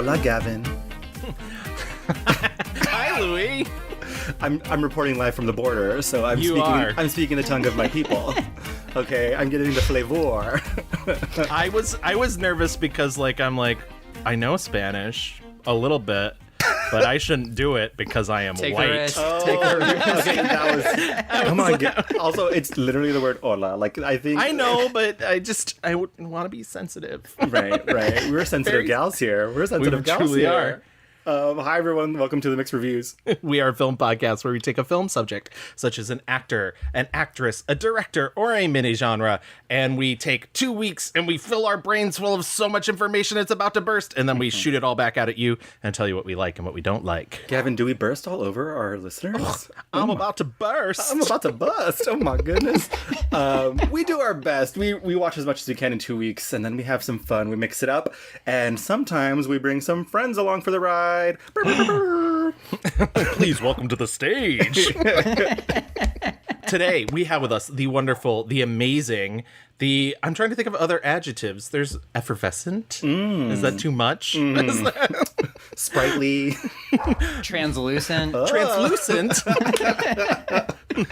Hola, Gavin. Hi, Louis. I'm reporting live from the border, so I'm speaking the tongue of my people. Okay, I'm getting the flavor. I was nervous because I know Spanish a little bit, but I shouldn't do it because I am Take white. the risk. Oh, Take the risk. okay, that was. Come on. Also, it's literally the word hola. I think. I know, but I want to be sensitive. Right. We're sensitive gals here. We're sensitive gals truly here. are. Hi, everyone. Welcome to the Mixed Reviews. We are a film podcast where we take a film subject, such as an actor, an actress, a director, or a mini-genre, and we take 2 weeks and we fill our brains full of so much information it's about to burst, and then we shoot it all back out at you and tell you what we like and what we don't like. Gavin, do we burst all over our listeners? I'm about to burst. I'm about to bust. Oh, my goodness. We do our best. We watch as much as we can in 2 weeks, and then we have some fun. We mix it up, and sometimes we bring some friends along for the ride. Please welcome to the stage. Today we have with us the wonderful, the amazing, I'm trying to think of other adjectives. There's effervescent. Is that too much? Sprightly. Translucent. Translucent.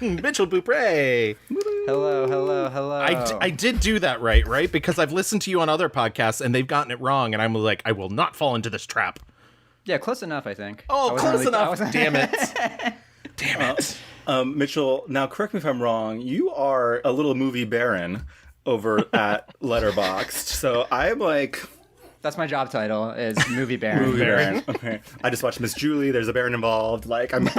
Mitchell Beaupre. Hello. I did do that right? Because I've listened to you on other podcasts and they've gotten it wrong, and I'm like, I will not fall into this trap. Yeah, close enough, I think. Oh, close enough. Damn it. Damn it. Mitchell, now correct me if I'm wrong. You are a little movie baron over at Letterboxd. So I'm like... That's my job title, is movie baron. Movie baron. Okay. I just watched Miss Julie. There's a baron involved. I'm in the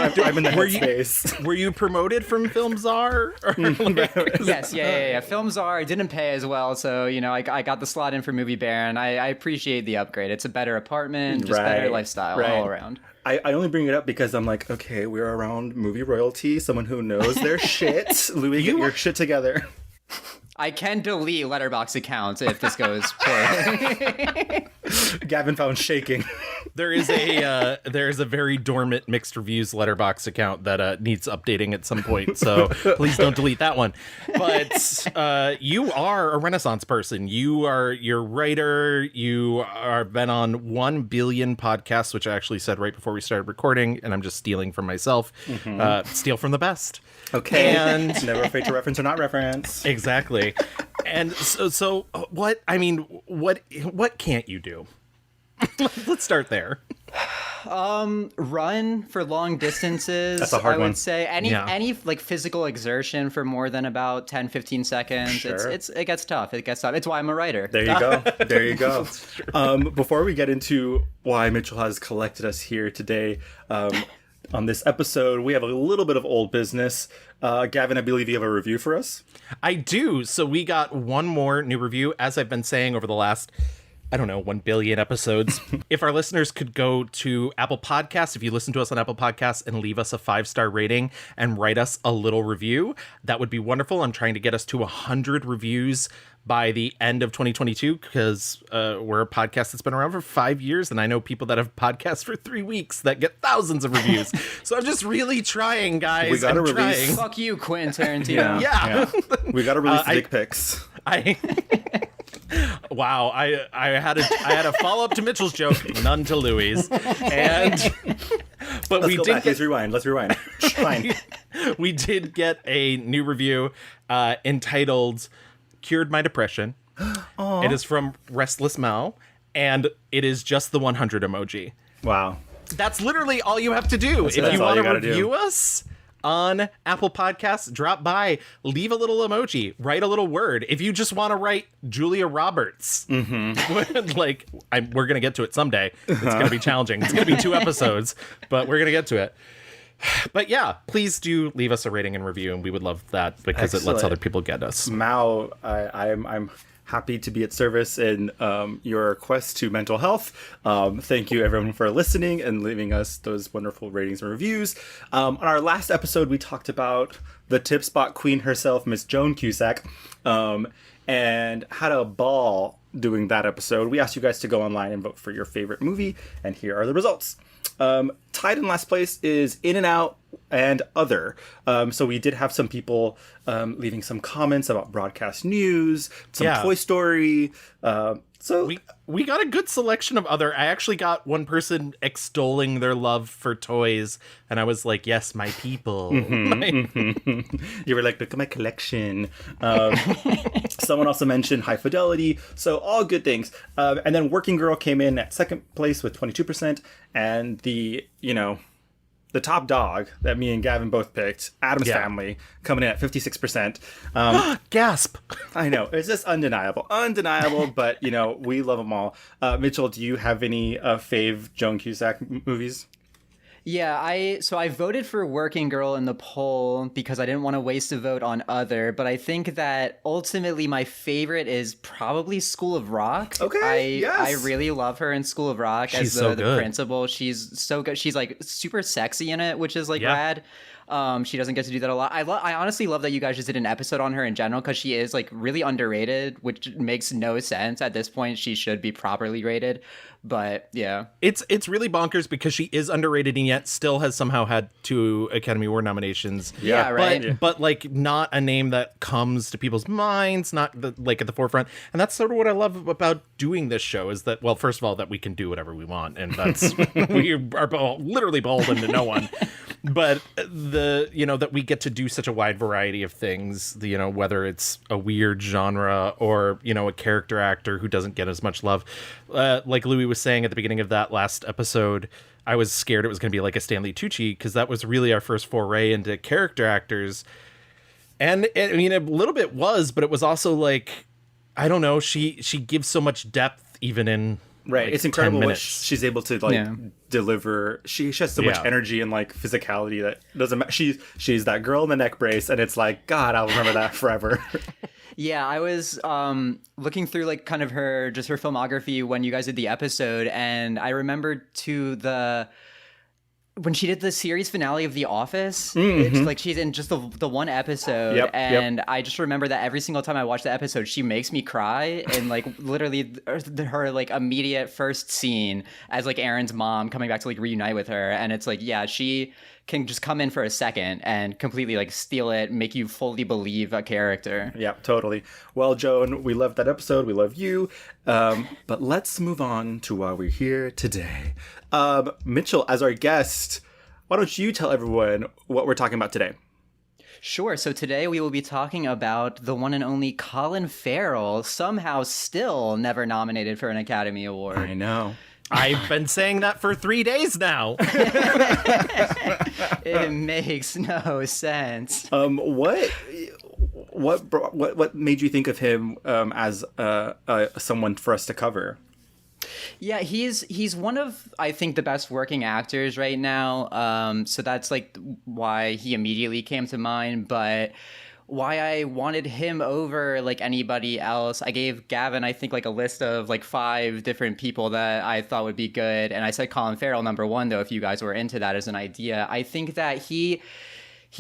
headspace. Were you promoted from Film Czar? Yes, yeah. Film Czar didn't pay as well, so, I got the slot in for movie baron. I appreciate the upgrade. It's a better apartment, just better lifestyle all around. I only bring it up because I'm like, okay, we're around movie royalty, someone who knows their shit. Louis, get your shit together. I can delete Letterboxd accounts if this goes poorly. Gavin found shaking. There is a very dormant Mixed Reviews Letterboxd account that needs updating at some point, so please don't delete that one. But you are a Renaissance person. You're a writer. You are been on 1 billion podcasts, which I actually said right before we started recording, and I'm just stealing from myself. Steal from the best. Okay. And never afraid to reference or not reference. Exactly. And so what can't you do? Let's start there. Run for long distances. That's a hard one. I would say any physical exertion for more than about 10-15 seconds. Sure. It gets tough. It's why I'm a writer. There you go. Before we get into why Mitchell has collected us here today, on this episode, we have a little bit of old business. Gavin, I believe you have a review for us? I do. So we got one more new review, as I've been saying over the last, 1 billion episodes. If our listeners could go to Apple Podcasts, if you listen to us on Apple Podcasts, and leave us a 5-star rating and write us a little review, that would be wonderful. I'm trying to get us to 100 reviews by the end of 2022, because we're a podcast that's been around for 5 years, and I know people that have podcasts for 3 weeks that get thousands of reviews. So I'm just really trying, guys. We gotta release. Fuck you, Quentin Tarantino. Yeah. We gotta release the dick pics. Wow, I had a follow up to Mitchell's joke, none to Louis, but Let's rewind. Fine. We did get a new review entitled "Cured My Depression." It is from Restless Mal, and it is just the 100 emoji. Wow, that's literally all you have to do. If you want to review us on Apple Podcasts, drop by, leave a little emoji, write a little word. If you just want to write Julia Roberts, we're going to get to it someday. It's going to be challenging. It's going to be 2 episodes, but we're going to get to it. But yeah, please do leave us a rating and review, and we would love that because It lets other people get us. Mao, I'm happy to be at service in your quest to mental health. Thank you, everyone, for listening and leaving us those wonderful ratings and reviews. On our last episode, we talked about the tip spot queen herself, Miss Joan Cusack, and had a ball doing that episode. We asked you guys to go online and vote for your favorite movie, and here are the results. Tied in last place is In and Out and Other. So we did have some people leaving some comments about broadcast news, some Toy Story, So we got a good selection of other. I actually got one person extolling their love for toys, and I was like, "Yes, my people." You were like, "Look at my collection." Someone also mentioned High Fidelity, so all good things. And then Working Girl came in at second place with 22%, and the top dog that me and Gavin both picked, Addams Family, coming in at 56%. Gasp! I know, it's just undeniable, but we love them all. Mitchell, do you have any fave Joan Cusack movies? Yeah, I voted for Working Girl in the poll because I didn't want to waste a vote on other, but I think that ultimately my favorite is probably School of Rock. Okay, I really love her in School of Rock. She's as the good. principal. She's so good. She's like super sexy in it, which is like rad. She doesn't get to do that a lot. I honestly love that you guys just did an episode on her in general because she is like really underrated, which makes no sense at this point. She should be properly rated. But yeah, it's really bonkers because she is underrated and yet still has somehow had 2 Academy Award nominations. Yeah, right. But like not a name that comes to people's minds, not like at the forefront. And that's sort of what I love about doing this show is that, well, first of all, that we can do whatever we want, and that's we are literally beholden to no one. But that we get to do such a wide variety of things, whether it's a weird genre or, a character actor who doesn't get as much love. Like Louis was saying at the beginning of that last episode, I was scared it was going to be like a Stanley Tucci because that was really our first foray into character actors. And I mean, a little bit was, but it was also like, I don't know, she gives so much depth even in right. like it's incredible 10 what minutes. she's able to deliver. She has so much energy and like physicality that doesn't matter. She's that girl in the neck brace, and it's like, God, I'll remember that forever. Yeah, I was looking through like kind of her filmography when you guys did the episode, and I remembered when she did the series finale of The Office, it's like she's in just the one episode, and I just remember that every single time I watch the episode, she makes me cry, and like literally her like immediate first scene as like Aaron's mom coming back to like reunite with her, and it's like, yeah, she can just come in for a second and completely like steal it, make you fully believe a character. Yeah, totally. Well, Joan, we love that episode. We love you. But let's move on to why we're here today. Mitchell, as our guest, why don't you tell everyone what we're talking about today? Sure. So today we will be talking about the one and only Colin Farrell, somehow still never nominated for an Academy Award. I know. I've been saying that for 3 days now. It makes no sense. What made you think of him as someone for us to cover? Yeah, he's one of, I think, the best working actors right now. So that's like why he immediately came to mind. But why I wanted him over like anybody else, I gave Gavin, I think, like a list of like 5 different people that I thought would be good, and I said Colin Farrell number 1, though, if you guys were into that as an idea. I think that he's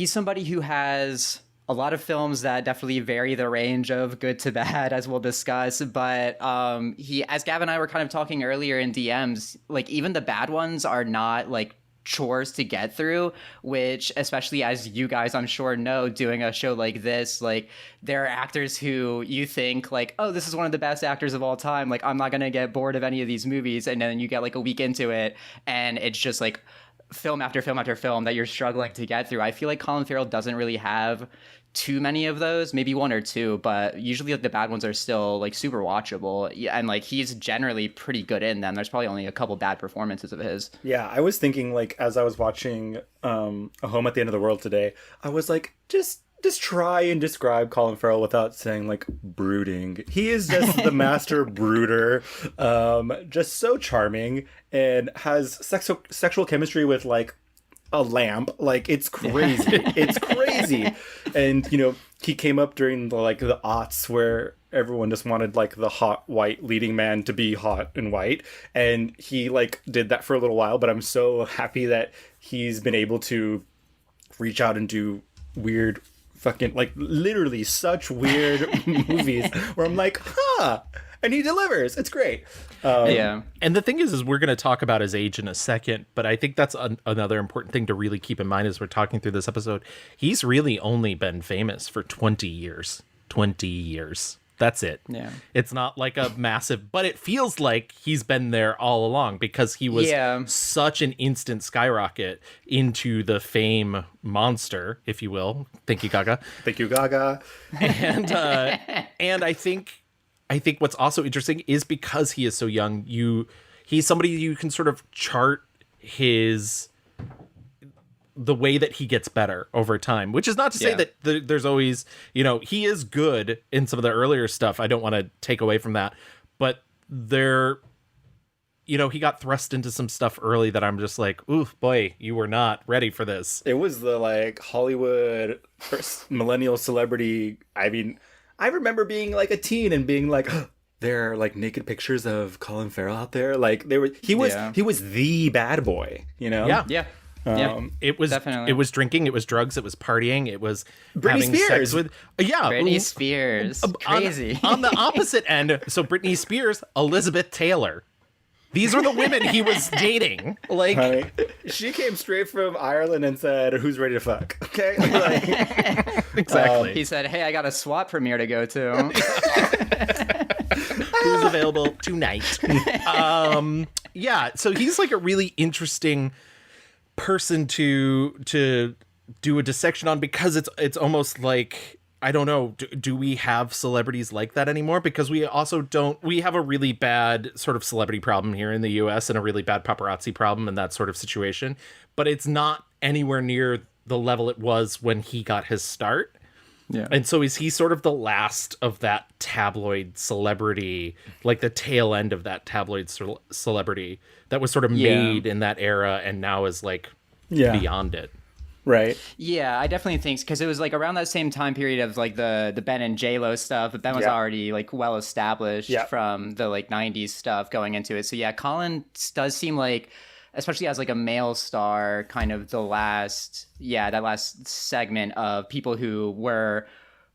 somebody who has a lot of films that definitely vary the range of good to bad, as we'll discuss, but as Gavin and I were kind of talking earlier in DMs, like even the bad ones are not like chores to get through, which, especially as you guys I'm sure know, doing a show like this, like there are actors who you think like, oh, this is one of the best actors of all time, like I'm not gonna get bored of any of these movies, and then you get like a week into it and it's just like film after film after film that you're struggling to get through. I feel like Colin Farrell doesn't really have too many of those, maybe 1 or 2, but usually like the bad ones are still like super watchable, and like he's generally pretty good in them. There's probably only a couple bad performances of his. Yeah, I was thinking like as I was watching A Home at the End of the World today, I was like, just try and describe Colin Farrell without saying like brooding. He is just the master brooder, just so charming and has sexual chemistry with like a lamp. Like it's crazy. It's crazy. And he came up during the aughts where everyone just wanted like the hot white leading man to be hot and white, and he like did that for a little while, but I'm so happy that he's been able to reach out and do weird fucking like literally such weird movies where I'm like, and he delivers. It's great. Yeah. And the thing is we're going to talk about his age in a second, but I think that's another important thing to really keep in mind as we're talking through this episode. He's really only been famous for 20 years. 20 years. That's it. Yeah. It's not like a massive, but it feels like he's been there all along because he was such an instant skyrocket into the fame monster, if you will. Thank you, Gaga. Thank you, Gaga. And I think what's also interesting is because he is so young, he's somebody you can sort of chart the way that he gets better over time, which is not to say that there's always, he is good in some of the earlier stuff. I don't want to take away from that, but he got thrust into some stuff early that I'm just like, oof, boy, you were not ready for this. It was the like Hollywood first millennial celebrity. I mean, I remember being like a teen and being like, oh, there are like naked pictures of Colin Farrell out there. Like he was the bad boy, Yeah. Yeah. It was definitely. It was drinking, it was drugs, it was partying, it was Britney having Spears. sex with Britney Spears. Crazy. On the opposite end, so Britney Spears, Elizabeth Taylor. These are the women he was dating. Like, honey, she came straight from Ireland and said, "Who's ready to fuck?" Okay, like, exactly. He said, "Hey, I got a SWAT premiere to go to." Who's available tonight? Yeah, so he's like a really interesting person to do a dissection on because it's almost like, I don't know, do we have celebrities like that anymore? Because we also we have a really bad sort of celebrity problem here in the US and a really bad paparazzi problem and that sort of situation, but it's not anywhere near the level it was when he got his start. Yeah. And so is he sort of the last of that tabloid celebrity, like the tail end of that tabloid celebrity that was sort of made in that era and now is like beyond it? right. Yeah, I definitely think because it was like around that same time period of like the Ben and J-Lo stuff, but Ben was already like well established from the like 90s stuff going into it. So yeah, Colin does seem like, especially as like a male star, kind of that last segment of people who were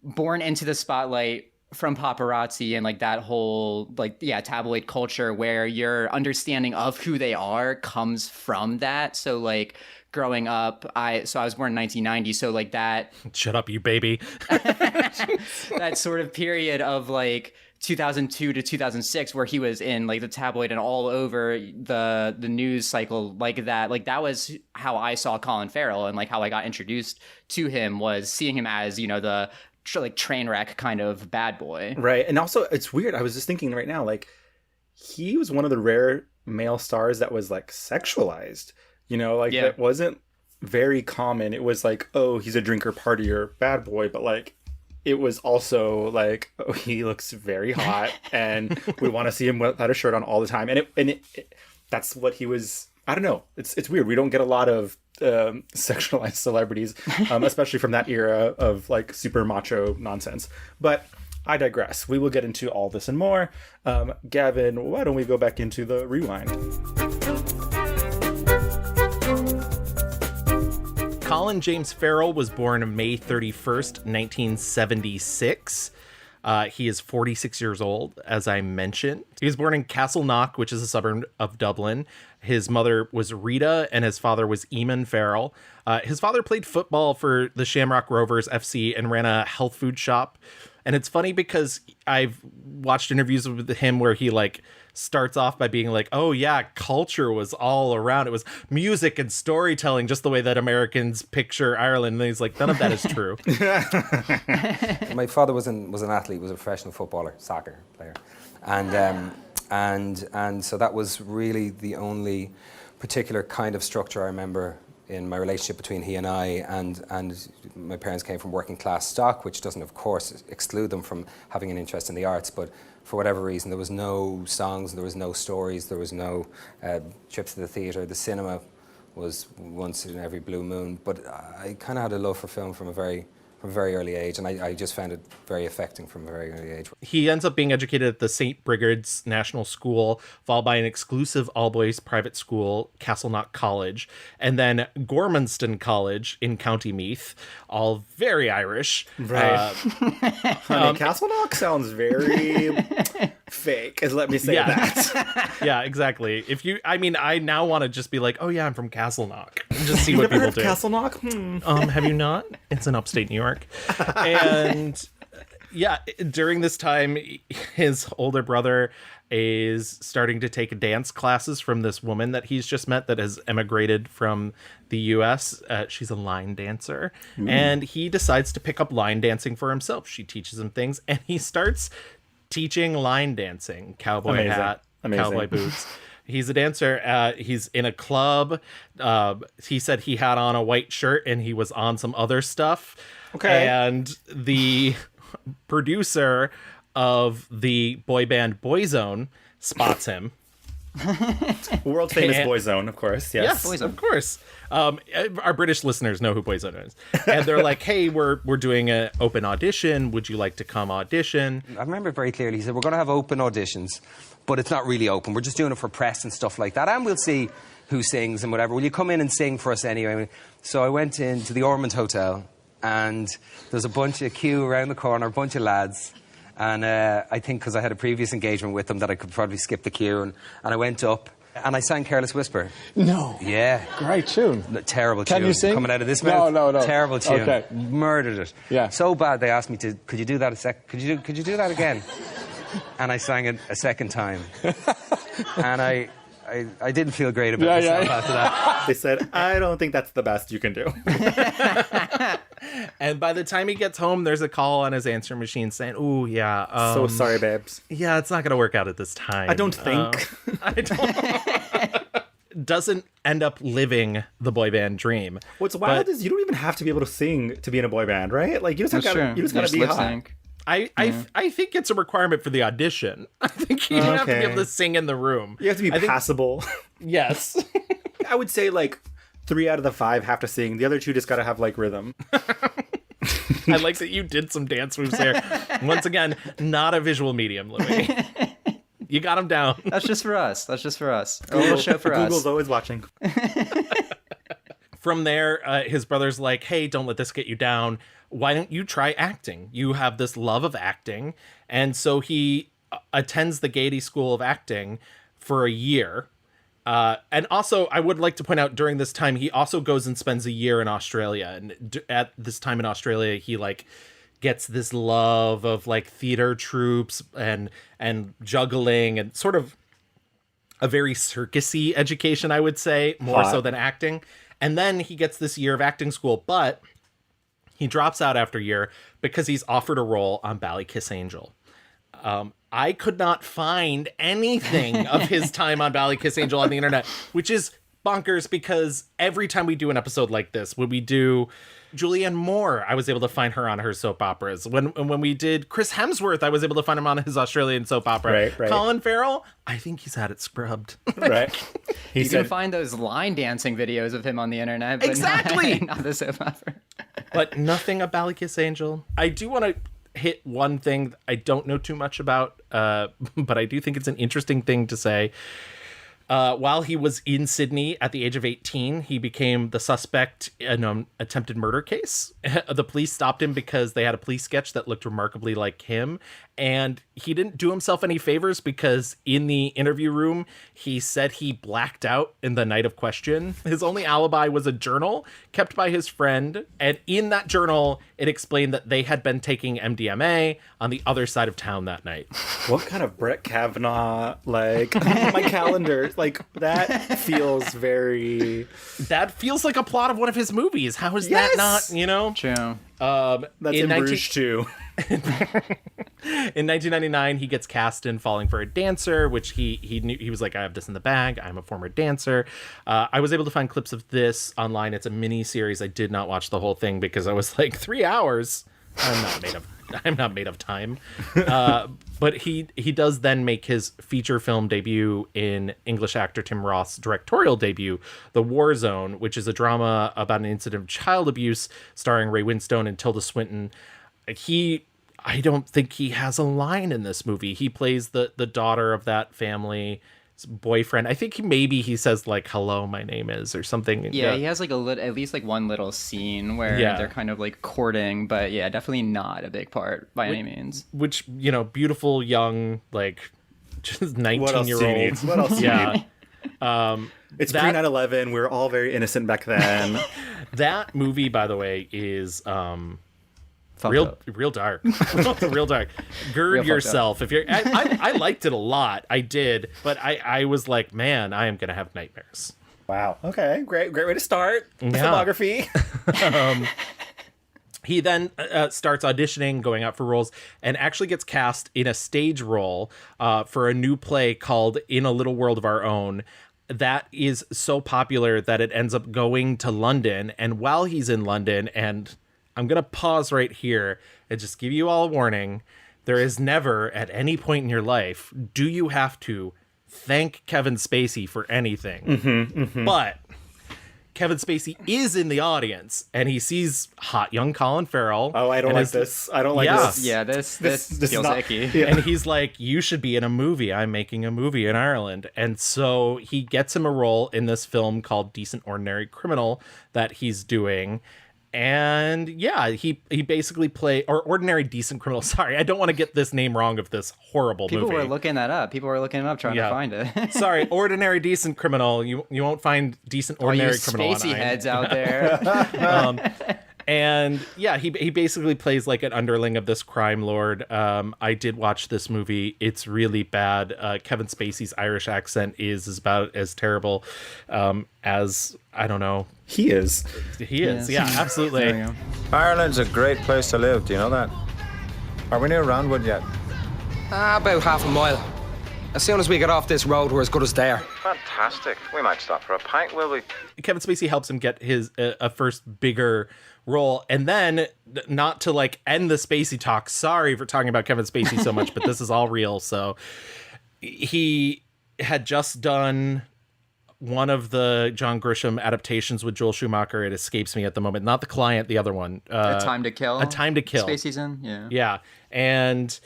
born into the spotlight from paparazzi and like that whole like tabloid culture where your understanding of who they are comes from that. So like growing up, I was born in 1990, so like that Shut up, you baby. that sort of period of like 2002 to 2006 where he was in like the tabloid and all over the news cycle like that was how I saw Colin Farrell, and like how I got introduced to him was seeing him as the like train wreck kind of bad boy. Right. And also it's weird, I was just thinking right now, like he was one of the rare male stars that was like sexualized, that wasn't very common. It was like, oh, he's a drinker, partier, bad boy, but like it was also like, oh, he looks very hot and we want to see him without a shirt on all the time. And it that's what he was. I don't know. It's weird. We don't get a lot of sexualized celebrities, especially from that era of like super macho nonsense. But I digress. We will get into all this and more. Gavin, why don't we go back into the rewind? Colin James Farrell was born May 31st, 1976. He is 46 years old, as I mentioned. He was born in Castleknock, which is a suburb of Dublin. His mother was Rita, and his father was Eamon Farrell. His father played football for the Shamrock Rovers FC and ran a health food shop. And it's funny because I've watched interviews with him where he like starts off by being like, oh yeah, culture was all around. It was music and storytelling, just the way that Americans picture Ireland. And he's like, none of that is true. My father was an athlete, was a professional footballer, soccer player. And so that was really the only particular kind of structure I remember in my relationship between he and I, and my parents came from working class stock, which doesn't of course exclude them from having an interest in the arts, but for whatever reason there was no songs, there was no stories, there was no trips to the theatre. The cinema was once in every blue moon, but I kind of had a love for film from a very early age, and I just found it very affecting from a very early age. He ends up being educated at the St. Brigid's National School, followed by an exclusive all-boys private school, Castleknock College, and then Gormanston College in County Meath, all very Irish. Right. Castleknock sounds very fake, let me say that. Yeah, exactly. I now want to just be like, oh yeah, I'm from Castleknock. Just see what people do. Castleknock? Have you not? It's in upstate New York. And Yeah, during this time, his older brother is starting to take dance classes from this woman that he's just met that has emigrated from the US. She's a line dancer, and he decides to pick up line dancing for himself. She teaches him things, and he starts teaching line dancing, cowboy hat, cowboy boots. He's a dancer. He's in a club. He said he had on a white shirt and he was on some other stuff. Okay. And the producer of the boy band Boyzone spots him. World famous Boyzone, of course. Yes, Boyzone. Of course. Our British listeners know who Boyzone is. And they're like, hey, we're doing an open audition. Would you like to come audition? I remember very clearly, he said, we're going to have open auditions, but it's not really open. We're just doing it for press and stuff like that. And we'll see who sings and whatever. Will you come in and sing for us anyway? So I went into the Ormond Hotel, and there's a bunch of queue around the corner, a bunch of lads. And I think because I had a previous engagement with them that I could probably skip the queue. And I went up and I sang Careless Whisper. No. Yeah. Great tune. Terrible tune. Can you sing? Coming out of this mouth. No. Terrible tune. Okay. Murdered it. Yeah. So bad they asked me to, could you do that could you do that again? And I sang it a second time. And I didn't feel great about myself after that. They said, I don't think that's the best you can do. And by the time he gets home, there's a call on his answering machine saying, "Ooh, yeah. So sorry, babes. Yeah, it's not going to work out at this time. I don't think. I don't. Doesn't end up living the boy band dream. What's wild is you don't even have to be able to sing to be in a boy band, right? Like, you just gotta be lip hot. sync. I think it's a requirement for the audition. I think you have to be able to sing in the room. You have to be passable. Yes. I would say, like, 3 out of the 5 have to sing. The other 2 just gotta have, like, rhythm. I like that you did some dance moves there. Once again, not a visual medium, Louis. You got him down. That's just for us. A little show for us. Google's always watching. From there, his brother's like, hey, don't let this get you down. Why don't you try acting? You have this love of acting. And so he attends the Gaiety School of Acting for a year. And also, I would like to point out, during this time, he also goes and spends a year in Australia. And at this time in Australia, he, like, gets this love of, like, theater troupes and juggling and sort of a very circusy education, I would say, more so than acting. And then he gets this year of acting school, but he drops out after a year because he's offered a role on Ballykiss Angel. I could not find anything of his time on Ballykiss Angel on the internet, which is bonkers because every time we do an episode like this, when we do Julianne Moore, I was able to find her on her soap operas. When we did Chris Hemsworth, I was able to find him on his Australian soap opera. Right. Colin Farrell, I think he's had it scrubbed. Right. You can find those line dancing videos of him on the internet. But Exactly. Not the soap opera. But nothing of Ballykiss Angel. I do want to hit one thing I don't know too much about, but I do think it's an interesting thing to say. While he was in Sydney at the age of 18, he became the suspect in an attempted murder case. The police stopped him because they had a police sketch that looked remarkably like him. And he didn't do himself any favors because in the interview room, he said he blacked out in the night of question. His only alibi was a journal kept by his friend. And in that journal, it explained that they had been taking MDMA on the other side of town that night. What kind of Brett Kavanaugh, like, my calendar, like, that feels very... That feels like a plot of one of his movies. How is that not, you know? True. That's in Bruges too. In 1999, he gets cast in Falling for a Dancer, which he knew. He was like, I have this in the bag. I'm a former dancer. I was able to find clips of this online. It's a mini series. I did not watch the whole thing because I was like, 3 hours. I'm not made of time. But he does then make his feature film debut in English actor Tim Roth's directorial debut, The War Zone, which is a drama about an incident of child abuse starring Ray Winstone and Tilda Swinton. I don't think he has a line in this movie. He plays the daughter of that family's boyfriend. I think he says like, hello, my name is, or something. Yeah, he has like at least like one little scene where they're kind of like courting, but yeah, definitely not a big part by any means. Which, you know, beautiful young, like, just 19-year-old. What else do you need? It's that- pre-9/11. We were all very innocent back then. That movie, by the way, is fucked real up. real dark. Real dark. Gird Real fucked yourself. If you're I liked it a lot. I did, but I was like, man, I am gonna have nightmares. Wow. Okay. Great way to start. The filmography. He then starts auditioning, going out for roles, and actually gets cast in a stage role for a new play called In a Little World of Our Own. That is so popular that it ends up going to London. And while he's in London, and I'm going to pause right here and just give you all a warning, there is never at any point in your life do you have to thank Kevin Spacey for anything. But Kevin Spacey is in the audience, and he sees hot young Colin Farrell. Oh, I don't like this. I don't like this. Yeah, this is feels not- icky. Yeah. And he's like, you should be in a movie. I'm making a movie in Ireland. And so he gets him a role in this film called Decent Ordinary Criminal that he's doing. And yeah, he basically or Ordinary Decent Criminal. Sorry, I don't want to get this name wrong of this horrible movie. People were looking that up. People were looking it up trying to find it. Sorry, Ordinary Decent Criminal. You won't find Decent All you Ordinary Criminal on Spacey IMDb. heads out there. And yeah, he basically plays like an underling of this crime lord. I did watch this movie. It's really bad. Kevin Spacey's Irish accent is about as terrible as, I don't know. He is. He is. Yeah, absolutely. There we go. Ireland's a great place to live, do you know that? Are we near Roundwood yet? About half a mile. As soon as we get off this road, we're as good as there. Fantastic. We might stop for a pint, will we? Kevin Spacey helps him get his a first bigger role, and then not to like end the Spacey talk. Sorry for talking about Kevin Spacey so much, but this is all real. So he had just done one of the John Grisham adaptations with Joel Schumacher. It escapes me at the moment. Not The Client, the other one. A Time to Kill. A Time to Kill. Spacey's in, yeah. Yeah, and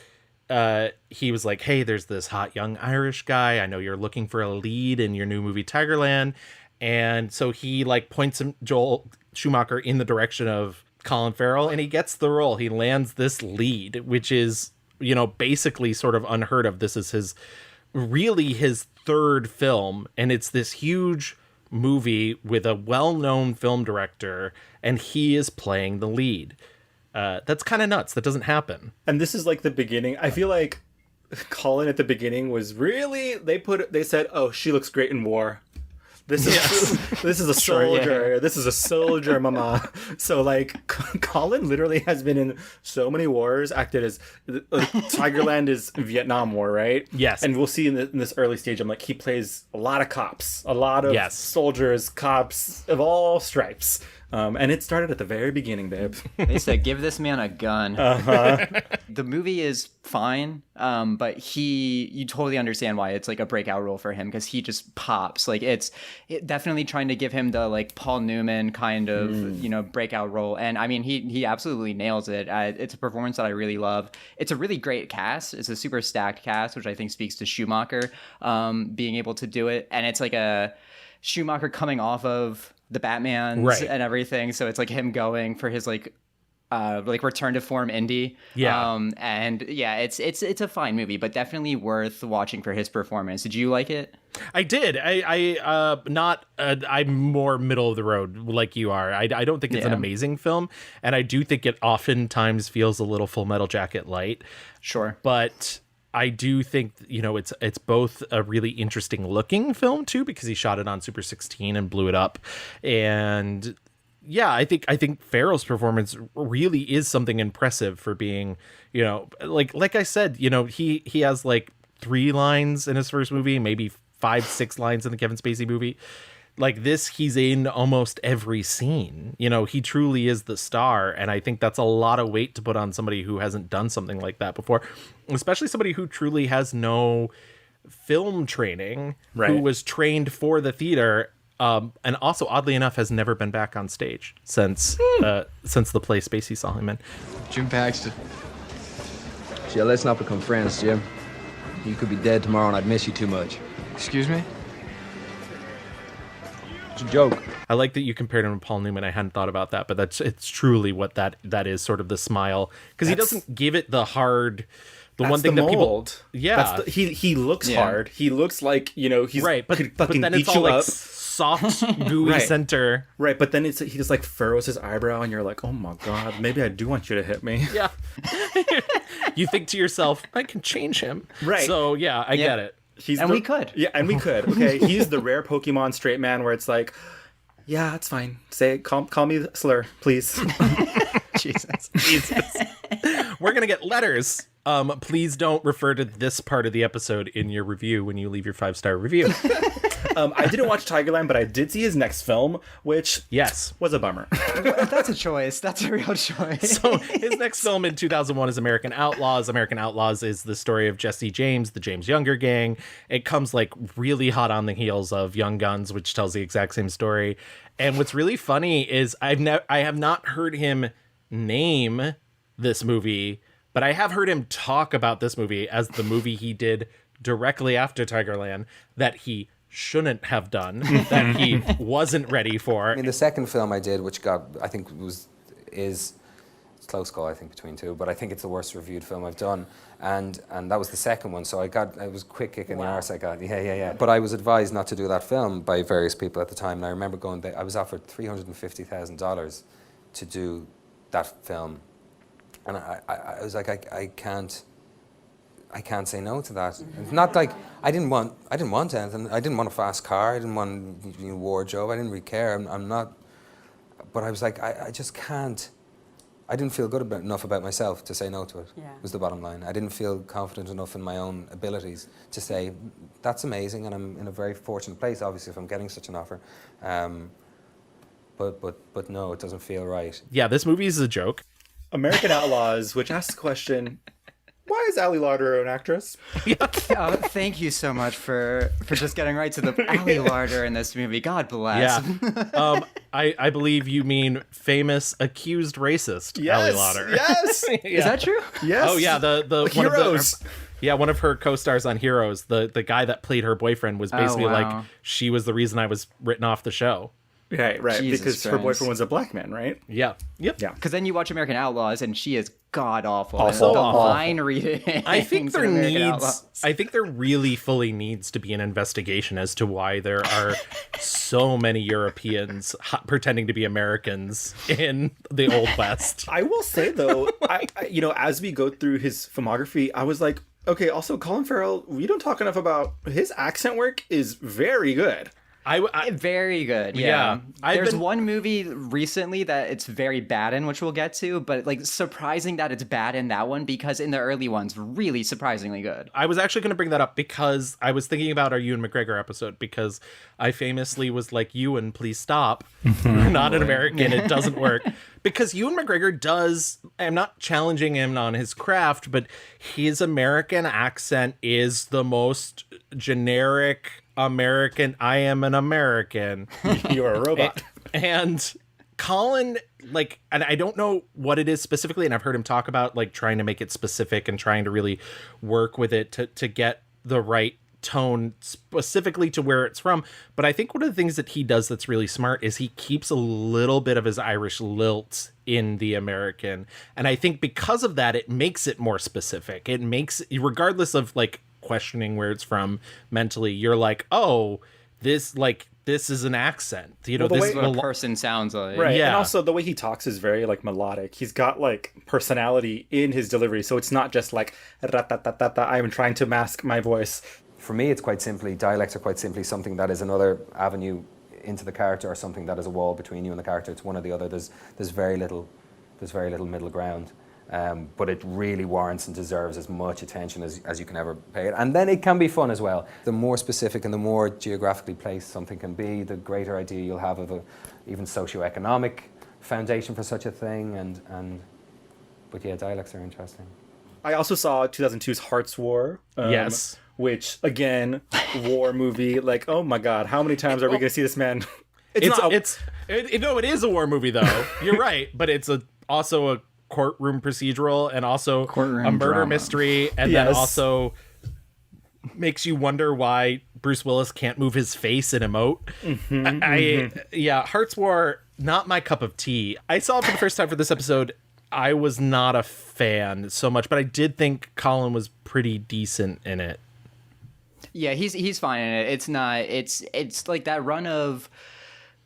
he was like, hey, there's this hot young Irish guy. I know you're looking for a lead in your new movie Tigerland. And so he like points him, Joel Schumacher, in the direction of Colin Farrell, and he gets the role. He lands this lead, which is, you know, basically sort of unheard of. This is his third film, and it's this huge movie with a well-known film director, and he is playing the lead. That's kind of nuts. That doesn't happen. And this is like the beginning. I feel like Colin at the beginning was really, they said, oh, she looks great in war. This is a soldier. This is a soldier, mama. So like Colin literally has been in so many wars, acted as Tigerland is Vietnam War, right? Yes. And we'll see in this early stage, I'm like, he plays a lot of cops, a lot of soldiers, cops of all stripes. And it started at the very beginning, babe. They said, give this man a gun. The movie is fine, but you totally understand why it's like a breakout role for him, because he just pops. Like it definitely trying to give him the like Paul Newman kind of, breakout role. And I mean, he absolutely nails it. It's a performance that I really love. It's a really great cast. It's a super stacked cast, which I think speaks to Schumacher being able to do it. And it's like a Schumacher coming off of the Batmans and everything, so it's like him going for his like return to form indie. And yeah, it's a fine movie, but definitely worth watching for his performance. Did you like it? I did. I'm more middle of the road like you are. I don't think it's an amazing film, and I do think it oftentimes feels a little Full Metal Jacket light. Sure, but I do think, it's both a really interesting looking film too, because he shot it on Super 16 and blew it up. And yeah, I think Farrell's performance really is something impressive for being, like I said, he has like 3 lines in his first movie, maybe 5-6 lines in the Kevin Spacey movie. Like this, he's in almost every scene. He truly is the star, and I think that's a lot of weight to put on somebody who hasn't done something like that before, especially somebody who truly has no film training, who was trained for the theater, and also, oddly enough, has never been back on stage since the play Spacey saw him in. Jim Paxton. Yeah, let's not become friends, Jim. You could be dead tomorrow and I'd miss you too much. Excuse me? It's a joke. I like that you compared him to Paul Newman. I hadn't thought about that, but it's truly what that is, sort of the smile, because he doesn't give it the hard The one thing that people, mold. yeah, He looks hard. He looks like, he's right, but fucking then beat it's all you like up. soft, gooey Right. center. Right, but then he just like furrows his eyebrow, and you're like, oh my god, maybe I do want you to hit me. Yeah. You think to yourself, I can change him. Right. So yeah, I get it. We could. Yeah, and we could. Okay, he's the rare Pokemon straight man where it's like, yeah, it's fine. Call me Slur, please. Jesus. We're gonna get letters. Please don't refer to this part of the episode in your review when you leave your 5-star review. I didn't watch Tigerland, but I did see his next film, which Yes. was a bummer. That's a choice. That's a real choice. So his next film in 2001 is American Outlaws. American Outlaws is the story of Jesse James, the James Younger gang. It comes like really hot on the heels of Young Guns, which tells the exact same story. And what's really funny is I have not heard him name this movie, but I have heard him talk about this movie as the movie he did directly after Tigerland that he shouldn't have done, that he wasn't ready for. I mean, the second film I did, which I think is it's a close call, I think, between two, but I think it's the worst reviewed film I've done, and that was the second one. So it was a quick kick in the arse. I got yeah. But I was advised not to do that film by various people at the time, and I remember going there. I was offered $350,000 to do that film, and I was like, I can't say no to that. It's not like I didn't want anything. I didn't want a fast car. I didn't want a wardrobe. I didn't really care. I'm not. But I was like, I just can't. I didn't feel good enough about myself to say no to it. Yeah. Was the bottom line. I didn't feel confident enough in my own abilities to say that's amazing, and I'm in a very fortunate place. Obviously, if I'm getting such an offer. But no, it doesn't feel right. Yeah, this movie is a joke. American Outlaws, which asks the question, why is Ali Larter an actress? Thank you so much for just getting right to the Ali Larter in this movie. God bless. Yeah. I believe you mean famous accused racist Ali Larter. Yes. Yeah. Is that true? Yes. Oh yeah, the Heroes. One of her co-stars on Heroes, the guy that played her boyfriend was basically like she was the reason I was written off the show. Right. Jesus because her Christ. boyfriend was a black man, right? Yeah. Yep. Yeah. Because then you watch American Outlaws and she is god awful. Awful. The Awful. line reading. I think there Outlaws. really fully needs to be an investigation as to why there are so many Europeans pretending to be Americans in the Old West. I will say though, I as we go through his filmography, I was like, okay, also Colin Farrell, we don't talk enough about his accent work is very good. Very good. Yeah. There's one movie recently that it's very bad in, which we'll get to, but like surprising that it's bad in that one because in the early ones, really surprisingly good. I was actually going to bring that up because I was thinking about our Ewan McGregor episode because I famously was like, Ewan, please stop. You're not an American. It doesn't work. Because Ewan McGregor does, I'm not challenging him on his craft, but his American accent is the most generic American. I am an American. You're a robot. And Colin, like, and I don't know what it is specifically, and I've heard him talk about like trying to make it specific and trying to really work with it to get the right tone specifically to where it's from. But I think one of the things that he does that's really smart is he keeps a little bit of his Irish lilt in the American. And I think because of that, it makes it more specific. It makes, regardless of like questioning where it's from mentally, you're like, oh, this is an accent. You know, Well, this the What a person sounds like. Right. Yeah. And also the way he talks is very like melodic. He's got like personality in his delivery. So it's not just like ra-ta-ta-ta-ta, I'm trying to mask my voice. For me, it's quite simply, dialects are quite simply something that is another avenue into the character or something that is a wall between you and the character. It's one or the other. There's very little middle ground. But it really warrants and deserves as much attention as you can ever pay it. And then it can be fun as well. The more specific and the more geographically placed something can be, the greater idea you'll have of a even socioeconomic foundation for such a thing. But yeah, dialects are interesting. I also saw 2002's Heart's War. Yes. Which, again, war movie. Like, oh my God, how many times are we going to see this man? It is a war movie though. You're right, but it's also a courtroom procedural and also a murder drama. mystery, and then also makes you wonder why Bruce Willis can't move his face and emote. Heart's War, not my cup of tea. I saw it for the first time for this episode. I was not a fan so much, but I did think Colin was pretty decent in it. Yeah, he's fine in it. It's not. It's like that run of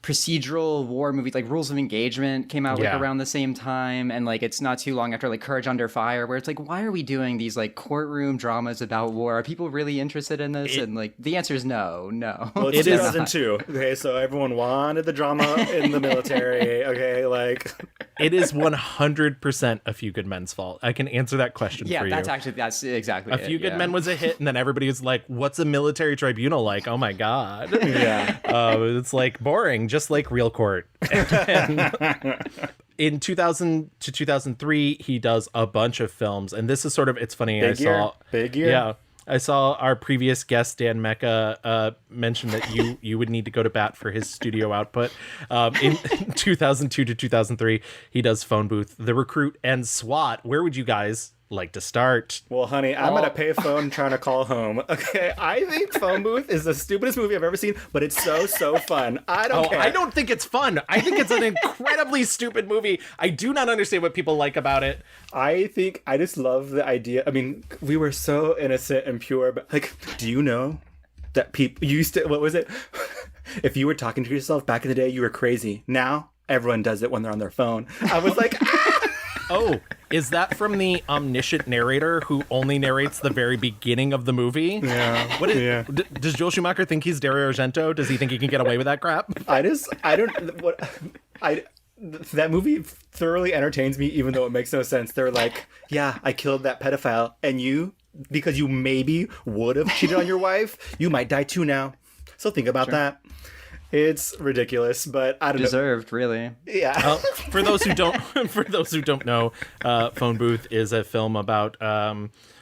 procedural war movies, like Rules of Engagement came out like around the same time, and like it's not too long after like Courage Under Fire, where it's like, why are we doing these like courtroom dramas about war? Are people really interested in this? And like the answer is no. Well, it's 2002. Okay, so everyone wanted the drama in the military. Okay, like it is 100% A Few Good Men's fault. I can answer that question for you. Yeah, that's exactly A Few Good Men was a hit, and then everybody was like, what's a military tribunal like? Oh my God. Yeah. It's like boring, just like real court. In 2000 to 2003, he does a bunch of films, and this is sort of, it's funny. Big year. Yeah. I saw our previous guest, Dan Mecca, mention that you would need to go to bat for his studio output. In 2002 to 2003, he does Phone Booth, The Recruit, and SWAT. Where would you guys like to start? Well, honey, I'm at a payphone trying to call home. Okay, I think Phone Booth is the stupidest movie I've ever seen, but it's so fun. I don't care. I don't think it's fun. I think it's an incredibly stupid movie. I do not understand what people like about it. I think I just love the idea. I mean, we were so innocent and pure, but like, do you know that people used to, what was it? If you were talking to yourself back in the day, you were crazy. Now, everyone does it when they're on their phone. I was like, Oh, is that from the omniscient narrator who only narrates the very beginning of the movie? Yeah. Does Joel Schumacher think he's Dario Argento? Does he think he can get away with that crap? That movie thoroughly entertains me, even though it makes no sense. They're like, yeah, I killed that pedophile, and you, because you maybe would have cheated on your wife, you might die too now. So think about that. It's ridiculous, but I don't know. Deserved, really. Yeah. For those who don't know, Phone Booth is a film about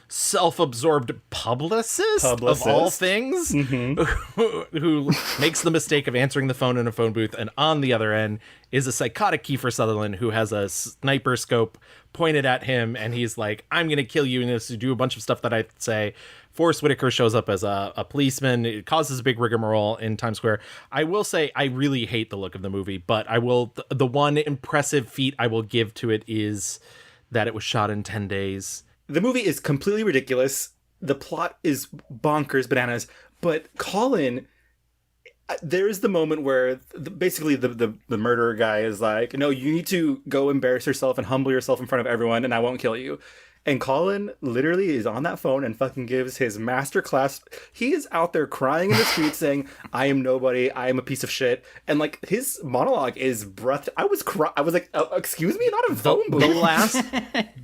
self-absorbed publicist of all things, who makes the mistake of answering the phone in a phone booth, and on the other end is a psychotic Kiefer Sutherland who has a sniper scope pointed at him, and he's like, I'm gonna kill you, and this to do a bunch of stuff that I say. Forrest Whitaker shows up as a policeman. It causes a big rigmarole in Times Square. I will say I really hate the look of the movie, but I will. The one impressive feat I will give to it is that it was shot in 10 days. The movie is completely ridiculous. The plot is bonkers bananas. But Colin, there's the moment where basically the murderer guy is like, no, you need to go embarrass yourself and humble yourself in front of everyone, and I won't kill you. And Colin literally is on that phone and fucking gives his master class. He is out there crying in the street saying, I am nobody. I am a piece of shit. And like his monologue is I was like, excuse me, not a phone booth.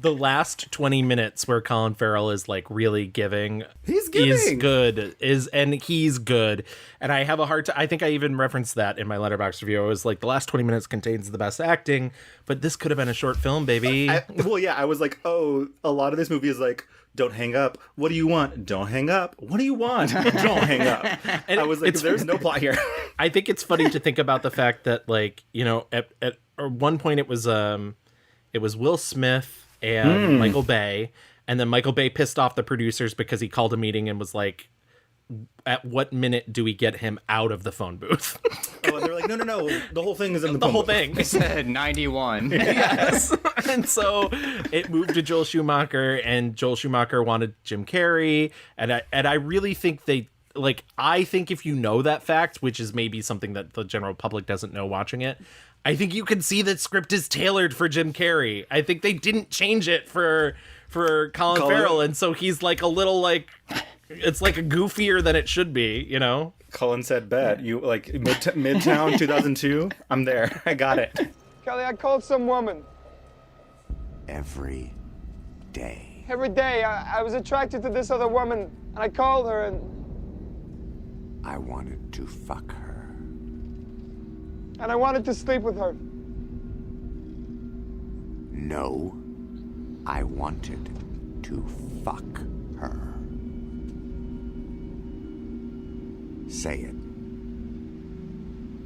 The last 20 minutes where Colin Farrell is like really giving. He's giving. He's good. And I have a hard time. I think I even referenced that in my Letterboxd review. I was like, the last 20 minutes contains the best acting, but this could have been a short film, baby. I was like, oh, a lot of this movie is like, don't hang up. What do you want? Don't hang up. What do you want? Don't hang up. And I was like, there's no plot here. I think it's funny to think about the fact that, like, you know, at one point it was Will Smith and Michael Bay, and then Michael Bay pissed off the producers because he called a meeting and was like, at what minute do we get him out of the phone booth? Oh, and they're like, no, the whole thing is in the whole booth. thing. They said 91. Yes. And so it moved to Joel Schumacher, and Joel Schumacher wanted Jim Carrey, and I really think I think if you know that fact, which is maybe something that the general public doesn't know watching it, I think you can see that script is tailored for Jim Carrey. I think they didn't change it for Colin Farrell, and so he's like a little like, it's like a goofier than it should be, you know? Colin said, bet. You, like, Midtown 2002? I'm there. I got it. Kelly, I called some woman. Every day. Every day. I was attracted to this other woman, and I called her, and I wanted to fuck her. I wanted to sleep with her. No, I wanted to fuck her. Say it.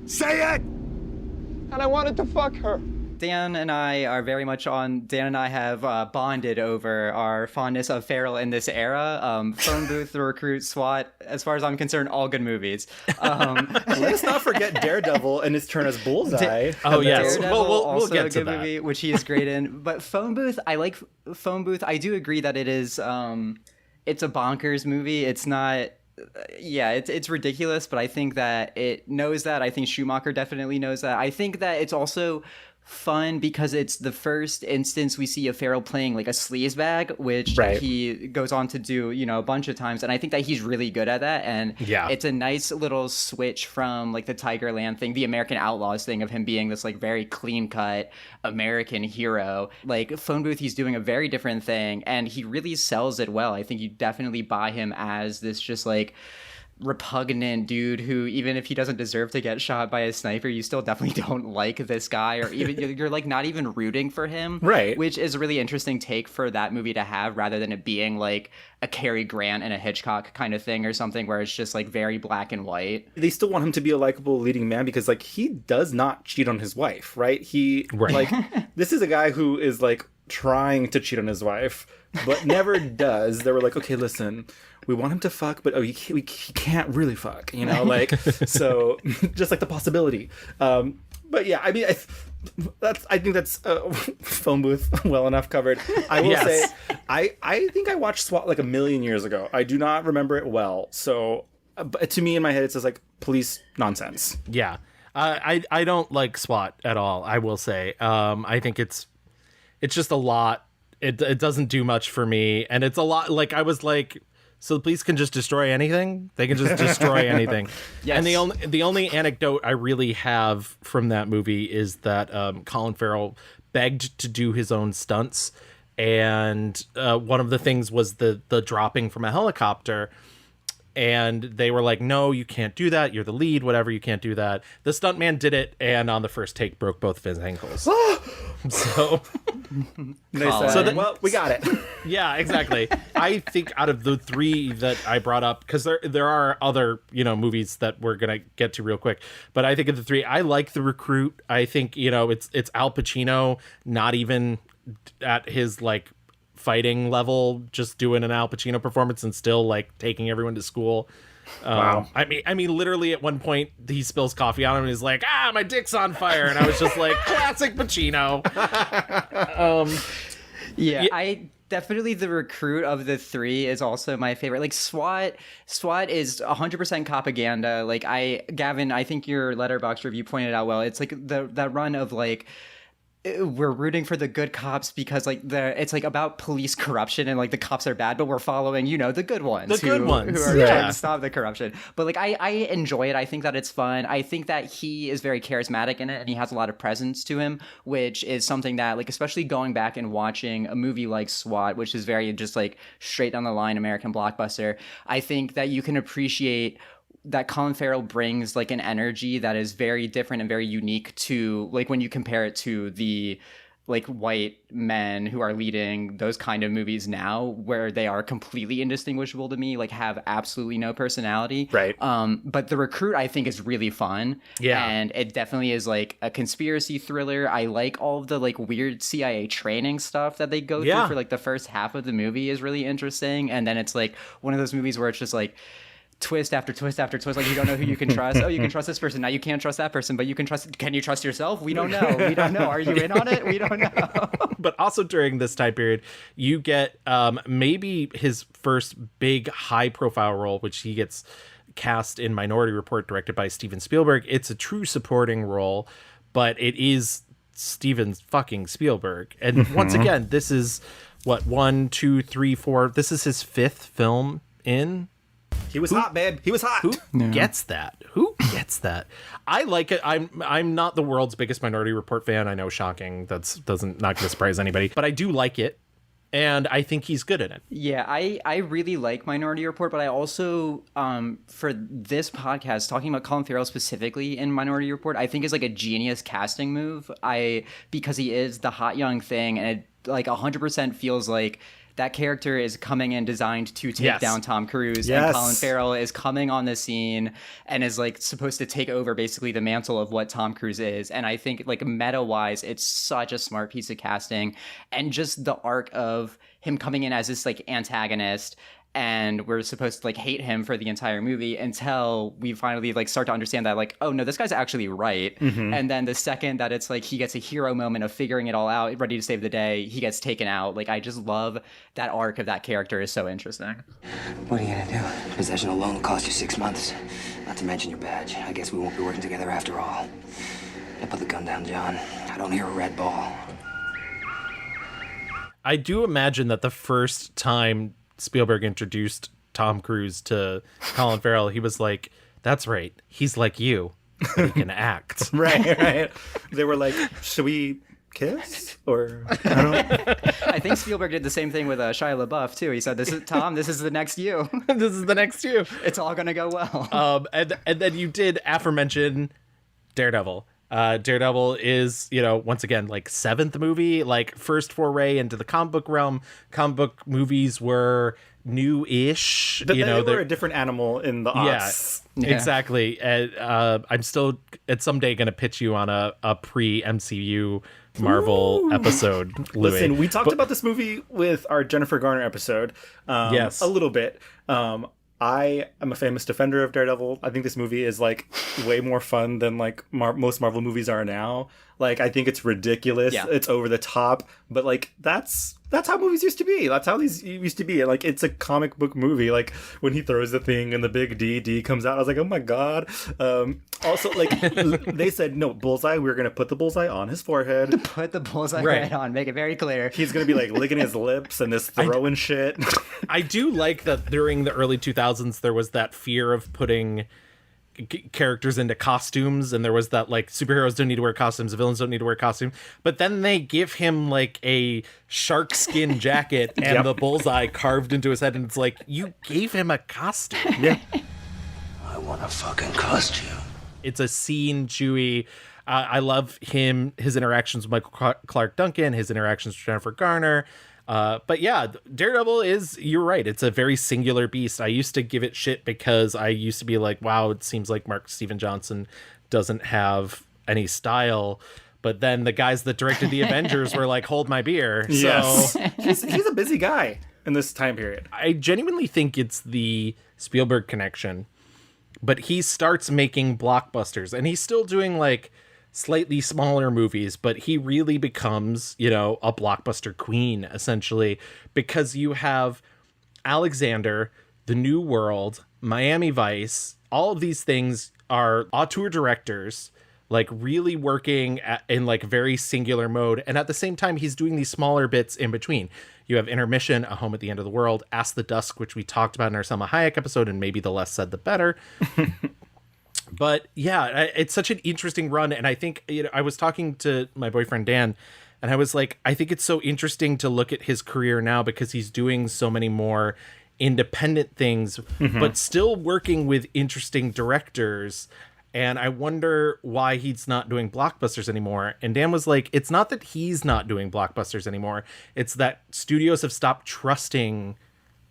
Say it! And I wanted to fuck her. Dan and I have bonded over our fondness of Farrell in this era. Phone Booth, The Recruit, SWAT, as far as I'm concerned, all good movies. Let's not forget Daredevil and his turn as Bullseye. Oh, yes. Daredevil, We'll also get a to good that. movie, which he is great in. But Phone Booth, I like Phone Booth. I do agree that it is, it's a bonkers movie. It's not, it's ridiculous, but I think that it knows that. I think Schumacher definitely knows that. I think that it's also fun because it's the first instance we see a Farrell playing like a sleazebag, which he goes on to do, a bunch of times. And I think that he's really good at that. And it's a nice little switch from like the Tigerland thing, the American Outlaws thing of him being this like very clean cut American hero. Like Phone Booth, he's doing a very different thing and he really sells it well. I think you definitely buy him as this just like repugnant dude who, even if he doesn't deserve to get shot by a sniper, you still definitely don't like this guy, or even you're like not even rooting for him, right? Which is a really interesting take for that movie to have, rather than it being like a Cary Grant and a Hitchcock kind of thing or something where it's just like very black and white. They still want him to be a likable leading man because like he does not cheat on his wife, right? Like this is a guy who is like trying to cheat on his wife but never does. They were like, okay, listen, we want him to fuck, but he can't really fuck, like, so just like the possibility. But yeah, I mean, I think that's Phone Booth well enough covered. I will say, I think I watched SWAT like a million years ago. I do not remember it well. So but to me in my head, it says like police nonsense. Yeah. I don't like SWAT at all, I will say. I think it's just a lot. It doesn't do much for me. And it's a lot, like, I was like, so the police can just destroy anything? They can just destroy anything. Yes. And the only anecdote I really have from that movie is that Colin Farrell begged to do his own stunts. And one of the things was the dropping from a helicopter. And they were like, no, you can't do that. You're the lead, whatever. You can't do that. The stuntman did it, and on the first take, broke both of his ankles. So, well, we got it. Yeah, exactly. I think out of the three that I brought up, because there are other movies that we're gonna get to real quick, but I think of the three, I like The Recruit. I think it's Al Pacino, not even at his like fighting level, just doing an Al Pacino performance and still like taking everyone to school. Wow. I mean, literally at one point he spills coffee on him and he's like, my dick's on fire. And I was just like, classic Pacino. I definitely The Recruit of the three is also my favorite. Like SWAT is 100% propaganda. Like Gavin, I think your Letterboxd review pointed out well. It's like that run of like, we're rooting for the good cops because like it's like about police corruption and like the cops are bad, but we're following the good ones, who are trying to stop the corruption. But like I enjoy it. I think that it's fun. I think that he is very charismatic in it and he has a lot of presence to him, which is something that like, especially going back and watching a movie like SWAT, which is very just like straight down the line American blockbuster, I think that you can appreciate that Colin Farrell brings like an energy that is very different and very unique to like when you compare it to the like white men who are leading those kind of movies now, where they are completely indistinguishable to me, like have absolutely no personality. Right. But The Recruit I think is really fun. Yeah. And it definitely is like a conspiracy thriller. I like all of the like weird CIA training stuff that they go through for like the first half of the movie is really interesting. And then it's like one of those movies where it's just like twist after twist after twist, like you don't know who you can trust. Oh, you can trust this person, now you can't trust that person, but you can trust. Can you trust yourself? We don't know. Are you in on it? We don't know. But also during this time period you get maybe his first big high profile role, which he gets cast in Minority Report, directed by Steven Spielberg. It's a true supporting role, but it is Steven fucking Spielberg. And once again, this is what, 1, 2, 3, 4, this is his fifth film in. He was hot, babe. He was hot. Who gets that? Who gets that? I like it. I'm not the world's biggest Minority Report fan. I know, shocking. That's not going to surprise anybody. But I do like it, and I think he's good at it. Yeah, I really like Minority Report, but I also, for this podcast, talking about Colin Farrell specifically in Minority Report, I think is like a genius casting move. Because he is the hot young thing, and it like 100% feels like that character is coming in designed to take Yes. down Tom Cruise, Yes. and Colin Farrell is coming on the scene and is like supposed to take over basically the mantle of what Tom Cruise is. And I think like meta-wise, it's such a smart piece of casting, and just the arc of him coming in as this like antagonist, and we're supposed to like hate him for the entire movie until we finally like start to understand that like, oh no, this guy's actually right. And then the second that it's like he gets a hero moment of figuring it all out, ready to save the day, he gets taken out. Like I just love that arc of that character is so interesting. What are you gonna do? Possession alone will cost you 6 months. Not to mention your badge. I guess we won't be working together after all. Now put the gun down, John. I don't hear a red ball. I do imagine that the first time Spielberg introduced Tom Cruise to Colin Farrell, he was like, that's right, he's like you, but he can act. Right. They were like, should we kiss? Or, I don't know. I think Spielberg did the same thing with Shia LaBeouf too. He said, this is Tom, this is the next you. This is the next you. It's all gonna go well. And then you did aforemention Daredevil. Daredevil is, once again, like 7th movie, like first foray into the comic book realm. Comic book movies were new-ish. But they were a different animal in the aughts. Yeah, exactly. And I'm still at someday going to pitch you on a pre-MCU Marvel episode, Louis. Listen, we talked about this movie with our Jennifer Garner episode. Yes. A little bit. I am a famous defender of Daredevil. I think this movie is like way more fun than like most Marvel movies are now. Like I think it's ridiculous. Yeah. It's over the top, but like that's how movies used to be. That's how these used to be. Like it's a comic book movie. Like when he throws the thing and the big D comes out, I was like, oh my god. Also, like they said, no, Bullseye. We're gonna put the bullseye on his forehead. Put the bullseye Right. right on. Make it very clear. He's gonna be like licking his lips and this throwing shit. I do like that during the early 2000s, there was that fear of putting characters into costumes, and there was that like superheroes don't need to wear costumes, villains don't need to wear costumes, but then they give him like a shark skin jacket and the bullseye carved into his head, and it's like, you gave him a costume. Yeah. I want a fucking costume. It's a scene, Chewie. I love his interactions with Michael Clark Duncan, his interactions with Jennifer Garner. But yeah, Daredevil is, you're right, it's a very singular beast. I used to give it shit because I used to be like, wow, it seems like Mark Steven Johnson doesn't have any style. But then the guys that directed the Avengers were like, hold my beer. Yes. So he's a busy guy in this time period. I genuinely think it's the Spielberg connection. But he starts making blockbusters, and he's still doing like slightly smaller movies, but he really becomes, a blockbuster queen, essentially, because you have Alexander, The New World, Miami Vice. All of these things are auteur directors, like really working in like very singular mode. And at the same time, he's doing these smaller bits in between. You have Intermission, A Home at the End of the World, Ask the Dusk, which we talked about in our Selma Hayek episode, and maybe the less said, the better. But yeah, it's such an interesting run. And I think, I was talking to my boyfriend, Dan, and I was like, I think it's so interesting to look at his career now because he's doing so many more independent things, but still working with interesting directors. And I wonder why he's not doing blockbusters anymore. And Dan was like, it's not that he's not doing blockbusters anymore. It's that studios have stopped trusting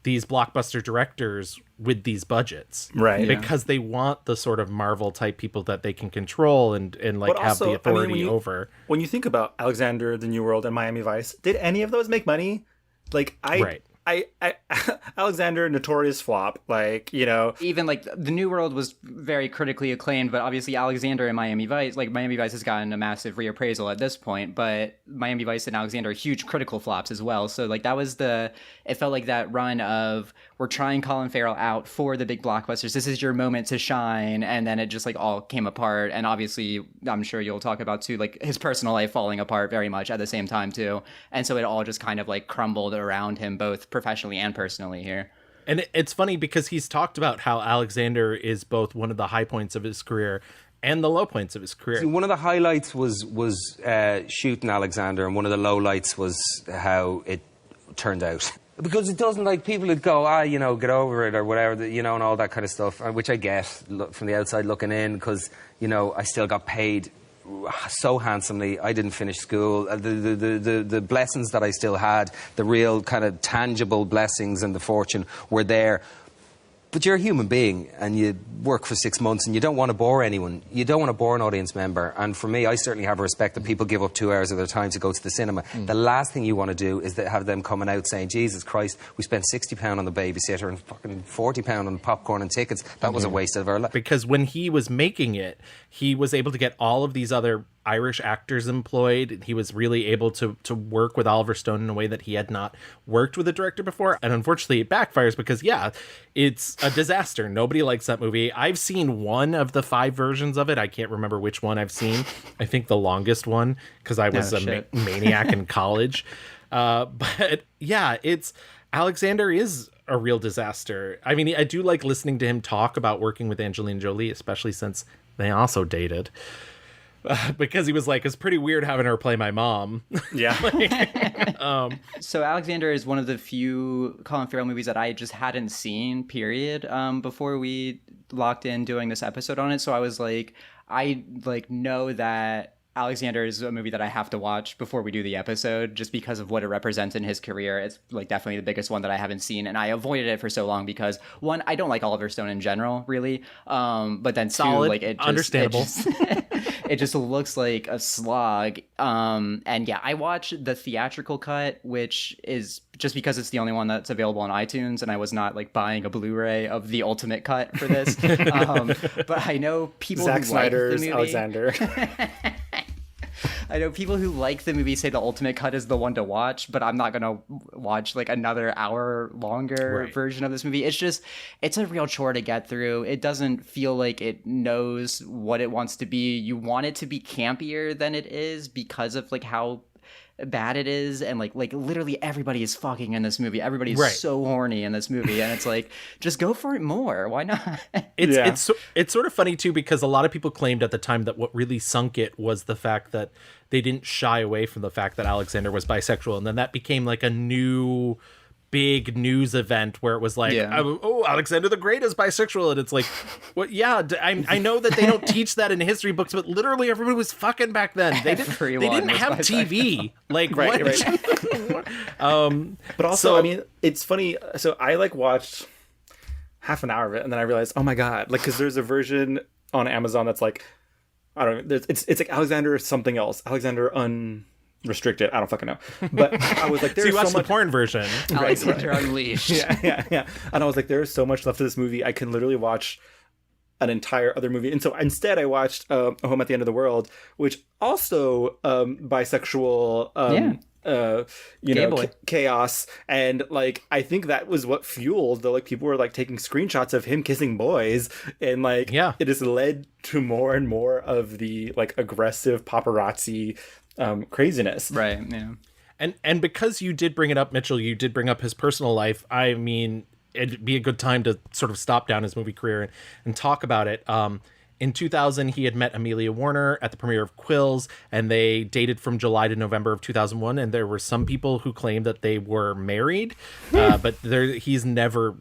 these blockbuster directors with these budgets. Right. Because they want the sort of Marvel type people that they can control and like But have also, the authority when you, over. When you think about Alexander, The New World, and Miami Vice, did any of those make money? Like, I Alexander, notorious flop, Even like The New World was very critically acclaimed, but obviously Alexander and Miami Vice has gotten a massive reappraisal at this point, but Miami Vice and Alexander are huge critical flops as well. So like that was it felt like that run of, we're trying Colin Farrell out for the big blockbusters. This is your moment to shine. And then it just like all came apart. And obviously I'm sure you'll talk about too, like his personal life falling apart very much at the same time too. And so it all just kind of like crumbled around him, both professionally and personally here. And it's funny because he's talked about how Alexander is both one of the high points of his career and the low points of his career. See, one of the highlights was shooting Alexander, and one of the lowlights was how it turned out. Because it doesn't, like, people would go, get over it or whatever, and all that kind of stuff, which I get from the outside looking in, because, I still got paid so handsomely. I didn't finish school. The blessings that I still had, the real kind of tangible blessings and the fortune were there. But you're a human being and you work for 6 months and you don't want to bore anyone. You don't want to bore an audience member. And for me, I certainly have a respect that people give up 2 hours of their time to go to the cinema. The last thing you want to do is have them coming out saying, Jesus Christ, we spent £60 on the babysitter and fucking £40 on popcorn and tickets. That was a waste of our life. Because when he was making it, he was able to get all of these other Irish actors employed. He was really able to work with Oliver Stone in a way that he had not worked with a director before. And unfortunately, it backfires because, yeah, it's a disaster. Nobody likes that movie. I've seen one of the 5 versions of it. I can't remember which one I've seen. I think the longest one because I was a maniac in college. But yeah, Alexander is a real disaster. I mean, I do like listening to him talk about working with Angelina Jolie, especially since they also dated. Because he was like, it's pretty weird having her play my mom. Yeah. So Alexander is one of the few Colin Farrell movies that I just hadn't seen, period, before we locked in doing this episode on it. So I was like, I know that Alexander is a movie that I have to watch before we do the episode just because of what it represents in his career. It's like definitely the biggest one that I haven't seen, and I avoided it for so long because one, I don't like Oliver Stone in general, really. But then two, solid, like it just, understandable. It just looks like a slog. And yeah, I watched the theatrical cut, which is just because it's the only one that's available on iTunes, and I was not like buying a Blu-ray of the ultimate cut for this. But I know people Zack who Snyder's like the movie. Alexander. I know people who like the movie say the ultimate cut is the one to watch, but I'm not going to watch like another hour longer version of this movie. It's a real chore to get through. It doesn't feel like it knows what it wants to be. You want it to be campier than it is because of like how bad it is, and like literally everybody is fucking in this movie. Everybody's so horny in this movie, and it's like, just go for it more. Why not? It's sort of funny too, because a lot of people claimed at the time that what really sunk it was the fact that they didn't shy away from the fact that Alexander was bisexual, and then that became like a new big news event where it was like, oh, Alexander the Great is bisexual, and it's like, what? Yeah, I know that they don't teach that in history books, but literally everybody was fucking back then. They didn't have TV. Like, right. But also, I mean, it's funny. So I like watched half an hour of it, and then I realized, oh my god, like, because there's a version on Amazon that's like, I don't know, it's like Alexander something else, Alexander Unrestricted. I don't fucking know. But I was like, there's so you watched so much the porn version. Alexander Unleashed. Yeah. And I was like, there's so much left of this movie. I can literally watch an entire other movie. And so instead I watched A Home at the End of the World, which also bisexual chaos, and like I think that was what fueled the like people were like taking screenshots of him kissing boys, and like it has led to more and more of the like aggressive paparazzi craziness. Right. Yeah. And because you did bring it up, Mitchell, you did bring up his personal life. I mean, it'd be a good time to sort of stop down his movie career and talk about it. In 2000, he had met Amelia Warner at the premiere of Quills, and they dated from July to November of 2001. And there were some people who claimed that they were married, but he's never,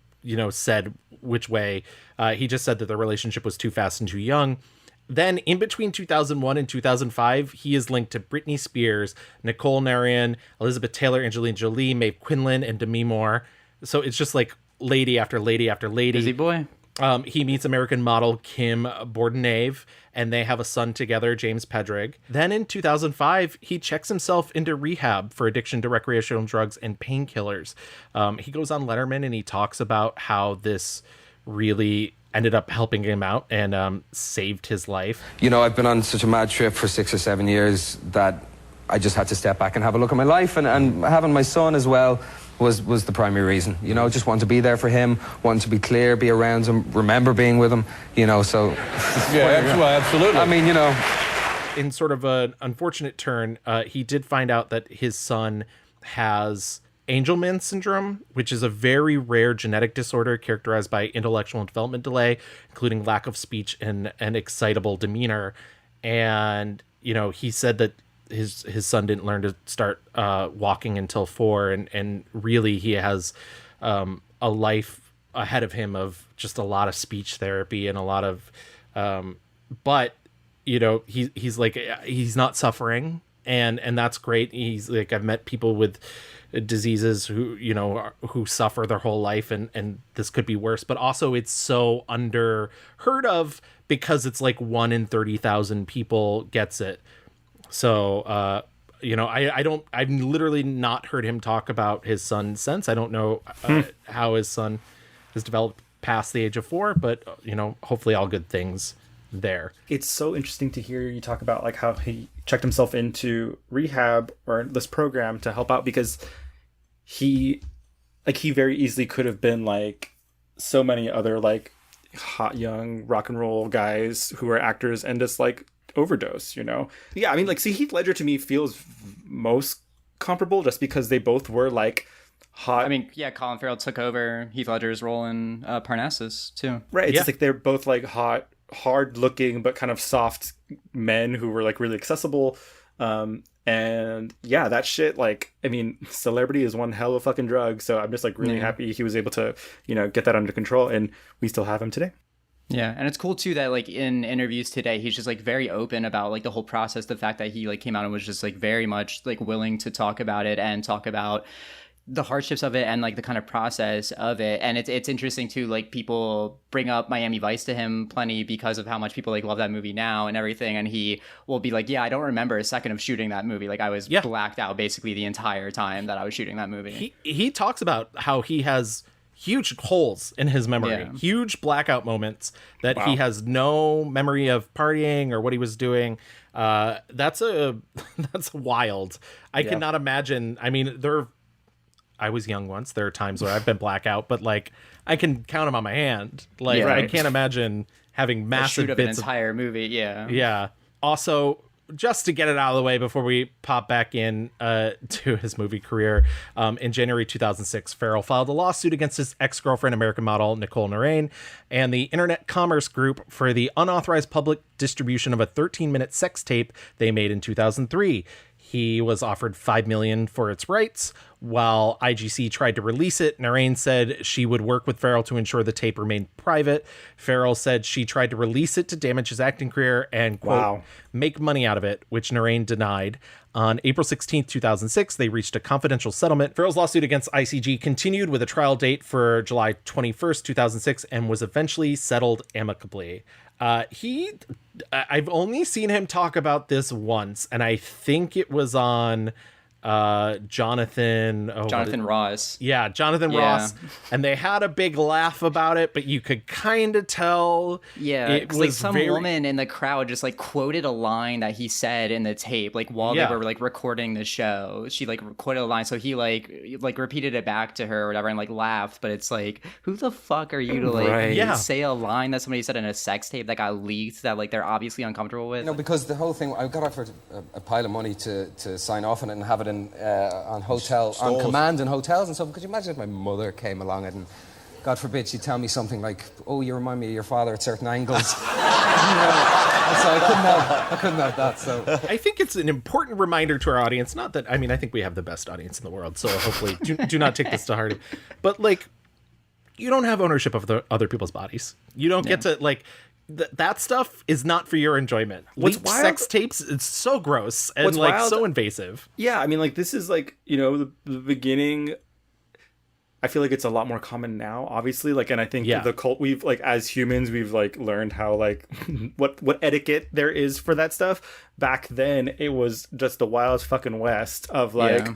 said which way. He just said that the relationship was too fast and too young. Then in between 2001 and 2005, he is linked to Britney Spears, Nicole Narian, Elizabeth Taylor, Angelina Jolie, Maeve Quinlan, and Demi Moore. So it's just like lady after lady after lady. Busy boy. He meets American model Kim Bordenave, and they have a son together, James Pedrig. Then in 2005, he checks himself into rehab for addiction to recreational drugs and painkillers. He goes on Letterman and he talks about how this really ended up helping him out and saved his life. I've been on such a mad trip for 6 or 7 years that I just had to step back and have a look at my life, and having my son as well was the primary reason. Just wanted to be there for him, wanted to be clear, be around him, remember being with him, so... Yeah, absolutely. I mean, In sort of an unfortunate turn, he did find out that his son has Angelman syndrome, which is a very rare genetic disorder characterized by intellectual and development delay, including lack of speech and excitable demeanor. And, he said that his son didn't learn to start walking until 4, and really he has a life ahead of him of just a lot of speech therapy and a lot of but you know, he's like, he's not suffering, and that's great. He's like, I've met people with diseases who, you know, who suffer their whole life, and this could be worse, but also it's so heard of because it's like 1 in 30,000 people gets it. So you know, I've literally not heard him talk about his son since. I don't know how his son has developed past the age of 4, but you know, hopefully all good things there. It's so interesting to hear you talk about like how he checked himself into rehab or this program to help out, because he very easily could have been like so many other like hot young rock and roll guys who are actors and just like overdose, you know? Yeah, I mean, like, see, Heath Ledger to me feels most comparable just because they both were like hot. I mean, yeah, Colin Farrell took over Heath Ledger's role in Parnassus too. Right, it's just like they're both like hot, hard looking but kind of soft men who were like really accessible. And yeah, that shit, like, I mean, celebrity is one hell of a fucking drug, so I'm just like really happy he was able to, you know, get that under control, and we still have him today. Yeah, and it's cool too that like in interviews today he's just like very open about like the whole process, the fact that he like came out and was just like very much like willing to talk about it and talk about the hardships of it and like the kind of process of it. And it's interesting too, like people bring up Miami Vice to him plenty because of how much people like love that movie now and everything, and he will be like, yeah, I don't remember a second of shooting that movie, like I was blacked out basically the entire time that I was shooting that movie. He talks about how he has huge holes in his memory, huge blackout moments that he has no memory of partying or what he was doing. That's wild. I cannot imagine. I mean, I was young once. There are times where I've been blackout, but like I can count them on my hand. Like I can't imagine having massive bits of an entire movie. Yeah. Also, just to get it out of the way before we pop back in to his movie career, in January 2006, Farrell filed a lawsuit against his ex-girlfriend, American model Nicole Narain, and the Internet Commerce Group for the unauthorized public distribution of a 13-minute sex tape they made in 2003. He was offered $5 million for its rights. While IGC tried to release it, Narain said she would work with Farrell to ensure the tape remained private. Farrell said she tried to release it to damage his acting career and, quote, make money out of it, which Narain denied. On April 16th, 2006, they reached a confidential settlement. Farrell's lawsuit against ICG continued with a trial date for July 21st, 2006, and was eventually settled amicably. I've only seen him talk about this once, and I think it was on Jonathan Ross. Yeah, Jonathan Ross. And they had a big laugh about it, but you could kind of tell. Yeah, it was like some woman in the crowd just like quoted a line that he said in the tape, like while they were like recording the show. She like quoted a line, so he like repeated it back to her or whatever and like laughed. But it's like, who the fuck are you to like say a line that somebody said in a sex tape that got leaked that like they're obviously uncomfortable with? No, because the whole thing, I got offered a pile of money to sign off on it and have it in on command in hotels and stuff. Could you imagine if my mother came along and, God forbid, she'd tell me something like, "Oh, you remind me of your father at certain angles." So I couldn't have that. So I think it's an important reminder to our audience. Not that, I mean, I think we have the best audience in the world, so hopefully do not take this to heart. But like, you don't have ownership of the other people's bodies. You don't get to like. That stuff is not for your enjoyment. Leaked sex tapes, it's so gross and like so invasive. Yeah, I mean, like this is like, you know, the beginning. I feel like it's a lot more common now, obviously. Like, and I think the cult, we've like as humans, we've like learned how like what etiquette there is for that stuff. Back then, it was just the wild fucking west of like,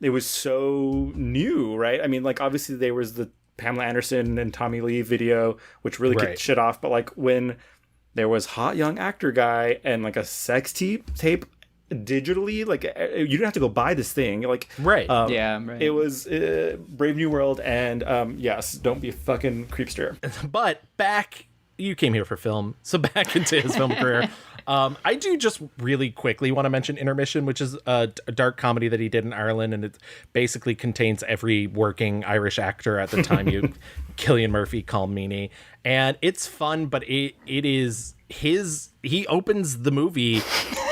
it was so new, right? I mean, like obviously there was the Pamela Anderson and Tommy Lee video, which really kicked shit off. But like when there was hot young actor guy and like a sex tape digitally, like you didn't have to go buy this thing. Like, it was Brave New World. And yes, don't be a fucking creepster. But you came here for film. So back into his film career. I do just really quickly want to mention Intermission, which is a dark comedy that he did in Ireland, and it basically contains every working Irish actor at the time. Cillian Murphy, Colm Meaney, and it's fun, but it is he opens the movie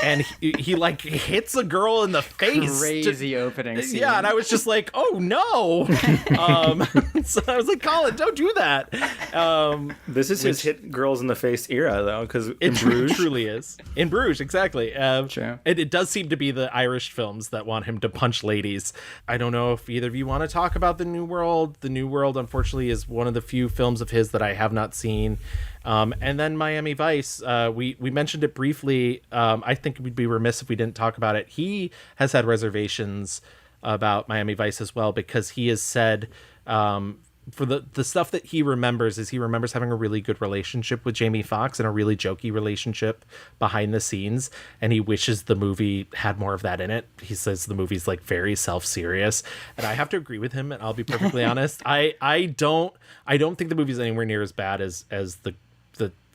and he like hits a girl in the face. Crazy opening scene. Yeah, and I was just like, oh no. So I was like, Colin, don't do that. This is his hit girls in the face era, though, because in It Bruges. truly is. In Bruges, exactly. Sure. It does seem to be the Irish films that want him to punch ladies. I don't know if either of you want to talk about The New World. The New World, unfortunately, is one of the few films of his that I have not seen. And then Miami Vice, we mentioned it briefly. I think we'd be remiss if we didn't talk about it. He has had reservations about Miami Vice as well, because he has said for the stuff that he remembers is he remembers having a really good relationship with Jamie Foxx and a really jokey relationship behind the scenes, and he wishes the movie had more of that in it. He says the movie's like very self-serious, and I have to agree with him, and I'll be perfectly honest. I don't think the movie's anywhere near as bad as the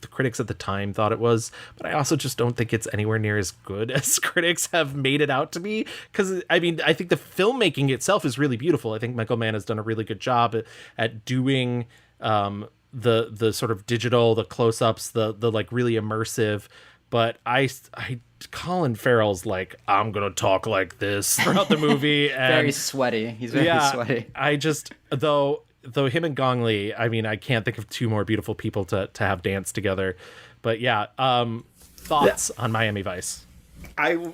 critics at the time thought it was, but I also just don't think it's anywhere near as good as critics have made it out to be. Because I mean, I think the filmmaking itself is really beautiful. I think Michael Mann has done a really good job at doing the sort of digital, the close-ups, the like really immersive. But Colin Farrell's like, I'm gonna talk like this throughout the movie, and very sweaty. He's very sweaty. I just though him and Gong Li, I mean, I can't think of two more beautiful people to have dance together. But yeah, thoughts on Miami Vice?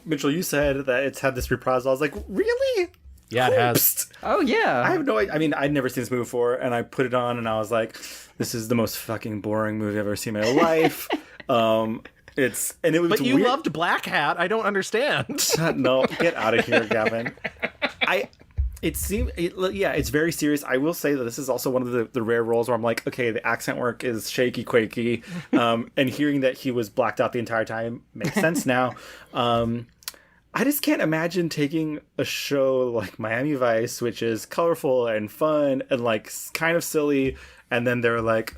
Mitchell, you said that it's had this reprisal. I was like, really? Yeah, it has. Oh yeah. I have no idea. I mean, I'd never seen this movie before, and I put it on, and I was like, this is the most fucking boring movie I've ever seen in my life. But you loved Black Hat. I don't understand. No, get out of here, Gavin. It's very serious. I will say that this is also one of the rare roles where I'm like, okay, the accent work is shaky, quaky, and hearing that he was blacked out the entire time makes sense now. I just can't imagine taking a show like Miami Vice, which is colorful and fun and like kind of silly, and then they're like,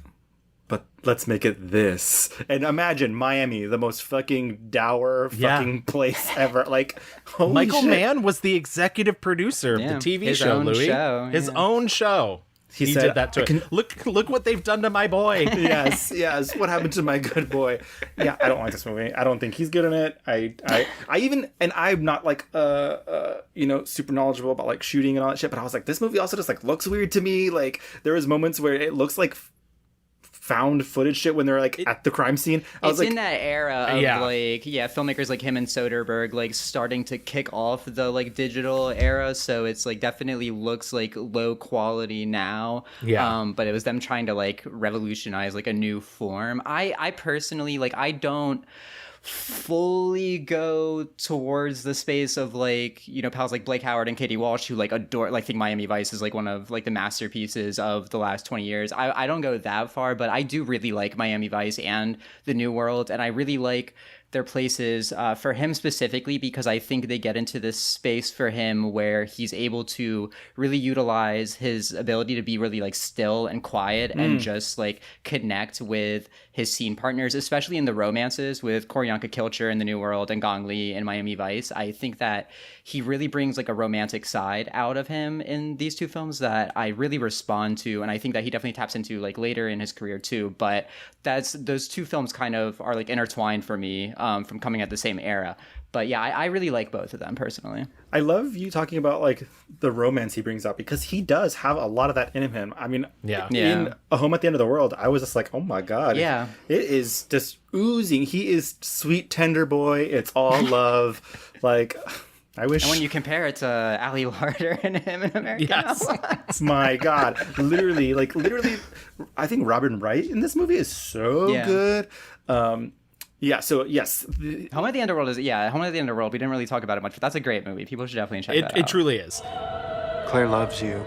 but let's make it this. And imagine Miami, the most fucking dour fucking place ever. Like, holy Michael shit. Mann was the executive producer of the TV his show, own Louis. show, his yeah. own show. He said, did that to it. Look what they've done to my boy. yes. What happened to my good boy? Yeah, I don't like this movie. I don't think he's good in it. I'm not like super knowledgeable about like shooting and all that shit, but I was like, this movie also just like looks weird to me. Like there was moments where it looks like found footage shit when they're like at the crime scene. It's in that era of filmmakers like him and Soderbergh like starting to kick off the like digital era, so it's like definitely looks like low quality now. But it was them trying to like revolutionize like a new form. I personally like, I don't fully go towards the space of like, you know, pals like Blake Howard and Katie Walsh who like adore, like think Miami Vice is like one of like the masterpieces of the last 20 years. I don't go that far, but I do really like Miami Vice and The New World, and I really like their places for him specifically because I think they get into this space for him where he's able to really utilize his ability to be really like still and quiet and just like connect with his scene partners, especially in the romances with Koryanka Kilcher in The New World and Gong Li in Miami Vice. I think that he really brings like a romantic side out of him in these two films that I really respond to, and I think that he definitely taps into like later in his career too. But those two films kind of are like intertwined for me from coming at the same era. But yeah, I really like both of them personally. I love you talking about like the romance he brings out because he does have a lot of that in him. I mean, in A Home at the End of the World, I was just like, oh my God. Yeah. It is just oozing. He is sweet, tender boy. It's all love. Like, I wish. And when you compare it to Ali Larter and him in American Outlaws. My God. Literally, I think Robin Wright in this movie is so good. So yes. Home at the End of the World Home at the End of the World. We didn't really talk about it much, but that's a great movie. People should definitely check that out. It truly is. Claire loves you.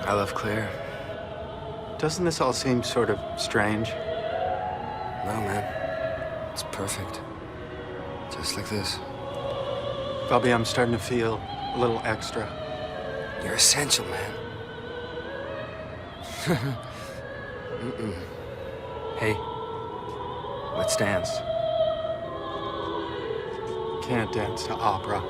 I love Claire. Doesn't this all seem sort of strange? No, man. It's perfect. Just like this. Bobby, I'm starting to feel a little extra. You're essential, man. Hey, let's dance. Can't dance to opera.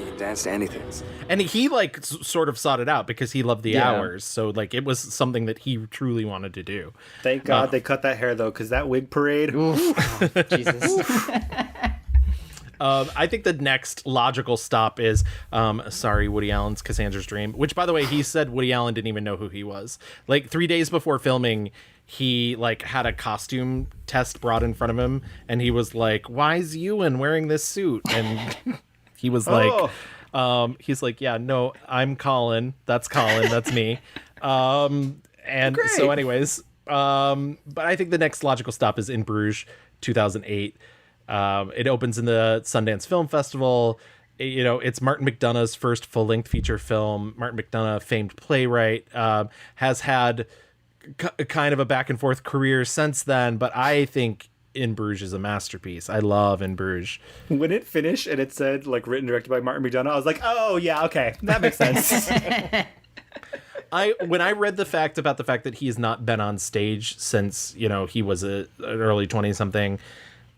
You can dance to anything. And he like sort of sought it out because he loved the hours. So like it was something that he truly wanted to do. Thank God they cut that hair though, because that wig parade. Jesus. I think the next logical stop is, Woody Allen's Cassandra's Dream, which, by the way, he said Woody Allen didn't even know who he was. Like 3 days before filming, he like had a costume test brought in front of him, and he was like, "Why's Ewan wearing this suit?" And he was like, he's like, "Yeah, no, I'm Colin. That's Colin. That's me." And so, anyways, but I think the next logical stop is In Bruges, 2008. It opens in the Sundance Film Festival. You know, it's Martin McDonagh's first full-length feature film. Martin McDonagh, famed playwright, has had kind of a back-and-forth career since then, but I think In Bruges is a masterpiece. I love In Bruges. When it finished and it said, like, written and directed by Martin McDonagh, I was like, oh, yeah, okay, that makes sense. When I read the fact that he has not been on stage since, you know, he was an early 20-something,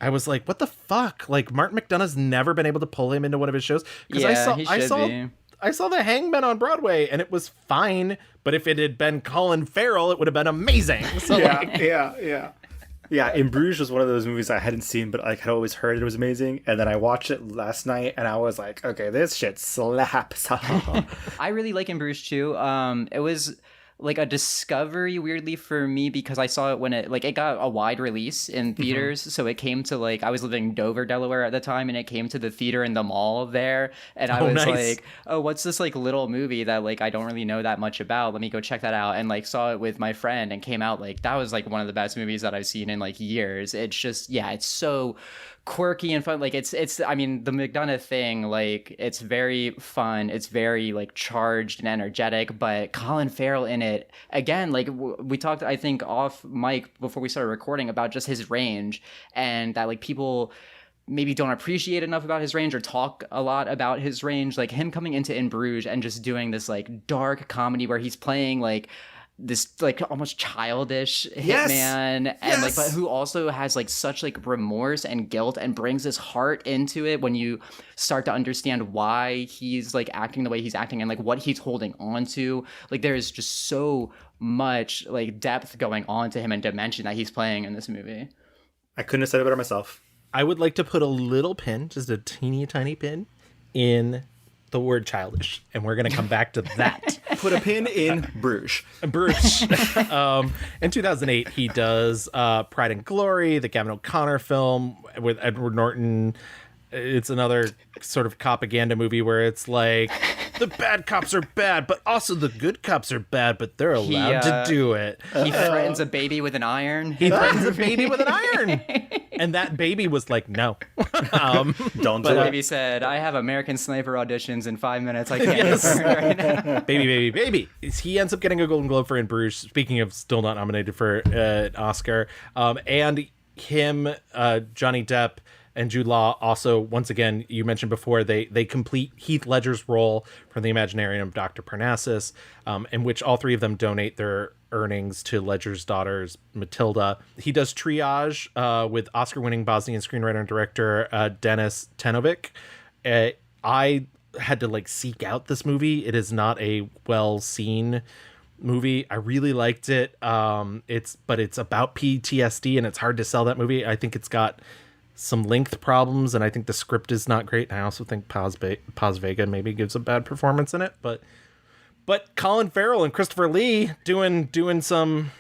I was like, what the fuck? Like, Martin McDonagh's never been able to pull him into one of his shows. Because I saw The Hangman on Broadway, and it was fine. But if it had been Colin Farrell, it would have been amazing. So Yeah, In Bruges was one of those movies I hadn't seen, but like had always heard it was amazing. And then I watched it last night, and I was like, okay, this shit slaps. I really like In Bruges too. It was like a discovery weirdly for me because I saw it when it got a wide release in theaters. So it came to I was living in Dover, Delaware at the time, and it came to the theater in the mall there. And I was like, oh, what's this like little movie that I don't really know that much about? Let me go check that out. And saw it with my friend and came out that was one of the best movies that I've seen in years. It's just, it's so quirky and fun. It's I mean, the McDonagh thing, it's very fun, it's very charged and energetic, but Colin Farrell in it again, we talked, I think, off mic before we started recording about just his range, and that people maybe don't appreciate enough about his range or talk a lot about his range. Him coming into In Bruges and just doing this dark comedy where he's playing this almost childish hitman, and but who also has such remorse and guilt and brings his heart into it when you start to understand why he's acting the way he's acting and what he's holding on to. There is just so much depth going on to him and dimension that he's playing in this movie. I couldn't have said it better myself. I would like to put a little pin, just a teeny tiny pin, in the word childish, and we're going to come back to that. Put a pin in Bruges. Bruges. In 2008, he does Pride and Glory, the Gavin O'Connor film with Edward Norton. It's another sort of propaganda movie where it's the bad cops are bad, but also the good cops are bad, but they're allowed to do it. He threatens a baby with an iron. And that baby was like, no. Don't do it. The baby said, I have American Sniper auditions in 5 minutes. I can't do it right now. Baby. He ends up getting a Golden Globe for In Bruges, speaking of still not nominated for an Oscar. And him, Johnny Depp, and Jude Law also, once again, you mentioned before, they complete Heath Ledger's role from the Imaginarium of Dr. Parnassus, in which all three of them donate their earnings to Ledger's daughters, Matilda. He does Triage with Oscar-winning Bosnian screenwriter and director Denis Tenovic. I had to seek out this movie. It is not a well-seen movie. I really liked it. It's about PTSD, and it's hard to sell that movie. I think it's got some length problems, and I think the script is not great. And I also think Paz Vega maybe gives a bad performance in it, but Colin Farrell and Christopher Lee doing some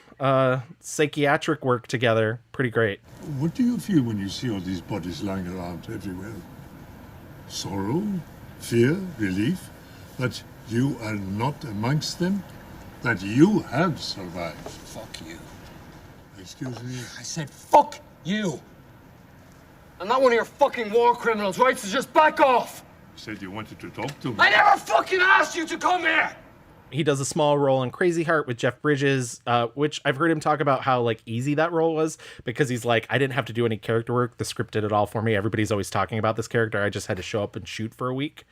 psychiatric work together, pretty great. What do you feel when you see all these bodies lying around everywhere? Sorrow, fear, relief that you are not amongst them, that you have survived. Fuck you. Excuse me? I said fuck you. I'm not one of your fucking war criminals, right? So just back off! You said you wanted to talk to me. I never fucking asked you to come here! He does a small role in Crazy Heart with Jeff Bridges, which I've heard him talk about how easy that role was, because he's I didn't have to do any character work. The script did it all for me. Everybody's always talking about this character. I just had to show up and shoot for a week.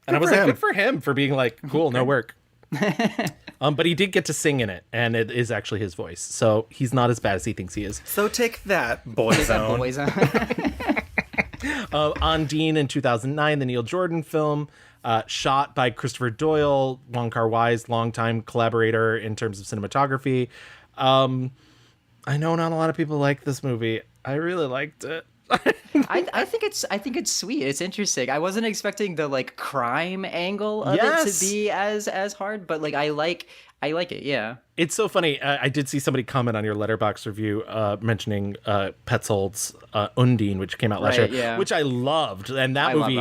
And I was good for him for being cool, no work. But he did get to sing in it, and it is actually his voice, so he's not as bad as he thinks he is. So take that, Boyzone. Undine in 2009, the Neil Jordan film, shot by Christopher Doyle, Wong Kar-wai's longtime collaborator in terms of cinematography. I know not a lot of people like this movie. I really liked it. I think it's sweet. It's interesting. I wasn't expecting the like crime angle of it to be as hard, but like I like it. Yeah, it's so funny. I did see somebody comment on your Letterboxd review mentioning Petzold's Undine, which came out last year, which I loved, and that movie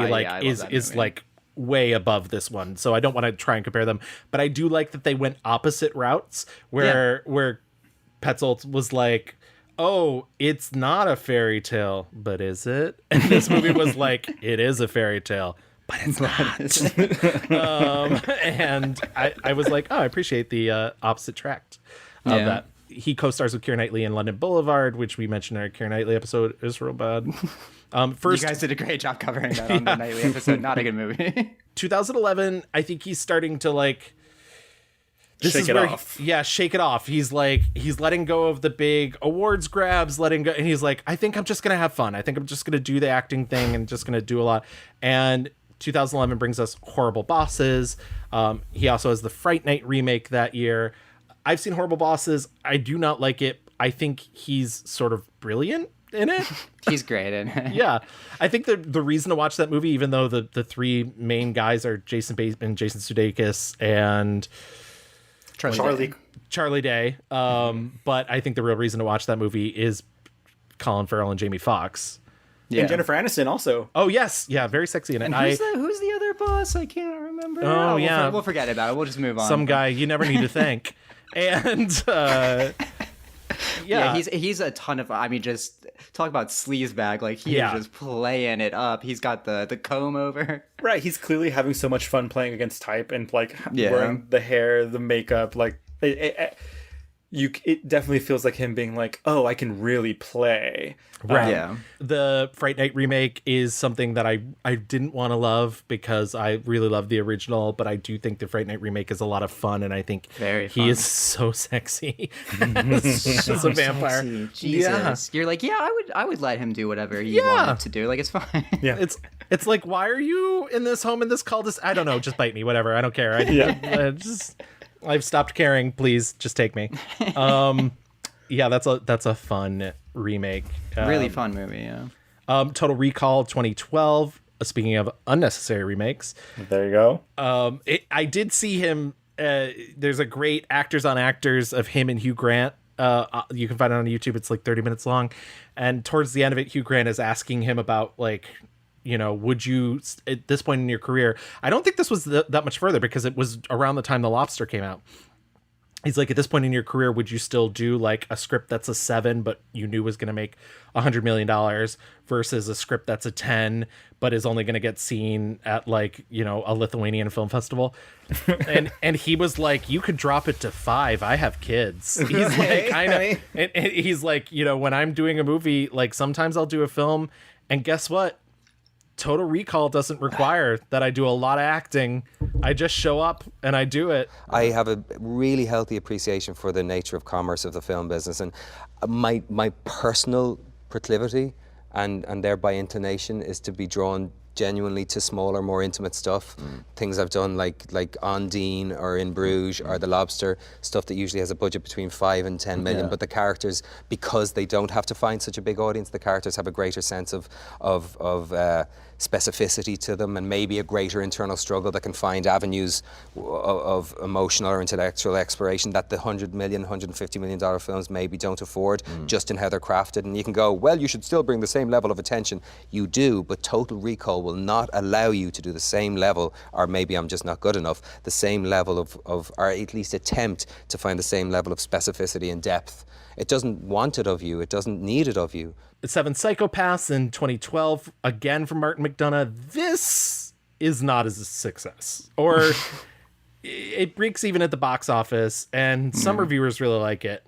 is like way above this one. So I don't want to try and compare them, but I do like that they went opposite routes. Where Petzold was like, oh, it's not a fairy tale, but is it? And this movie was like, it is a fairy tale, but it's not. And I was like, oh, I appreciate the opposite tract of that. He co-stars with Keira Knightley in London Boulevard, which we mentioned in our Keira Knightley episode. Is real bad. First, you guys did a great job covering that on the Knightley episode. Not a good movie. 2011, I think he's starting to like... Shake it off. Shake it off. He's letting go of the big awards grabs, letting go. And he's like, I think I'm just going to have fun. I think I'm just going to do the acting thing and just going to do a lot. And 2011 brings us Horrible Bosses. He also has the Fright Night remake that year. I've seen Horrible Bosses. I do not like it. I think he's sort of brilliant in it. He's great in it. Yeah. I think the reason to watch that movie, even though the three main guys are Jason Bateman, Jason Sudeikis, and... Charlie Day. But I think the real reason to watch that movie is Colin Farrell and Jamie Foxx. Yeah. And Jennifer Aniston also. Oh, yes. Yeah, very sexy in it. And who's the other boss? I can't remember. Oh, yeah. We'll forget about it. We'll just move on. Some guy you never need to thank. And, he's a ton of... I mean, just talk about sleazebag. Like, he is just playing it up. He's got the comb over. Right, he's clearly having so much fun playing against type and, like, wearing the hair, the makeup, like... It definitely feels like him being like, oh, I can really play. Right. The Fright Night remake is something that I didn't want to love because I really love the original, but I do think the Fright Night remake is a lot of fun, and I think he is so sexy as a vampire. Sexy. Jesus. You're like, I would let him do whatever he wanted to do. Like, it's fine. Yeah. It's like, why are you in this home in this cul-de-sac? I don't know. Just bite me. Whatever. I don't care. I've stopped caring. Please just take me. That's a fun remake. Really fun movie. Yeah. Total Recall 2012. Speaking of unnecessary remakes, there you go. I did see him. There's a great actors on actors of him and Hugh Grant. You can find it on YouTube. It's like 30 minutes long, and towards the end of it, Hugh Grant is asking him about like, you know, would you, at this point in your career, I don't think this was that much further because it was around the time The Lobster came out. He's like, at this point in your career, would you still do like a script that's a 7, but you knew was going to make $100 million versus a script that's a 10, but is only going to get seen at like, you know, a Lithuanian film festival. and he was like, you could drop it to 5. I have kids. He's like, I know. And he's like, you know, when I'm doing a movie, like sometimes I'll do a film and guess what? Total Recall doesn't require that I do a lot of acting. I just show up and I do it. I have a really healthy appreciation for the nature of commerce of the film business, and my personal proclivity and thereby inclination is to be drawn genuinely to smaller, more intimate stuff. Things I've done like Undine or In Bruges or The Lobster, stuff that usually has a budget between 5 and 10 million, but the characters, because they don't have to find such a big audience, the characters have a greater sense of specificity to them and maybe a greater internal struggle that can find avenues of emotional or intellectual exploration that the $100 million, $150 million films maybe don't afford, just in how they're crafted. And you can go, well, you should still bring the same level of attention. You do, but Total Recall will not allow you to do the same level, or maybe I'm just not good enough, the same level of or at least attempt to find the same level of specificity and depth. It doesn't want it of you. It doesn't need it of you. 7 Psychopaths in 2012, again from Martin McDonagh. This is not as a success. Or it breaks even at the box office, and some reviewers really like it.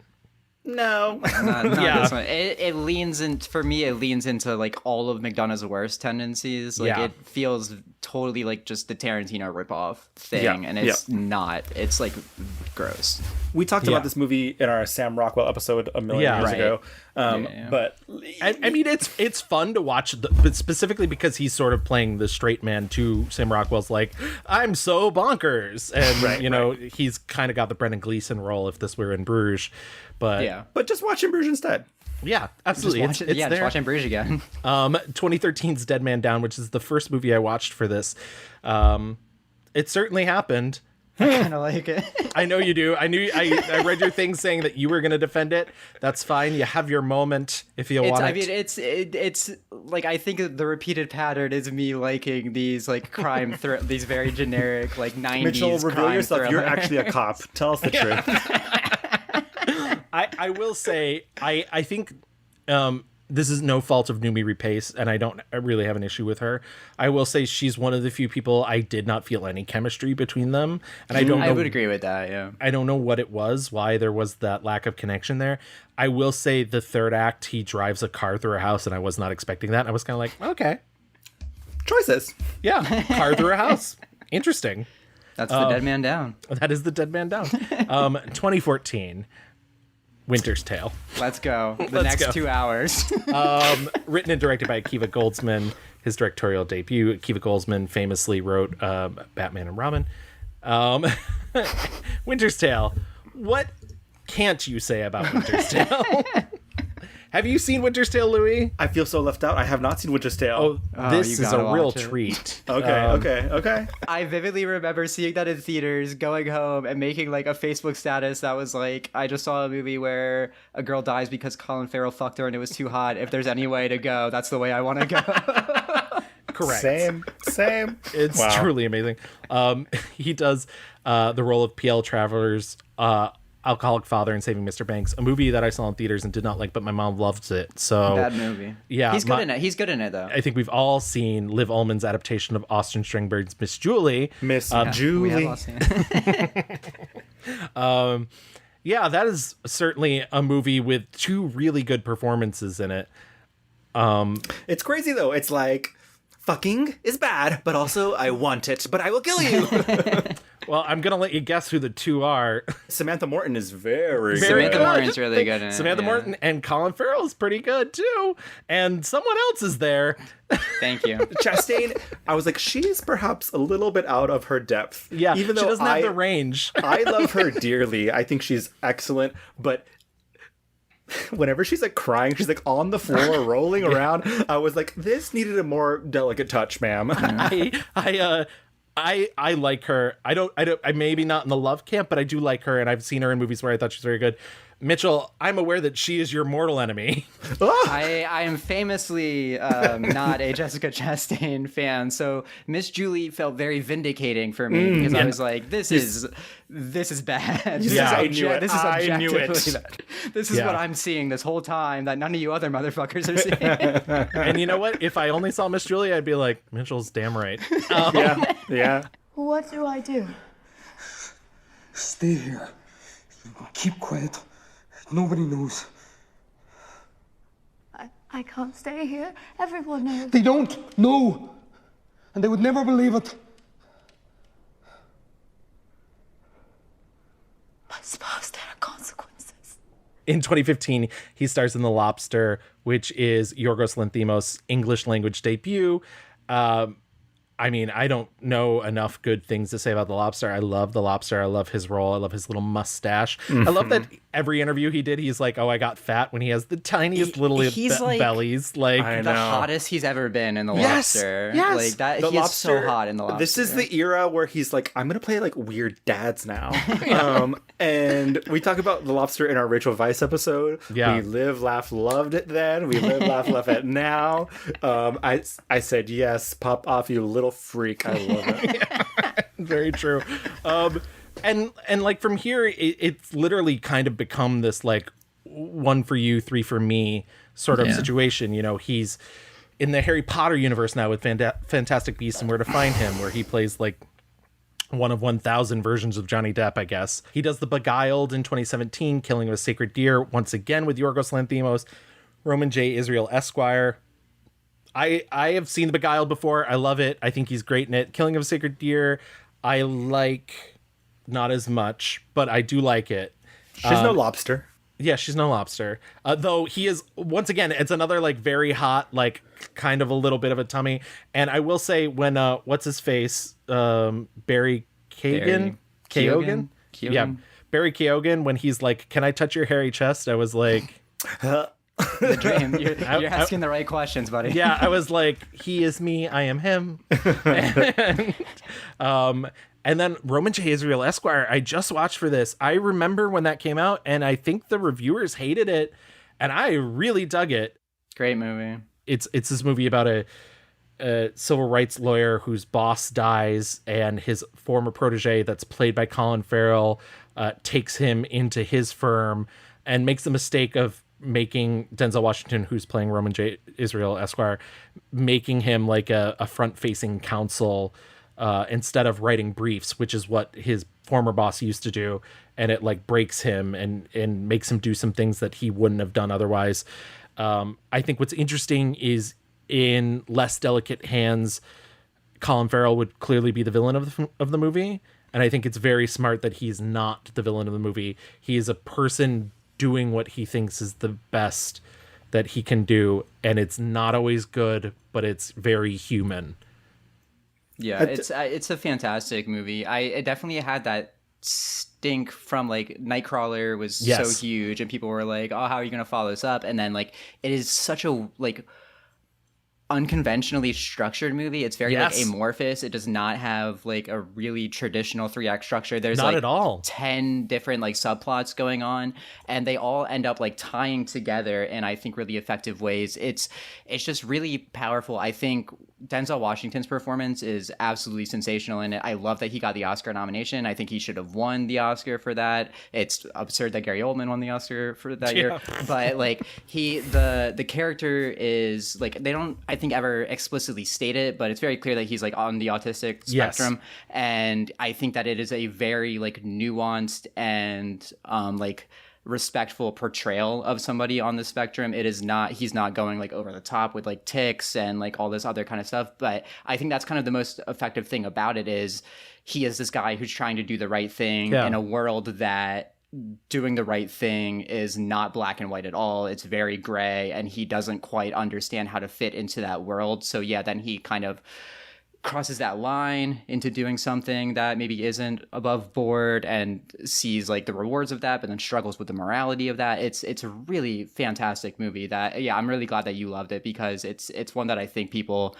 No. Not this one. It leans in, for me, it leans into like all of McDonagh's worst tendencies. Like it feels totally like just the Tarantino ripoff thing, Yeah, and it's not. It's like gross. We talked about this movie in our Sam Rockwell episode a million years ago. But I mean, it's fun to watch, but specifically because he's sort of playing the straight man to Sam Rockwell's like, I'm so bonkers, and he's kind of got the Brendan Gleeson role if this were in Bruges, but just watch in Bruges instead. Yeah, absolutely. Just watch in Bruges again. 2013's Dead Man Down, which is the first movie I watched for this. It certainly happened. I kind of like it. I know you do. I read your thing saying that you were going to defend it. That's fine. You have your moment if you want it. I mean, it's like, I think the repeated pattern is me liking these like crime these very generic like 90s Mitchell, reveal crime yourself. thriller. You're actually a cop. Tell us the truth. I will say, I think this is no fault of Noomi Rapace, and I don't really have an issue with her. I will say she's one of the few people I did not feel any chemistry between them, and I would agree with that. Yeah, I don't know what it was, why there was that lack of connection there. I will say the third act, he drives a car through a house, and I was not expecting that. I was kind of like, okay, choices. Yeah, car through a house, interesting. That's the Dead Man Down. That is the Dead Man Down. 2014. Winter's Tale. Let's go. The next 2 hours. Written and directed by Akiva Goldsman, his directorial debut. Akiva Goldsman famously wrote Batman and Robin. Winter's Tale. What can't you say about Winter's Tale? Have you seen Winter's Tale, Louis? I feel so left out. I have not seen Winter's Tale. This is a real treat. Okay. I vividly remember seeing that in theaters, going home and making like a Facebook status that was like, I just saw a movie where a girl dies because Colin Farrell fucked her and it was too hot. If there's any way to go, that's the way I want to go. Correct. Same. It's truly amazing. He does the role of P.L. Travers, alcoholic father in Saving Mr. Banks, a movie that I saw in theaters and did not like, but my mom loves it. So bad movie. Yeah, he's good in it. He's good in it though. I think we've all seen Liv Ullmann's adaptation of Austin Stringbird's Miss Julie. Julie. We have all seen it. Yeah, that is certainly a movie with two really good performances in it. It's crazy though. It's like, fucking is bad, but also I want it, but I will kill you. Well, I'm going to let you guess who the two are. Samantha Morton is very Samantha Morton's really good in it. Samantha Morton and Colin Farrell is pretty good too. And someone else is there. Thank you. Chastain, I was like, she's perhaps a little bit out of her depth. Yeah, even though she doesn't have the range. I love her dearly. I think she's excellent, but whenever she's like crying, she's like on the floor rolling around. I was like, this needed a more delicate touch, ma'am. I like her. I maybe not in the love camp, but I do like her, and I've seen her in movies where I thought she's very good. Mitchell, I'm aware that she is your mortal enemy. I am famously not a Jessica Chastain fan, so Miss Julie felt very vindicating for me because I was like, this is bad. Yeah, I knew it. This is I knew it. bad. This is what I'm seeing this whole time that none of you other motherfuckers are seeing. And you know what? If I only saw Miss Julie, I'd be like, Mitchell's damn right. Yeah. What do I do? Stay here. Keep quiet. Nobody knows. I can't stay here. Everyone knows. They don't know. And they would never believe it. I suppose there are consequences. In 2015, he stars in The Lobster, which is Yorgos Lanthimos' English language debut. I mean, I don't know enough good things to say about The Lobster. I love The Lobster. I love his role. I love his little mustache. I love that every interview he did, he's like, oh, I got fat, when he has the tiniest little like, bellies. Like the hottest he's ever been in The Lobster. Yes. Like that, The he Lobster, is so hot in The Lobster. This is the era where he's like, I'm going to play like weird dads now. And we talk about The Lobster in our Rachel Weisz episode. Yeah. We live, laugh, loved it then. We live, laugh, love it now. I said, yes, pop off, you little freak. I love it. Very true. And like from here, it's literally kind of become this like 1 for you, 3 for me sort of situation. You know, he's in the Harry Potter universe now with Fantastic Beasts and Where to Find Him, where he plays like one of 1,000 versions of Johnny Depp, I guess. He does The Beguiled in 2017, Killing of a Sacred Deer, once again with Yorgos Lanthimos, Roman J. Israel Esquire. I have seen The Beguiled before. I love it. I think he's great in it. Killing of a Sacred Deer, I like not as much, but I do like it. She's no lobster. Yeah, she's no lobster. Though he is, once again, it's another like very hot, like kind of a little bit of a tummy. And I will say when what's his face, Barry Keoghan? Keoghan? Yeah, Barry Keoghan, when he's like, "Can I touch your hairy chest?" I was like, The dream. You're asking the right questions, buddy. yeah, I was like, he is me, I am him. And then Roman J. Israel Esquire, I just watched for this. I remember when that came out, and I think the reviewers hated it, and I really dug it. Great movie. It's this movie about a civil rights lawyer whose boss dies, and his former protege, that's played by Colin Farrell, takes him into his firm and makes the mistake of making Denzel Washington, who's playing Roman J. Israel Esquire, making him like a front-facing counsel instead of writing briefs, which is what his former boss used to do. And it like breaks him and makes him do some things that he wouldn't have done otherwise. I think what's interesting is in less delicate hands, Colin Farrell would clearly be the villain of the movie. And I think it's very smart that he's not the villain of the movie. He is a person doing what he thinks is the best that he can do. And it's not always good, but it's very human. Yeah, it's a fantastic movie. It definitely had that stink from like Nightcrawler was so huge, and people were like, "Oh, how are you gonna follow this up?" And then like it is such a like unconventionally structured movie. It's very like amorphous. It does not have like a really traditional 3-act structure. There's not like at all 10 different like subplots going on, and they all end up like tying together in I think really effective ways. It's just really powerful. I think Denzel Washington's performance is absolutely sensational in it. I love that he got the Oscar nomination. I think he should have won the Oscar for that. It's absurd that Gary Oldman won the Oscar for that year, but like the character is like, they don't I think ever explicitly state it, but it's very clear that he's like on the autistic spectrum. And I think that it is a very like nuanced and like respectful portrayal of somebody on the spectrum. It is not, he's not going like over the top with like tics and like all this other kind of stuff. But I think that's kind of the most effective thing about it is he is this guy who's trying to do the right thing in a world that doing the right thing is not black and white at all. It's very gray, and he doesn't quite understand how to fit into that world. So yeah, then he kind of crosses that line into doing something that maybe isn't above board and sees like the rewards of that, but then struggles with the morality of that. It's a really fantastic movie that, yeah, I'm really glad that you loved it, because it's one that I think people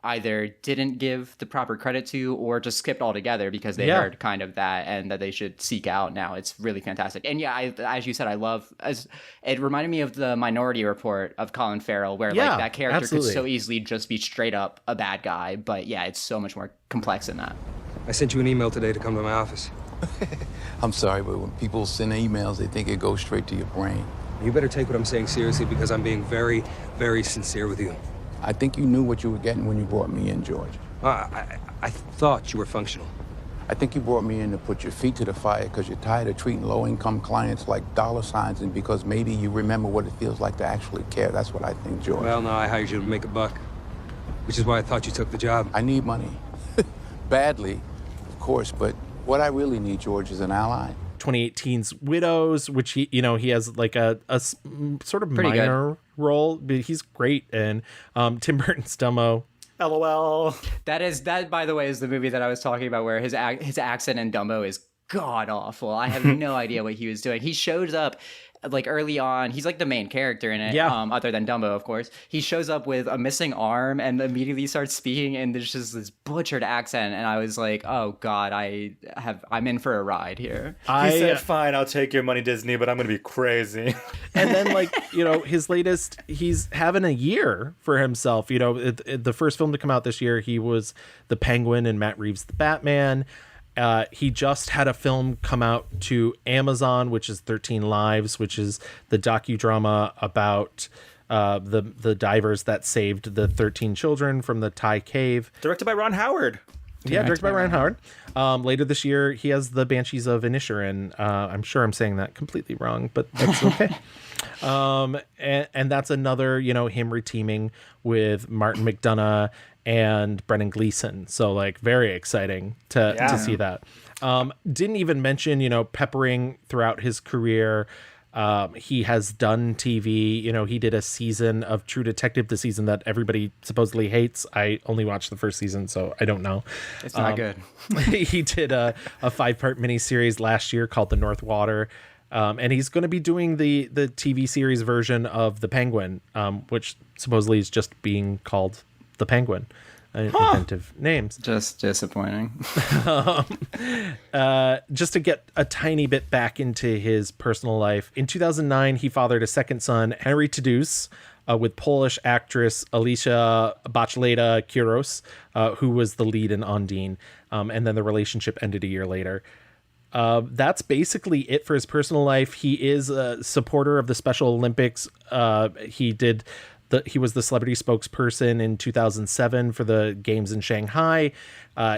either didn't give the proper credit to or just skipped altogether because they heard kind of that and that they should seek out now. It's really fantastic. And yeah, as you said, I love, it reminded me of the Minority Report of Colin Farrell, where like that character could so easily just be straight up a bad guy. But yeah, it's so much more complex than that. I sent you an email today to come to my office. I'm sorry, but when people send emails, they think it goes straight to your brain. You better take what I'm saying seriously, because I'm being very, very sincere with you. I think you knew what you were getting when you brought me in, George. I thought you were functional. I think you brought me in to put your feet to the fire because you're tired of treating low-income clients like dollar signs, and because maybe you remember what it feels like to actually care. That's what I think, George. Well, no, I hired you to make a buck, which is why I thought you took the job. I need money. Badly, of course, but what I really need, George, is an ally. 2018's Widows, which he has like a sort of pretty minor role, but he's great. And Tim Burton's Dumbo. LOL. That, by the way, is the movie that I was talking about, where his accent in Dumbo is god awful. I have no idea what he was doing. He shows up like early on. He's like the main character in it, other than Dumbo, of course. He shows up with a missing arm and immediately starts speaking, and there's just this butchered accent, and I was like, oh god, I'm in for a ride here. He said, fine, I'll take your money, Disney, but I'm gonna be crazy. And then like, his latest, he's having a year for himself. The first film to come out this year, he was the Penguin and Matt Reeves' The Batman. He just had a film come out to Amazon, which is 13 Lives, which is the docudrama about the divers that saved the 13 children from the Thai cave. Directed by Ron Howard. Yeah, directed by Ryan Howard. Later this year, he has The Banshees of Inisherin. I'm sure I'm saying that completely wrong, but that's okay. And that's another, him reteaming with Martin McDonagh and Brendan Gleeson. So like very exciting to see that. Didn't even mention, peppering throughout his career. He has done TV. He did a season of True Detective, the season that everybody supposedly hates. I only watched the first season, so I don't know. It's not good. He did a 5-part miniseries last year called The North Water. And he's going to be doing the TV series version of The Penguin, which supposedly is just being called The Penguin. Inventive names. Just disappointing. Just to get a tiny bit back into his personal life. In 2009, he fathered a second son, Henry Tadeusz, with Polish actress Alicia Bachleda-Kuros, who was the lead in Undine. And then the relationship ended a year later. That's basically it for his personal life. He is a supporter of the Special Olympics. He was the celebrity spokesperson in 2007 for the games in Shanghai.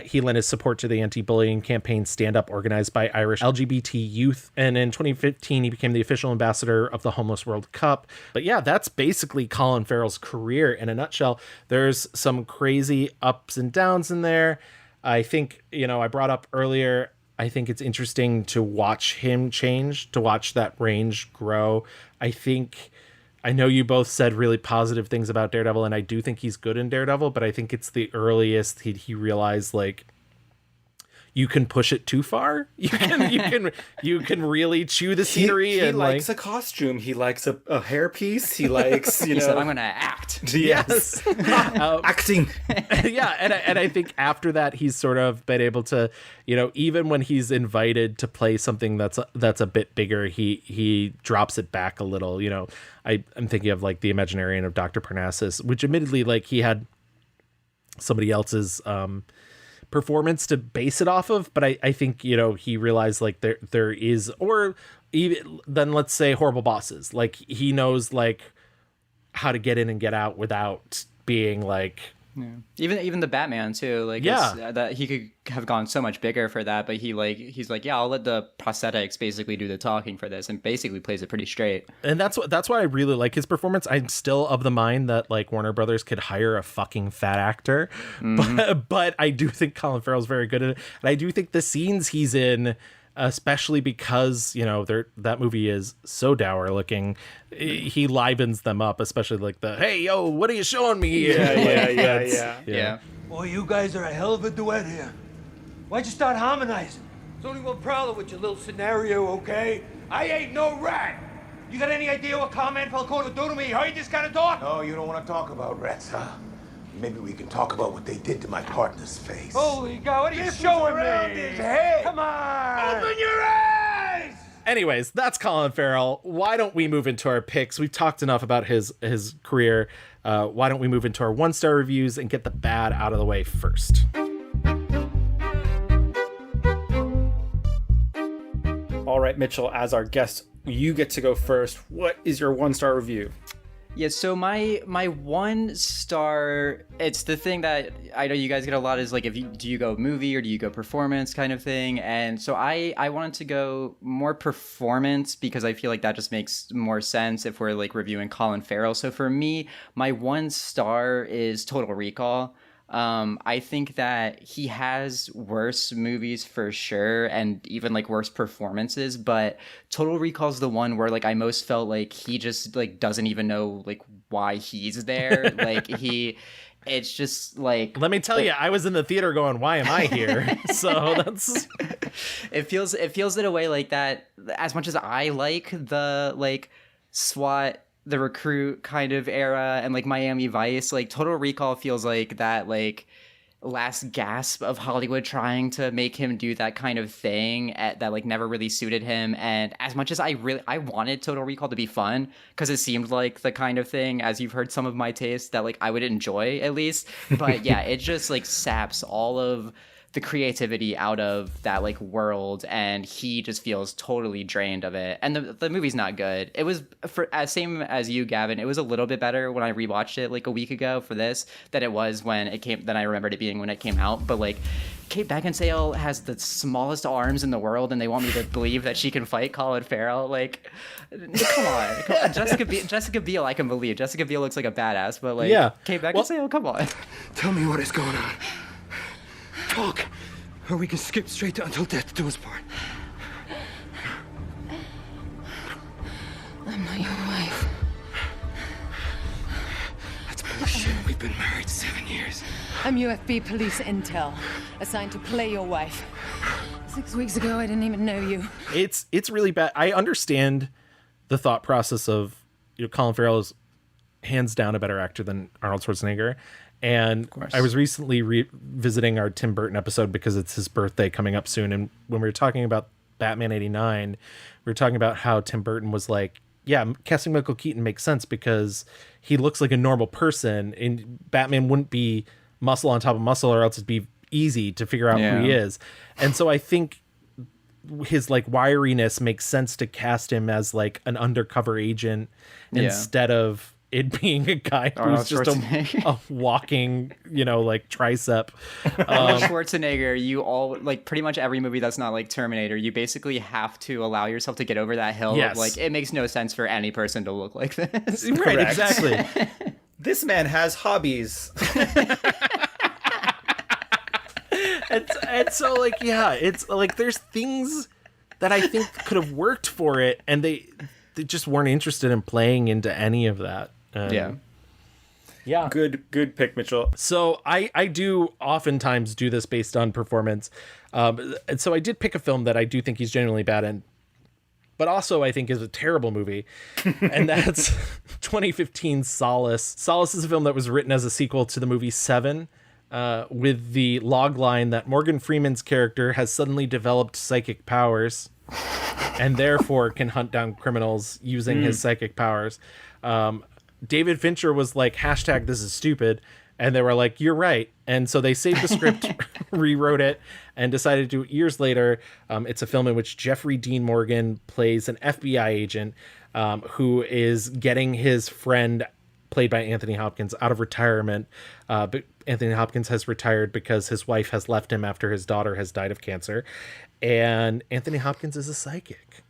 He lent his support to the anti-bullying campaign Stand Up, organized by Irish LGBT youth. And in 2015, he became the official ambassador of the Homeless World Cup. But yeah, that's basically Colin Farrell's career in a nutshell. There's some crazy ups and downs in there. I think, I brought up earlier, I think it's interesting to watch him change, to watch that range grow. I know you both said really positive things about Daredevil, and I do think he's good in Daredevil, but I think it's the earliest he realized, like, you can push it too far. You can really chew the scenery. He likes a costume. He likes a hairpiece. He likes, He said, I'm going to act. Yes. Acting. Yeah. And I think after that, he's sort of been able to, even when he's invited to play something that's a bit bigger, he drops it back a little. I'm thinking of like the Imaginarium of Dr. Parnassus, which admittedly, like, he had somebody else's performance to base it off of, but I think he realized like there is, or even then, let's say Horrible Bosses, like he knows like how to get in and get out without being like even the Batman too, like that he could have gone so much bigger for that, but he's like, I'll let the prosthetics basically do the talking for this, and basically plays it pretty straight. And that's why I really like his performance. I'm still of the mind that like Warner Brothers could hire a fucking fat actor, but I do think Colin Farrell's very good at it, and I do think the scenes he's in, especially because that movie is so dour looking, he livens them up, especially like the hey yo, what are you showing me here? Yeah. Boy, you guys are a hell of a duet here. Why'd you start harmonizing? There's only one problem with your little scenario, okay? I ain't no rat. You got any idea what Carman Falcone would do to me? How you just gotta talk? No, you don't want to talk about rats, huh? Maybe we can talk about what they did to my partner's face. Holy God, what are you showing me? His head. Come on! Open your eyes! Anyways, that's Colin Farrell. Why don't we move into our picks? We've talked enough about his career. Why don't we move into our 1-star reviews and get the bad out of the way first? All right, Mitchell, as our guest, you get to go first. What is your 1-star review? Yeah, so my 1-star, it's the thing that I know you guys get a lot, is like, do you go movie or do you go performance kind of thing? And so I wanted to go more performance, because I feel like that just makes more sense if we're like reviewing Colin Farrell. So for me, my 1-star is Total Recall. I think that he has worse movies for sure, and even like worse performances, but Total Recall's the one where like I most felt like he just like doesn't even know like why he's there. Like it's just like, let me tell you, I was in the theater going, why am I here? So that's it feels in a way like that. As much as I like the like SWAT, the Recruit kind of era, and like Miami Vice, like Total Recall feels like that like last gasp of Hollywood trying to make him do that kind of thing that like never really suited him. And as much as I wanted Total Recall to be fun, because it seemed like the kind of thing, as you've heard some of my taste, that like I would enjoy at least, but yeah, it just like saps all of the creativity out of that like world, and he just feels totally drained of it. And the movie's not good. It was same as you, Gavin. It was a little bit better when I rewatched it like a week ago for this than it was when it came. Than I remembered it being when it came out. But like, Kate Beckinsale has the smallest arms in the world, and they want me to believe that she can fight Colin Farrell. Like, come on. Jessica Biel, I can believe. Jessica Biel looks like a badass, but like, Kate Beckinsale, come on. Tell me what is going on. Talk, or we can skip straight to until death do us part. I'm not your wife. That's bullshit. We've been married 7 years. I'm UFB police intel, assigned to play your wife. 6 weeks ago, I didn't even know you. It's really bad. I understand the thought process of, you know, Colin Farrell is hands down a better actor than Arnold Schwarzenegger. And I was recently revisiting our Tim Burton episode because it's his birthday coming up soon. And when we were talking about Batman 89, we were talking about how Tim Burton was like, yeah, casting Michael Keaton makes sense because he looks like a normal person, and Batman wouldn't be muscle on top of muscle, or else it'd be easy to figure out who he is. And so I think his like wiriness makes sense to cast him as like an undercover agent instead of it being a guy who's just a walking, you know, like tricep. Schwarzenegger, you all like pretty much every movie that's not like Terminator, you basically have to allow yourself to get over that hill. Yes. Like, it makes no sense for any person to look like this. Right, exactly. This man has hobbies. and so like, yeah, it's like there's things that I think could have worked for it, and they just weren't interested in playing into any of that. Yeah. Good pick, Mitchell. So I do oftentimes do this based on performance. And so I did pick a film that I do think he's genuinely bad in, but also I think is a terrible movie. And that's 2015's Solace. Solace is a film that was written as a sequel to the movie Seven, with the log line that Morgan Freeman's character has suddenly developed psychic powers and therefore can hunt down criminals using his psychic powers. David Fincher was like, hashtag this is stupid. And they were like, you're right. And so they saved the script, rewrote it, and decided to do it years later. It's a film in which Jeffrey Dean Morgan plays an FBI agent who is getting his friend, played by Anthony Hopkins, out of retirement. But Anthony Hopkins has retired because his wife has left him after his daughter has died of cancer. And Anthony Hopkins is a psychic.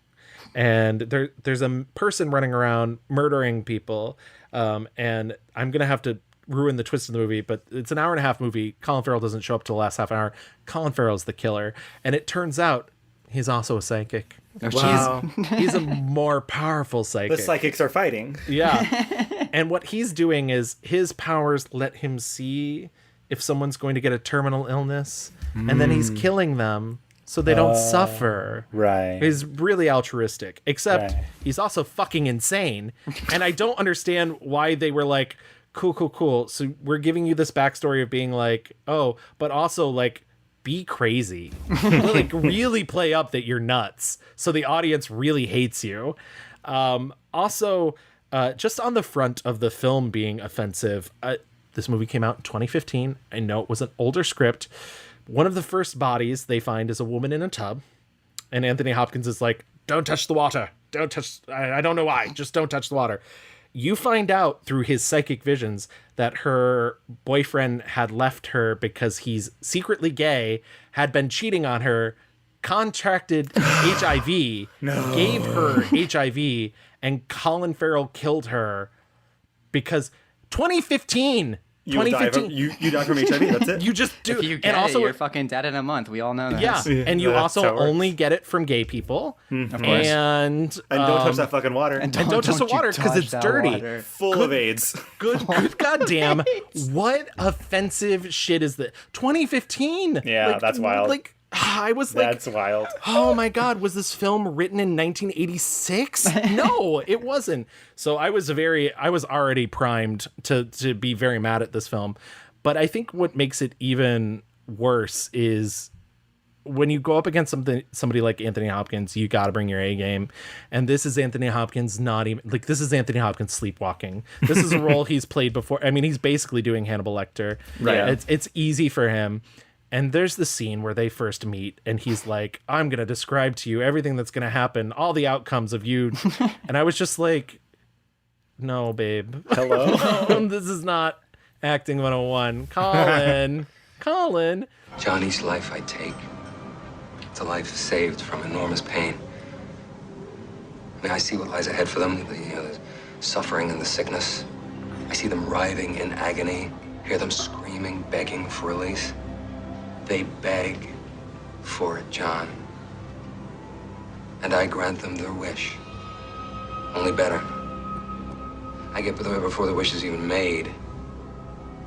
And there's a person running around murdering people. And I'm going to have to ruin the twist of the movie, but it's an 1.5 hour movie. Colin Farrell doesn't show up till the last half hour. Colin Farrell's the killer. And it turns out he's also a psychic. Wow. He's a more powerful psychic. The psychics are fighting. Yeah. And what he's doing is his powers let him see if someone's going to get a terminal illness, and then he's killing them so they don't suffer. Right. He's really altruistic, except he's also fucking insane. And I don't understand why they were like, cool. So we're giving you this backstory of being like, oh, but also like, be crazy. Like, really play up that you're nuts, so the audience really hates you. Also, just on the front of the film being offensive, this movie came out in 2015. I know it was an older script. One of the first bodies they find is a woman in a tub, and Anthony Hopkins is like, don't touch the water. Don't touch. I don't know why. Just don't touch the water. You find out through his psychic visions that her boyfriend had left her because he's secretly gay, had been cheating on her, contracted HIV, gave her HIV, and Colin Farrell killed her because 2015. You die from HIV, that's it? You just do. If you get also, you're fucking dead in a month. We all know that. Yeah, and you also only get it from gay people. Of course. And don't touch that fucking water. And don't touch the water because it's dirty. Water. Full of AIDS. Good goddamn. What offensive shit is that? 2015. Yeah, that's wild. Like, I was like, that's wild. Oh my God, was this film written in 1986? No, it wasn't. So I was already primed to be very mad at this film. But I think what makes it even worse is when you go up against somebody like Anthony Hopkins, you got to bring your A game. And this is Anthony Hopkins this is Anthony Hopkins sleepwalking. This is a role he's played before. I mean, he's basically doing Hannibal Lecter. Right. It's easy for him. And there's the scene where they first meet, and he's like, I'm going to describe to you everything that's going to happen, all the outcomes of you. And I was just like, no, babe. Hello? No, this is not acting 101. Colin. Johnny's life I take. It's a life saved from enormous pain. I mean, I see what lies ahead for them, the suffering and the sickness. I see them writhing in agony, hear them screaming, begging for release. They beg for John. And I grant them their wish. Only better. I get there before the wish is even made.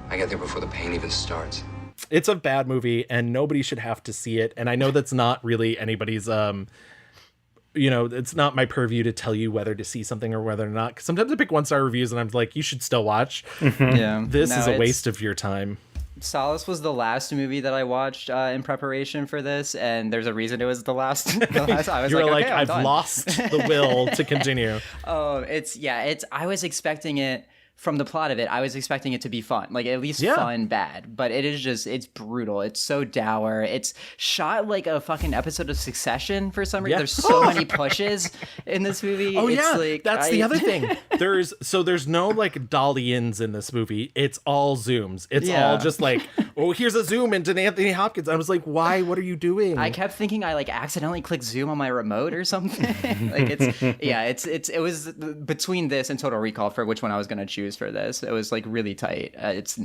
I get there before the pain even starts. It's a bad movie, and nobody should have to see it. And I know that's not really anybody's, it's not my purview to tell you whether to see something or whether or not. 'Cause sometimes I pick 1-star reviews, and I'm like, you should still watch. Yeah. This is a waste of your time. Solace was the last movie that I watched in preparation for this, and there's a reason it was the last. I was you were like, okay, I've done. lost the will to continue. I was expecting it. From the plot of it, I was expecting it to be fun, like at least fun bad, but it is just, it's brutal. It's so dour. It's shot like a fucking episode of Succession for some reason. Yeah. There's so many pushes in this movie. Oh It's yeah, like, that's the other thing. There's no like dolly-ins in this movie. It's all zooms. It's all just like, oh, here's a zoom into Anthony Hopkins. I was like, why? What are you doing? I kept thinking I like accidentally clicked zoom on my remote or something. Like it was between this and Total Recall for which one I was gonna choose for this. It was like really tight. It's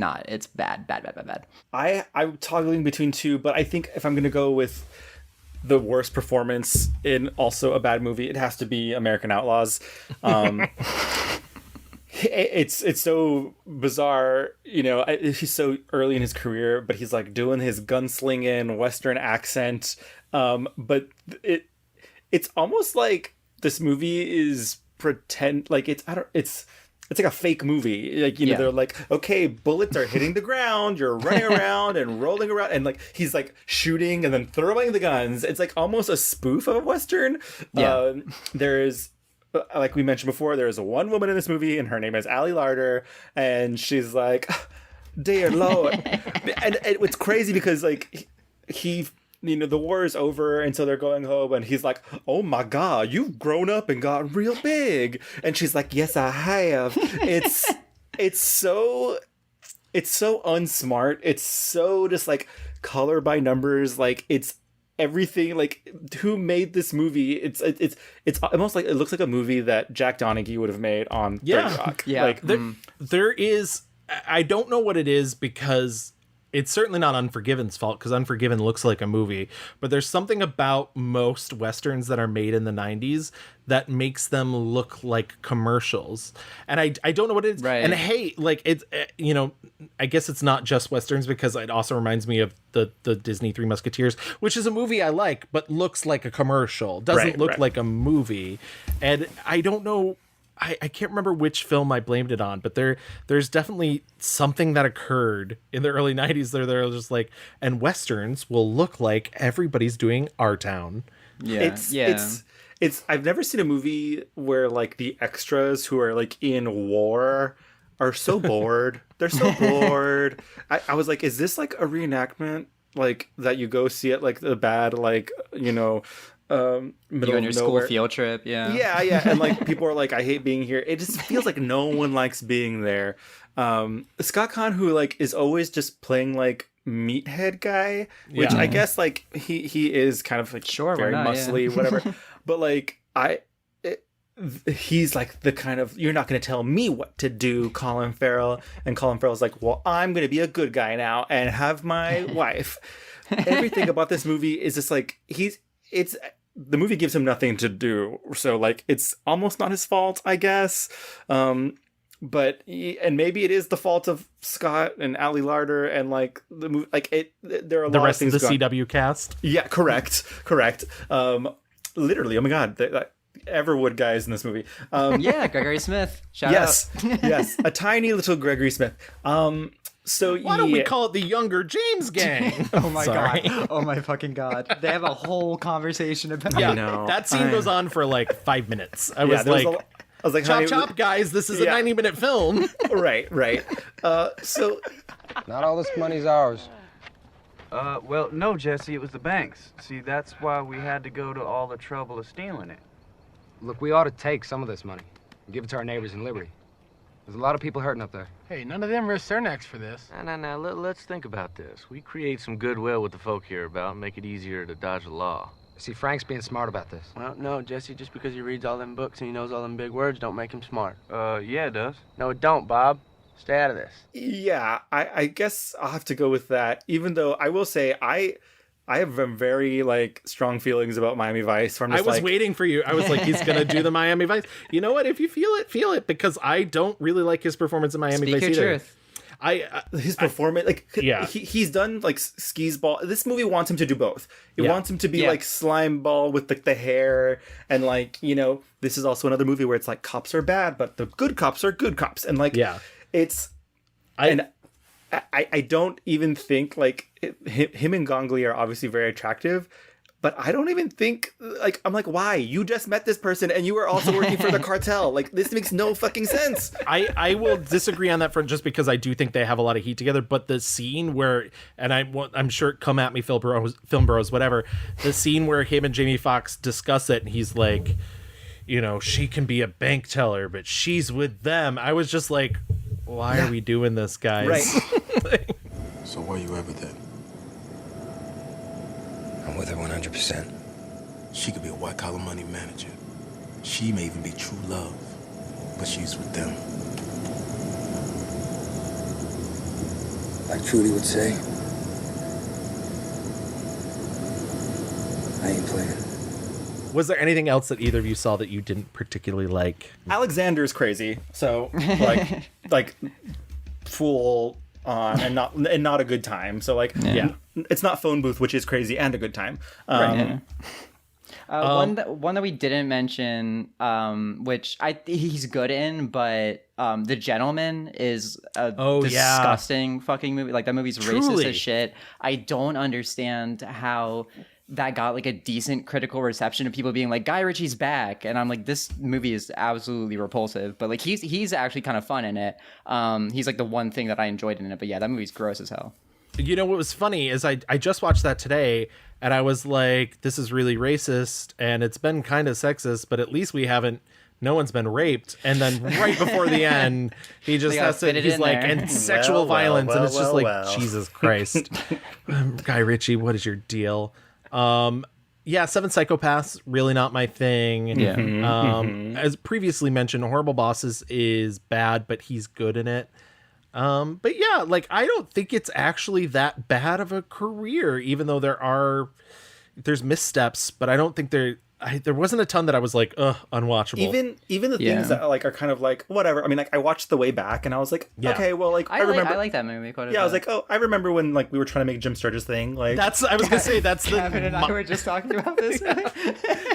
bad. I'm toggling between two, but I think if I'm gonna go with the worst performance in also a bad movie, it has to be American Outlaws. It's so bizarre, he's so early in his career, but he's like doing his gunslinging Western accent. But it's almost like this movie is it's like a fake movie. Like, they're like, okay, bullets are hitting the ground, you're running around and rolling around, and like he's like shooting and then throwing the guns. It's like almost a spoof of a Western. Yeah. There's, like we mentioned before, there's one woman in this movie, and her name is Ali Larder, and she's like, dear Lord. and it's crazy because like he the war is over, and so they're going home, and he's like, oh my God, you've grown up and gotten real big. And she's like, yes, I have. It's so unsmart. It's so just like color by numbers. Like it's everything. Like, who made this movie? It's almost like, it looks like a movie that Jack Donaghy would have made on 30 Rock. Yeah. Like there is, I don't know what it is, because it's certainly not Unforgiven's fault, because Unforgiven looks like a movie, but there's something about most Westerns that are made in the 90s that makes them look like commercials. And I don't know what it is. Right. And hey, like it's, I guess it's not just Westerns, because it also reminds me of the Disney Three Musketeers, which is a movie I like, but looks like a commercial. Doesn't look like a movie. And I don't know, I can't remember which film I blamed it on, but there's definitely something that occurred in the early 90s there. They're just like, and Westerns will look like everybody's doing Our Town. Yeah. It's I've never seen a movie where like the extras who are like in war are so bored. They're so bored. I was like, is this like a reenactment, like that you go see it, like the bad, like, middle you on your of school nowhere field trip, yeah, and like people are like, I hate being here. It just feels like no one likes being there. Scott Conn, who like is always just playing like meathead guy, which I guess like he is kind of like very muscly, whatever. But like he's like the kind of, you're not going to tell me what to do, Colin Farrell. And Colin Farrell's like, well, I'm going to be a good guy now and have my wife. Everything about this movie is just like, the movie gives him nothing to do, so like it's almost not his fault, I guess. But maybe it is the fault of Scott and Ali Larder and like the movie. Like there are a lot rest of things. The CW cast. Yeah, correct. Literally, oh my God, the Everwood guys in this movie. Yeah, Gregory Smith. Shout out. Yes, a tiny little Gregory Smith. So why don't we call it the Younger James Gang? Oh my God. Oh my fucking God. They have a whole conversation about it. That scene goes on for like 5 minutes. I was like, chop, chop, guys. This is a 90-minute film. Right. So not all this money's ours. Well, no, Jesse, it was the banks. See, that's why we had to go to all the trouble of stealing it. Look, we ought to take some of this money and give it to our neighbors in Liberty. There's a lot of people hurting up there. Hey, none of them risk their necks for this. Now, let's think about this. We create some goodwill with the folk hereabout and make it easier to dodge the law. See, Frank's being smart about this. Well, no, Jesse, just because he reads all them books and he knows all them big words don't make him smart. Yeah, it does. No, it don't, Bob. Stay out of this. Yeah, I guess I'll have to go with that, even though I will say I have very like strong feelings about Miami Vice. Where I was waiting for you. I was like, he's gonna do the Miami Vice. You know what? If you feel it, because I don't really like his performance in Miami Vice either. Truth. His performance, like, yeah, he's done like skis ball. This movie wants him to do both. It wants him to be like slime ball with the hair, and like, you know, this is also another movie where it's like cops are bad, but the good cops are good cops, and like, I don't even think like him and Gongli are obviously very attractive, but I don't even think like, I'm like, why? You just met this person and you were also working for the cartel. Like, this makes no fucking sense. I will disagree on that front just because I do think they have a lot of heat together. But the scene where, and I'm sure, come at me, film bros, whatever. The scene where him and Jamie Foxx discuss it, and he's like, you know, she can be a bank teller, but she's with them. I was just like, why are we doing this, guys? Right. So why you ever then? I'm with her 100%. She could be a white-collar money manager. She may even be true love, but she's with them. Like Trudy would say, I ain't playing. Was there anything else that either of you saw that you didn't particularly like? Alexander's crazy, so like full on and not a good time. So like, yeah, it's not Phone Booth, which is crazy and a good time. Right. One that we didn't mention, which he's good in, but The Gentleman is a disgusting fucking movie. Like, that movie's racist as shit. I don't understand how that got like a decent critical reception of people being like, Guy Ritchie's back, and I'm like, this movie is absolutely repulsive, but like he's actually kind of fun in it. He's like the one thing that I enjoyed in it, but yeah, that movie's gross as hell. You know what was funny is I just watched that today, and I was like, this is really racist and it's been kind of sexist, but at least no one's been raped. And then right before the end, he just has to, he's like, and sexual violence, and it's just like, Jesus Christ. Guy Ritchie, what is your deal? Yeah, Seven Psychopaths, really not my thing. Yeah. As previously mentioned, Horrible Bosses is bad, but he's good in it. But yeah, like, I don't think it's actually that bad of a career, even though there's missteps, but I don't think there wasn't a ton that I was like, unwatchable. Even the things that like are kind of like whatever. I mean, like, I watched The Way Back and I was like, okay, well, like, I remember. I like that movie quite a bit. I was like, I remember when like we were trying to make Jim Sturgis thing. Like, I was gonna say that's Kevin and I were just talking about this.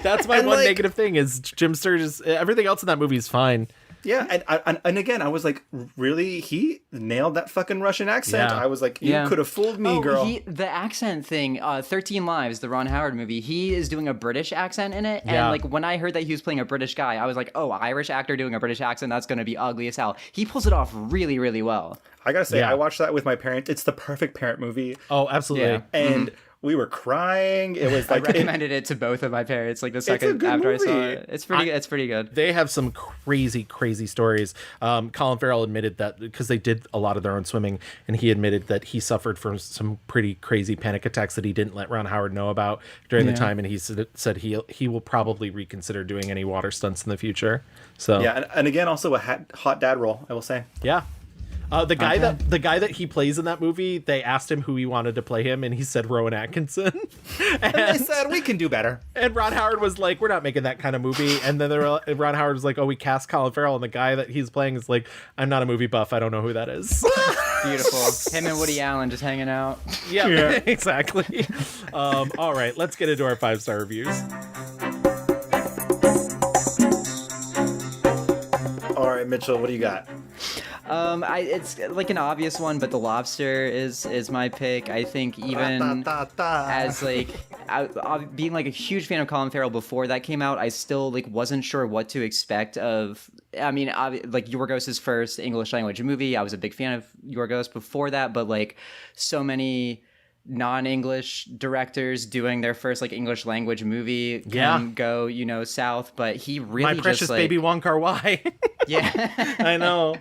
That's my one negative thing is Jim Sturgis. Everything else in that movie is fine. Yeah, and again, I was like, really? He nailed that fucking Russian accent. I was like, you could have fooled me, girl. The accent thing, 13 Lives, the Ron Howard movie, he is doing a British accent in it. And like, when I heard that he was playing a British guy, I was like, oh, Irish actor doing a British accent, that's going to be ugly as hell. He pulls it off really, really well. I gotta say, I watched that with my parents. It's the perfect parent movie. Oh, absolutely. Yeah. And we were crying. It was like, I recommended it to both of my parents. Like, the second after I saw it, it's pretty good. They have some crazy stories. Colin Farrell admitted that because they did a lot of their own swimming, and he admitted that he suffered from some pretty crazy panic attacks that he didn't let Ron Howard know about during the time, and he said he will probably reconsider doing any water stunts in the future. So yeah, and again, also a hot dad role, I will say. Yeah. The guy that he plays in that movie, they asked him who he wanted to play him, and he said Rowan Atkinson. and they said, we can do better. And Ron Howard was like, we're not making that kind of movie. And then Ron Howard was like, oh, we cast Colin Farrell, and the guy that he's playing is like, I'm not a movie buff, I don't know who that is. Beautiful. Him and Woody Allen just hanging out. Yeah. Exactly. All right, let's get into our 5-star reviews. All right, Mitchell, what do you got? It's like an obvious one, but The Lobster is my pick. I think even as like being like a huge fan of Colin Farrell before that came out, I still like wasn't sure what to expect of. I mean, like Yorgos' first English language movie, I was a big fan of Yorgos before that, but like so many non-English directors doing their first like English language movie can go, south, but he really My precious just, like, baby Wong Kar-wai. Yeah. I know.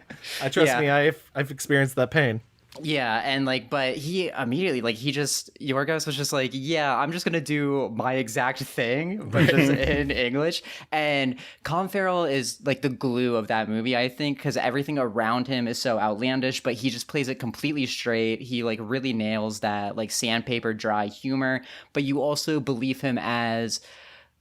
Trust me, I've experienced that pain. Yeah, and but he immediately, Yorgos was just like, yeah, I'm just gonna do my exact thing, but just in English. And Colin Farrell is like the glue of that movie, I think, because everything around him is so outlandish, but he just plays it completely straight. He really nails that sandpaper dry humor, but you also believe him as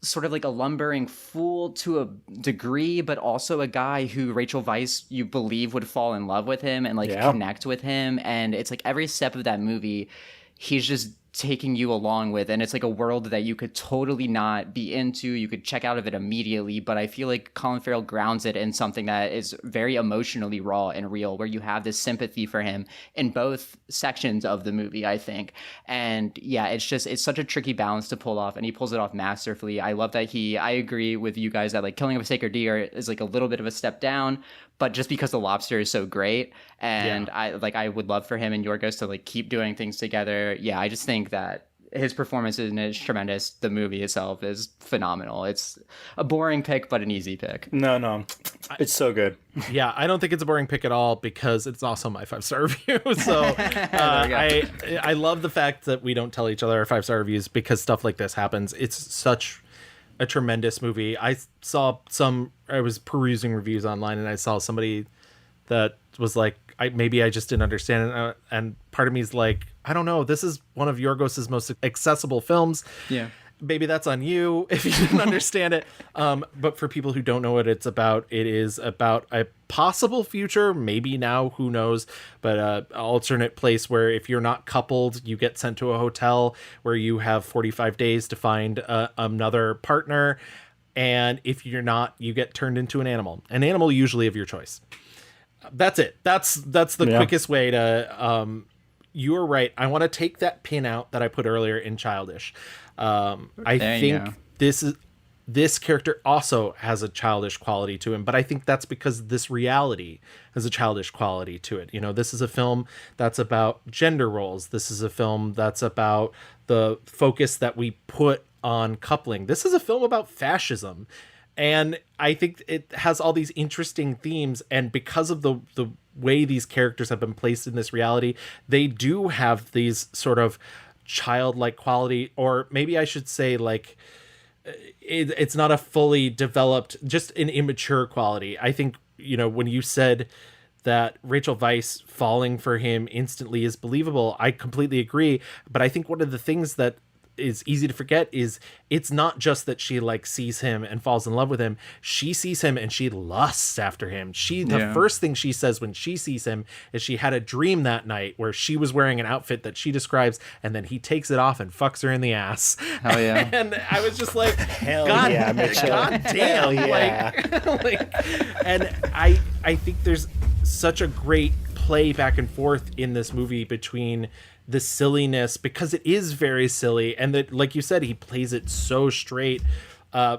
sort of like a lumbering fool to a degree, but also a guy who Rachel Weisz, you believe, would fall in love with him and connect with him. And it's every step of that movie, he's just taking you along with, and it's a world that you could totally not be into. You could check out of it immediately, but I feel like Colin Farrell grounds it in something that is very emotionally raw and real, where you have this sympathy for him in both sections of the movie, I think. And yeah, it's such a tricky balance to pull off, and he pulls it off masterfully. I love that I agree with you guys that Killing of a Sacred Deer is a little bit of a step down, but just because The Lobster is so great, and I would love for him and Yorgos to keep doing things together. Yeah, I just think that his performance in it is tremendous. The movie itself is phenomenal. It's a boring pick, but an easy pick. No, it's so good. Yeah, I don't think it's a boring pick at all, because it's also my 5-star review. So I love the fact that we don't tell each other our 5-star reviews, because stuff like this happens. It's such a tremendous movie. I was perusing reviews online, and I saw somebody that was like, maybe I just didn't understand it. And part of me is like, I don't know, this is one of Yorgos's most accessible films. Yeah. Maybe that's on you if you didn't understand it. But for people who don't know what it's about, it is about a possible future, maybe now, who knows, but an alternate place where if you're not coupled, you get sent to a hotel where you have 45 days to find another partner. And if you're not, you get turned into an animal usually of your choice. That's it. That's the quickest way to, you're right. I want to take that pin out that I put earlier in Childish. I think this character also has a childish quality to him, but I think that's because this reality has a childish quality to it. This is a film that's about gender roles. This is a film that's about the focus that we put on coupling. This is a film about fascism. And I think it has all these interesting themes, and because of the way these characters have been placed in this reality, they do have these sort of childlike quality, or maybe I should say it's not a fully developed, just an immature quality. I think, when you said that Rachel Weisz falling for him instantly is believable, I completely agree. But I think one of the things that is easy to forget is it's not just that she sees him and falls in love with him. She sees him and she lusts after him. The first thing she says when she sees him is she had a dream that night where she was wearing an outfit that she describes, and then he takes it off and fucks her in the ass. Hell yeah. And I was just like, Hell God, yeah, Mitchell. God damn. Hell yeah. And I think there's such a great play back and forth in this movie between the silliness, because it is very silly, and that, like you said, he plays it so straight. I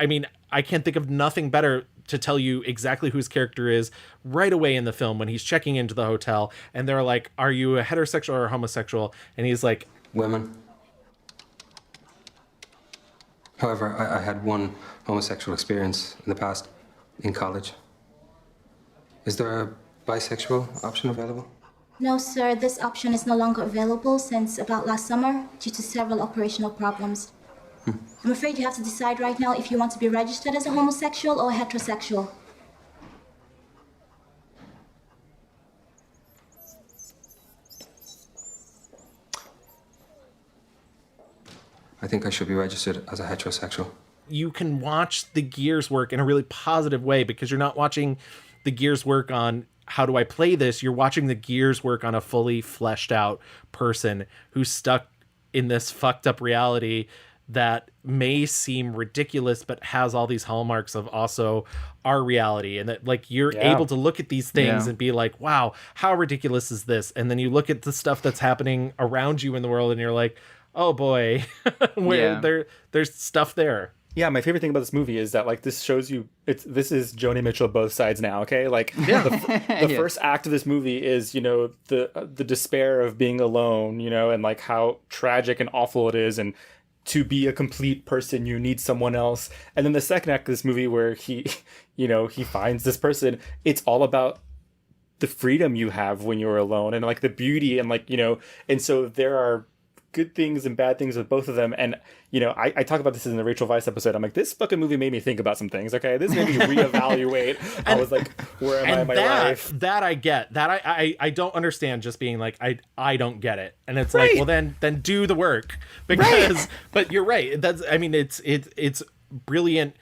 mean, I can't think of nothing better to tell you exactly who his character is right away in the film when he's checking into the hotel, and they're like, are you a heterosexual or a homosexual? And he's like, women. However, I had one homosexual experience in the past, in college. Is there a bisexual option available? No, sir, this option is no longer available since about last summer due to several operational problems. I'm afraid you have to decide right now if you want to be registered as a homosexual or a heterosexual. I think I should be registered as a heterosexual. You can watch the gears work in a really positive way, because you're not watching the gears work on how do I play this? You're watching the gears work on a fully fleshed out person who's stuck in this fucked up reality that may seem ridiculous, but has all these hallmarks of also our reality. And that you're able to look at these things and be like, wow, how ridiculous is this? And then you look at the stuff that's happening around you in the world and you're like, oh boy, there's stuff there. Yeah, my favorite thing about this movie is that like this shows you this is Joni Mitchell both sides now, okay? Like the first act of this movie is, the despair of being alone, and like how tragic and awful it is, and to be a complete person you need someone else. And then the second act of this movie where he he finds this person, it's all about the freedom you have when you're alone and like the beauty and like, and so there are good things and bad things with both of them. And I talk about this in the Rachel Weisz episode. I'm like, this fucking movie made me think about some things. Okay, this made me reevaluate. I was like, where am I in my life? That I get. That I don't understand just being like, I don't get it. And it's like, well then do the work, because but you're right. It's brilliant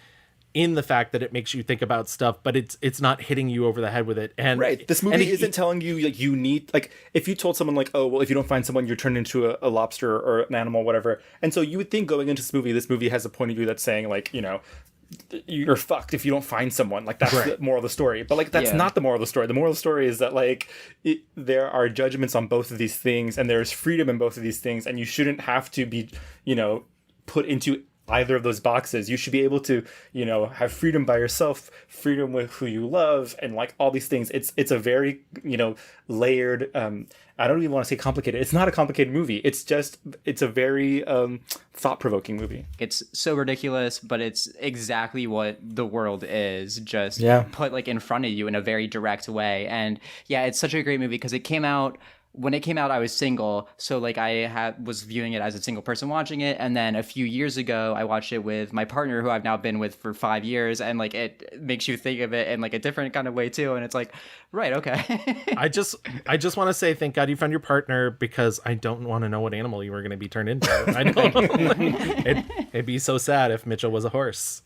in the fact that it makes you think about stuff, but it's not hitting you over the head with it. And this movie isn't telling you like you need, like if you told someone like, oh well, if you don't find someone you're turned into a lobster or an animal, whatever. And so you would think going into this movie has a point of view that's saying like, you're fucked if you don't find someone. Like that's the moral of the story. But like that's not the moral of the story. The moral of the story is that like there are judgments on both of these things, and there's freedom in both of these things, and you shouldn't have to be put into either of those boxes. You should be able to, have freedom by yourself, freedom with who you love, and like all these things. It's a very, layered, I don't even want to say complicated. It's not a complicated movie. It's a very thought-provoking movie. It's so ridiculous, but it's exactly what the world is, just put like in front of you in a very direct way. And yeah, it's such a great movie because when it came out, I was single, so like I was viewing it as a single person watching it, and then a few years ago, I watched it with my partner, who I've now been with for 5 years, and like it makes you think of it in like a different kind of way too, and it's like, right, okay. I just want to say thank God you found your partner, because I don't want to know what animal you were going to be turned into. I know it'd be so sad if Mitchell was a horse.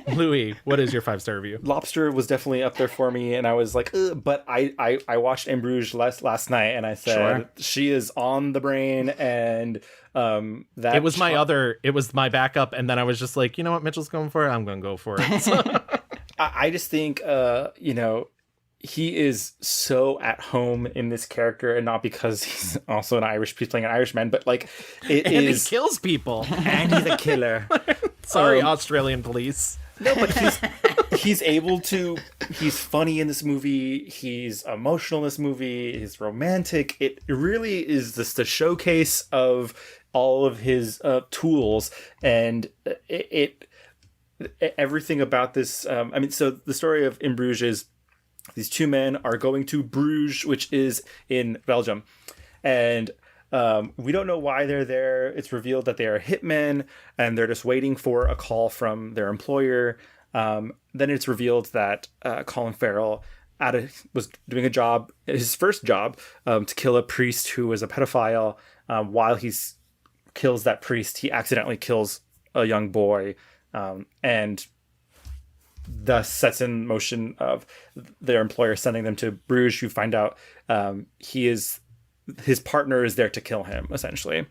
Louis, what is your 5-star review? Lobster was definitely up there for me, and I was like, ugh, but I watched In Bruges last night. And I said, she is on the brain, and that it was my backup, and then I was just like, you know what Mitchell's going for? I'm going to go for it. So. I just think, he is so at home in this character, and not because he's also he's playing an Irishman, but like he kills people, and he's a killer. Sorry, Australian police. No, but he's funny in this movie. He's emotional in this movie. He's romantic. It really is just a showcase of all of his tools, and everything about this. So the story of In Bruges is these two men are going to Bruges, which is in Belgium, and we don't know why they're there. It's revealed that they are hitmen, and they're just waiting for a call from their employer. Then it's revealed that Colin Farrell was doing his first job, to kill a priest who was a pedophile. While he kills that priest, he accidentally kills a young boy, and thus sets in motion of their employer sending them to Bruges. You find out his partner is there to kill him, essentially.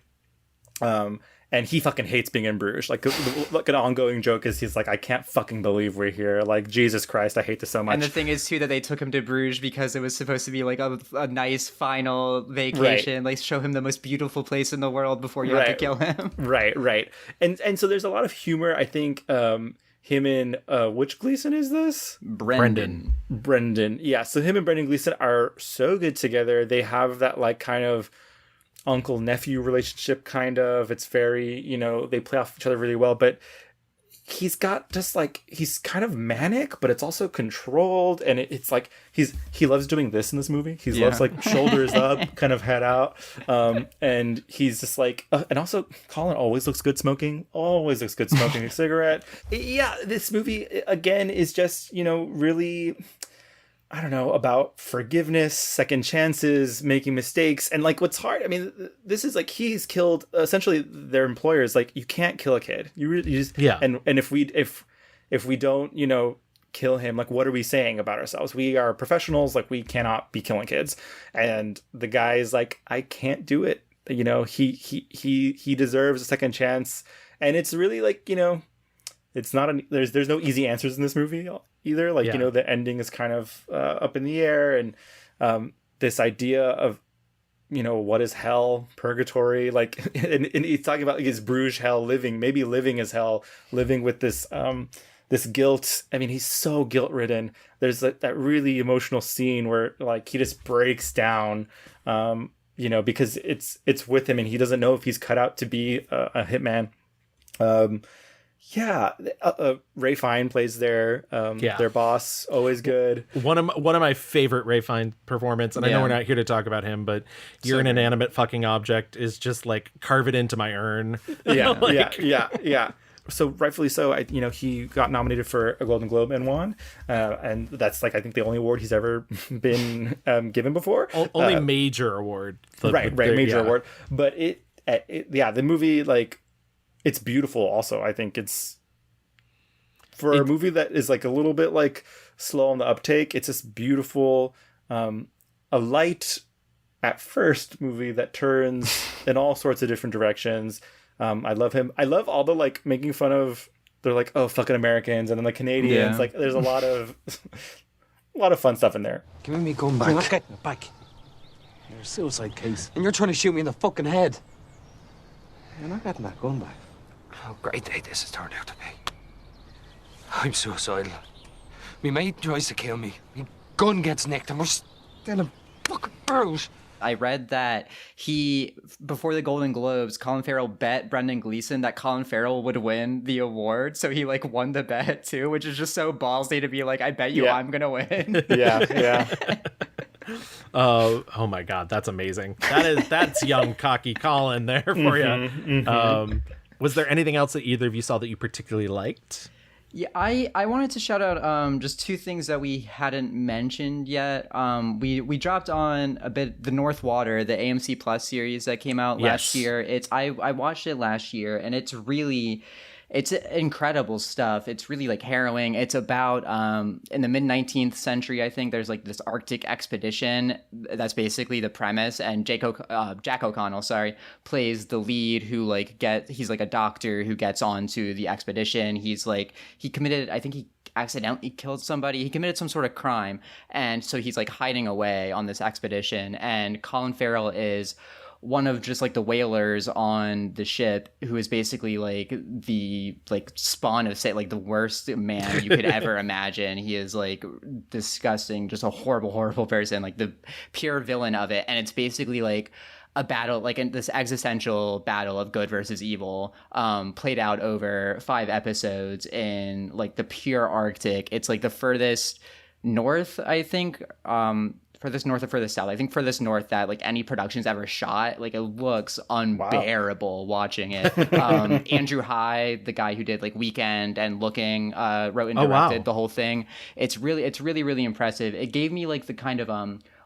And he fucking hates being in Bruges. Like an ongoing joke is he's like, I can't fucking believe we're here. Like, Jesus Christ, I hate this so much. And the thing is, too, that they took him to Bruges because it was supposed to be like a nice final vacation. Like, show him the most beautiful place in the world before you have to kill him. Right. And so there's a lot of humor, I think, him and which Gleason is this? Brendan. Yeah, so him and Brendan Gleason are so good together. They have that like kind of uncle-nephew relationship, kind of. It's very, they play off each other really well, but he's got just like, he's kind of manic, but it's also controlled, and it's like he loves doing this in this movie. He loves like shoulders up, kind of head out, and he's just like, and also Colin always looks good smoking a cigarette. Yeah, this movie again is just, really, I don't know, about forgiveness, second chances, making mistakes. And like, what's hard, I mean, this is like, he's killed essentially their employers. Like, you can't kill a kid. You just, and if we don't, kill him, like, what are we saying about ourselves? We are professionals. Like, we cannot be killing kids. And the guy is like, I can't do it. He deserves a second chance. And it's really like, it's not there's no easy answers in this movie either. Like, the ending is kind of up in the air, and this idea of what is hell, purgatory, like, and he's talking about, like, is Bruges hell, maybe living as hell, living with this this guilt. I mean, he's so guilt ridden. There's that really emotional scene where, like, he just breaks down, because it's with him and he doesn't know if he's cut out to be a hitman. Ray Fiennes plays their boss, always good. One of my favorite Ray Fiennes performance, and I know we're not here to talk about him, but "You're an inanimate fucking object" is just like, carve it into my urn. Yeah. So rightfully so, he got nominated for a Golden Globe and won, and that's, like, I think the only award he's ever been given before. Only major award. Major award. But the movie, like, it's beautiful. Also, I think it's for a movie that is, like, a little bit, like, slow on the uptake. It's this beautiful, a light at first movie that turns in all sorts of different directions. I love him. I love all the, like, making fun of, they're like, oh, fucking Americans, and then the Canadians. Like, there's a lot of fun stuff in there. Give me gun back. You're not getting it back. You're a suicide case. And you're trying to shoot me in the fucking head. You're not getting that gun back. How great day this has turned out to be. I'm suicidal. Me mate tries to kill me. Me gun gets nicked and we're still in fucking barrels. I read that before the Golden Globes, Colin Farrell bet Brendan Gleeson that Colin Farrell would win the award. So he, like, won the bet too, which is just so ballsy to be like, I bet you I'm going to win. Yeah. Oh my God, that's amazing. That's young cocky Colin there for you. Was there anything else that either of you saw that you particularly liked? Yeah, I wanted to shout out just two things that we hadn't mentioned yet. We dropped on a bit The North Water, the AMC Plus series that came out last year. I watched it last year, and it's incredible stuff. It's really, like, harrowing. It's about in the mid-19th century, I think, there's, like, this Arctic expedition. That's basically the premise. And Jack O'Connell, plays the lead, who, like, he's, like, a doctor who gets onto the expedition. He's, like, I think he accidentally killed somebody. He committed some sort of crime. And so he's, like, hiding away on this expedition. And Colin Farrell is one of just, like, the whalers on the ship, who is basically, like, the, like, spawn of, say, like, the worst man you could ever imagine. He is, like, disgusting, just a horrible person, like, the pure villain of it. And it's basically, like, a battle, like, this existential battle of good versus evil, played out over 5 episodes in, like, the pure Arctic. It's, like, the furthest north, I think, furthest north or furthest south. I think furthest north that, like, any production's ever shot. Like, it looks unbearable watching it. Andrew High, the guy who did, like, Weekend and Looking, wrote and directed the whole thing. It's really impressive. It gave me, like, the kind of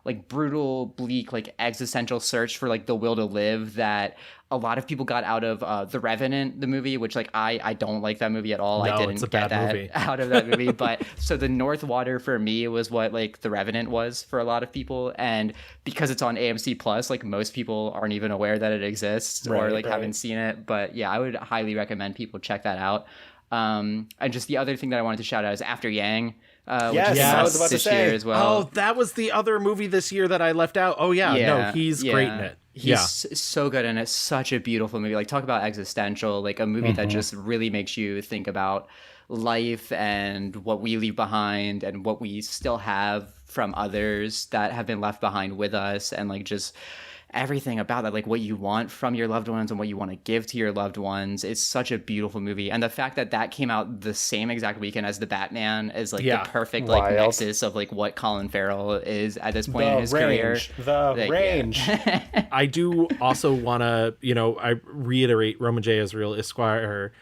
like, brutal, bleak, like, existential search for, like, the will to live that a lot of people got out of The Revenant, the movie, which, like, I don't like that movie at all. No, I didn't get that movie. Out of that movie. But so The North Water for me was what, like, The Revenant was for a lot of people. And because it's on AMC Plus, like, most people aren't even aware that it exists or, like, haven't seen it. But yeah, I would highly recommend people check that out. And just the other thing that I wanted to shout out is After Yang. Which I was about to say year as well. Oh, that was the other movie this year that I left out. Oh yeah, no, he's great in it. He's so good, and it's such a beautiful movie. Like, talk about existential, like a movie that just really makes you think about life and what we leave behind and what we still have from others that have been left behind with us, and, like, just everything about that, like, what you want from your loved ones and what you want to give to your loved ones. It's such a beautiful movie, and the fact that came out the same exact weekend as The Batman is, like, the perfect, like, nexus of, like, what Colin Farrell is at this point in his career. Range. I do also want to, I reiterate Roman J. Israel Esquire.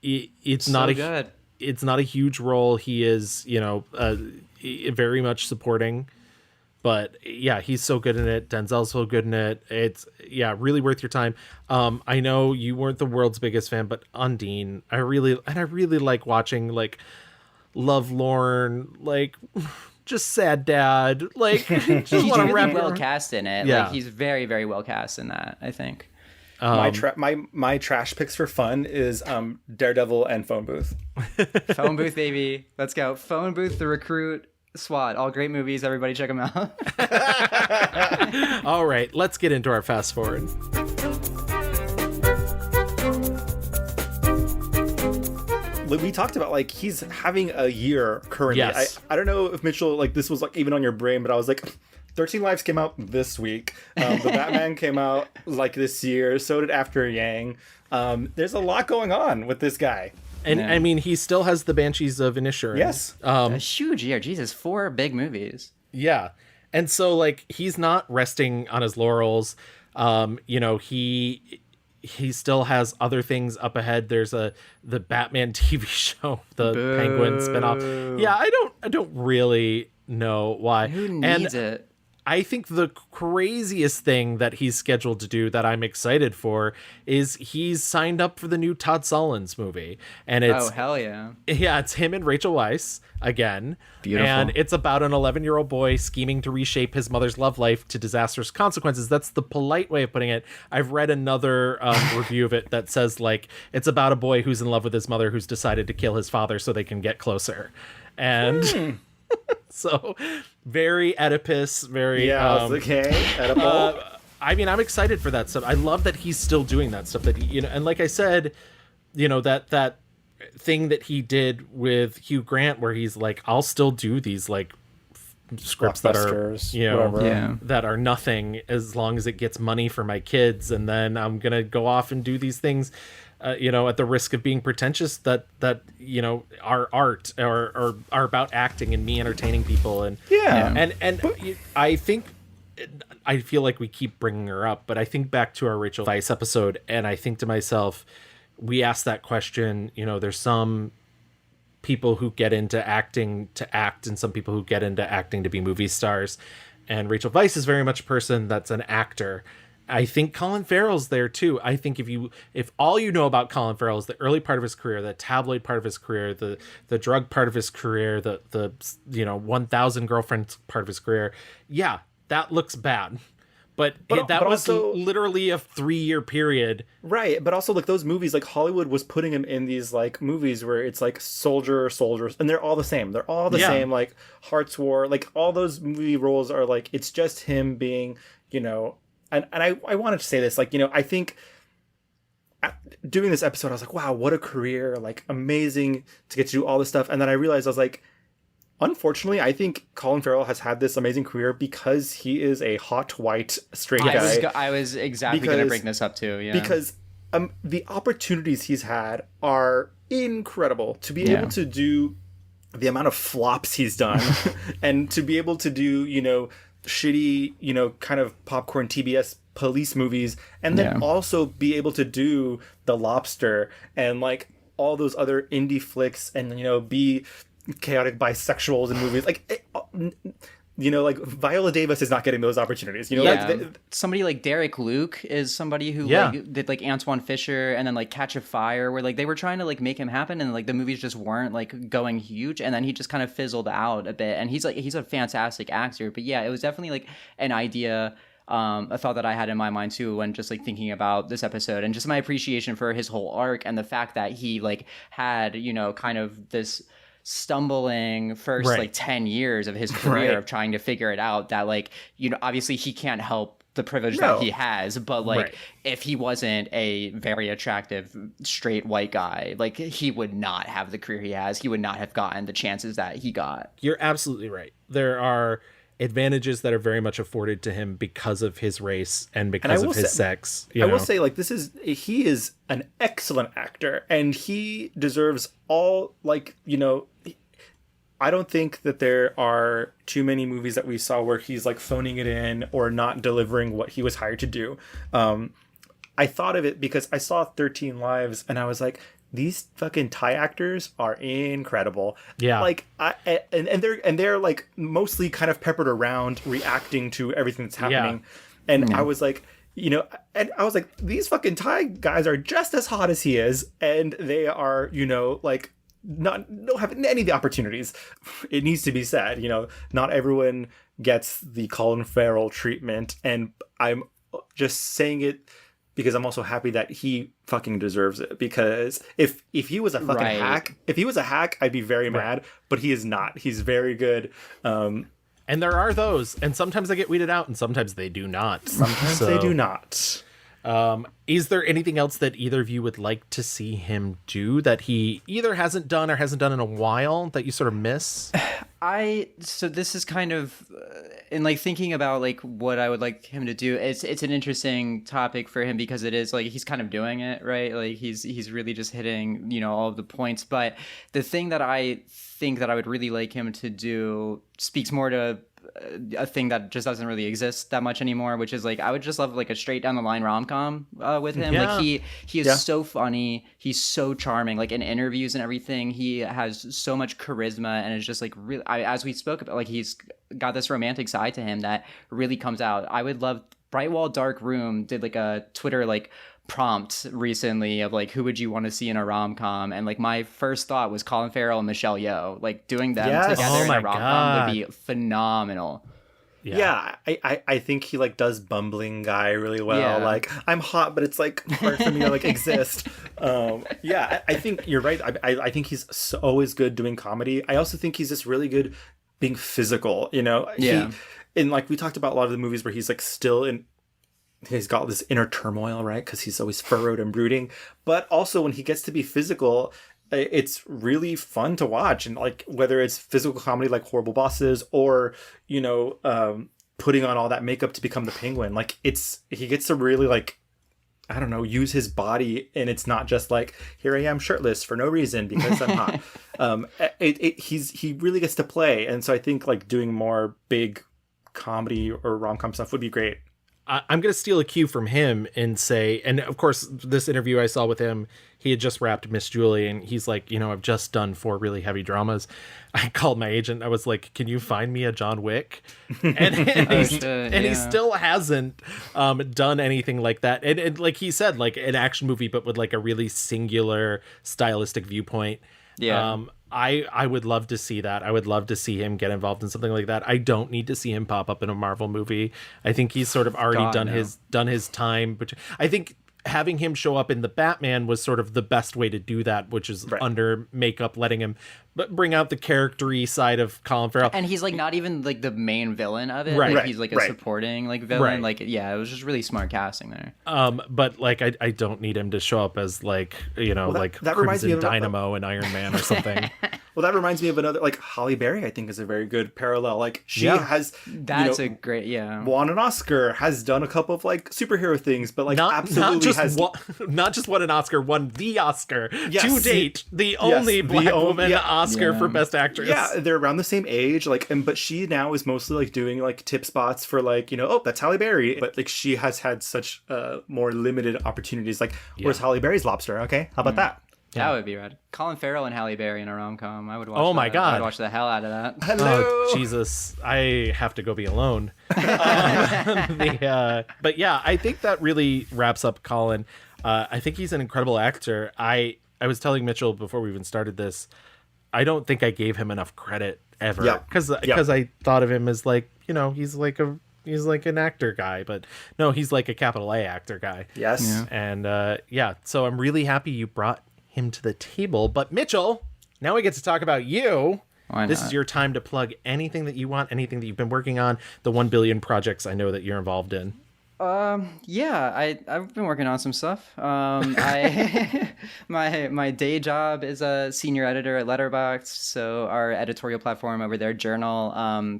It's not good. It's not a huge role. He is, very much supporting. But yeah, he's so good in it. Denzel's so good in it. It's really worth your time. I know you weren't the world's biggest fan, but Undine, I really like watching, like, lovelorn, like, just sad dad, like, just he's want to really wrap well cast in it. Yeah. Like, he's very, very well cast in that, I think. My trash picks for fun is Daredevil and Phone Booth. Phone Booth, baby. Let's go. Phone Booth, The Recruit. SWAT, all great movies. Everybody check them out. All right, let's get into our fast forward. We talked about like he's having a year currently. Yes. I don't know if Mitchell, like this was like even on your brain, but I was like 13 Lives came out this week. The Batman came out like this year. So did After Yang. There's a lot going on with this guy. And I mean, he still has the Banshees of Inisherin. Yes. A huge year. Jesus, 4 big movies. Yeah. And so like he's not resting on his laurels. You know, he still has other things up ahead. There's the Batman TV show, the Penguin spinoff. Yeah, I don't really know why. Who needs it? I think the craziest thing that he's scheduled to do that I'm excited for is he's signed up for the new Todd Solondz movie. And it's, oh, hell yeah. Yeah, it's him and Rachel Weisz again. Beautiful. And it's about an 11-year-old boy scheming to reshape his mother's love life to disastrous consequences. That's the polite way of putting it. I've read another review of it that says, like, it's about a boy who's in love with his mother who's decided to kill his father so they can get closer. And... So very Oedipus, very okay. Edible. I mean, I'm excited for that stuff. I love that he's still doing that stuff. That he, and like I said, that thing that he did with Hugh Grant, where he's like, I'll still do these like scripts that are that are nothing as long as it gets money for my kids, and then I'm gonna go off and do these things. At the risk of being pretentious, that are art or are about acting and me entertaining people, and I think I feel like we keep bringing her up, but I think back to our Rachel Weisz episode, and I think to myself, we asked that question. There's some people who get into acting to act, and some people who get into acting to be movie stars, and Rachel Weisz is very much a person that's an actor. I think Colin Farrell's there too. I think if all you know about Colin Farrell is the early part of his career, the tabloid part of his career, the drug part of his career, the 1,000 girlfriends part of his career, yeah, that looks bad. But that was also literally a 3-year period. Right. But also like those movies, like Hollywood was putting him in these like movies where it's like soldiers, and they're all the same. They're all the same, like Hearts War, like all those movie roles are like, it's just him being, and I wanted to say this, like, I think doing this episode, I was like, wow, what a career, like amazing to get to do all this stuff. And then I realized, I was like, unfortunately, I think Colin Farrell has had this amazing career because he is a hot, white, straight guy. I was exactly going to bring this up too, yeah. Because the opportunities he's had are incredible. To be able to do the amount of flops he's done and to be able to do, shitty, kind of popcorn TBS police movies, and then also be able to do The Lobster and like all those other indie flicks, and be chaotic bisexuals in movies. Like, like Viola Davis is not getting those opportunities. Somebody like Derek Luke is somebody who like did like Antoine Fisher and then like Catch a Fire, where like they were trying to like make him happen, and like the movies just weren't like going huge, and then he just kind of fizzled out a bit. And he's a fantastic actor, but yeah, it was definitely like an idea. A thought that I had in my mind too when just like thinking about this episode, and just my appreciation for his whole arc, and the fact that he like had kind of this stumbling first like 10 years of his career of trying to figure it out, that like obviously he can't help the privilege that he has, but like if he wasn't a very attractive straight white guy, like he would not have the career he has. He would not have gotten the chances that he got. You're absolutely right. There are advantages that are very much afforded to him because of his race and because of his sex. I will say, like, he is an excellent actor, and he deserves all, like, I don't think that there are too many movies that we saw where he's like phoning it in or not delivering what he was hired to do. I thought of it because I saw 13 Lives, and I was like, these fucking Thai actors are incredible. Yeah. Like, they're like mostly kind of peppered around reacting to everything that's happening. Yeah. And I was like, and I was like, these fucking Thai guys are just as hot as he is. And they are, like, don't have any of the opportunities. It needs to be said, not everyone gets the Colin Farrell treatment. And I'm just saying it because I'm also happy that he fucking deserves it. Because if he was a fucking hack, I'd be very mad. But he is not. He's very good. And there are those, and sometimes they get weeded out, and sometimes they do not. Sometimes they do not. Is there anything else that either of you would like to see him do that he either hasn't done or hasn't done in a while that you sort of miss? So this is kind of in like thinking about like what I would like him to do. It's an interesting topic for him because it is like he's kind of doing it, right? Like he's really just hitting, you know, all of the points. But the thing that I think that I would really like him to do speaks more to a thing that just doesn't really exist that much anymore, which is like I would just love like a straight down the line rom-com with him. Like he is so funny, he's so charming, like in interviews and everything he has so much charisma, and it's just like really, as we spoke about, like he's got this romantic side to him that really comes out. I would love Bright Wall Dark Room did like a Twitter like prompt recently of like who would you want to see in a rom-com, and like my first thought was Colin Farrell and Michelle Yeoh. Like doing them together in a rom-com would be phenomenal. I think he like does bumbling guy really well. Like I'm hot, but it's like hard for me to like exist. I think you're right. I think he's always good doing comedy. I also think he's just really good being physical, you know. And like we talked about a lot of the movies where he's like still in, he's got this inner turmoil, right? Because he's always furrowed and brooding. But also when he gets to be physical, it's really fun to watch. And like whether it's physical comedy like Horrible Bosses or, you know, putting on all that makeup to become the Penguin, like he gets to really like, I don't know, use his body, and it's not just like, here I am shirtless for no reason because I'm hot. He really gets to play. And so I think like doing more big comedy or rom-com stuff would be great. I'm going to steal a cue from him and say, and of course, this interview I saw with him, he had just wrapped Miss Julie, and he's like, you know, I've just done 4 really heavy dramas. I called my agent. I was like, can you find me a John Wick? And he still hasn't done anything like that. And like he said, like an action movie, but with like a really singular stylistic viewpoint. I would love to see that. I would love to see him get involved in something like that. I don't need to see him pop up in a Marvel movie. I think he's sort of already done his time. But I think having him show up in the Batman was sort of the best way to do that, which is under makeup, letting him bring out the character-y side of Colin Farrell. And he's like not even like the main villain of it. Right. Like, he's like a supporting like villain. Like it was just really smart casting there. But like I don't need him to show up as like, you know, like Crimson Dynamo and Iron Man or something. Well, that reminds me of another, like Halle Berry, I think is a very good parallel. Like she has, that's a great, won an Oscar, has done a couple of like superhero things, but like not just won an Oscar, won the Oscar to date, the only black woman Oscar for Best Actress. Yeah, they're around the same age, like, but she now is mostly like doing like tip spots for like, you know, oh, that's Halle Berry, but like she has had such more limited opportunities. Like, where's Halle Berry's Lobster? Okay, how about that? That would be rad. Colin Farrell and Halle Berry in a rom-com. I would watch. Oh my god! I'd watch the hell out of that. Hello, Jesus! I have to go be alone. But yeah, I think that really wraps up Colin. I think he's an incredible actor. I was telling Mitchell before we even started this, I don't think I gave him enough credit ever. Because I thought of him as like, you know, he's like an actor guy, but no, he's like a capital A actor guy. Yes. Yeah. And so I'm really happy you brought him to the table. But Mitchell, now we get to talk about you. This is your time to plug anything that you want, anything that you've been working on, the 1 billion projects I know that you're involved in. I've been working on some stuff. My day job is a senior editor at Letterboxd, so our editorial platform over there, Journal.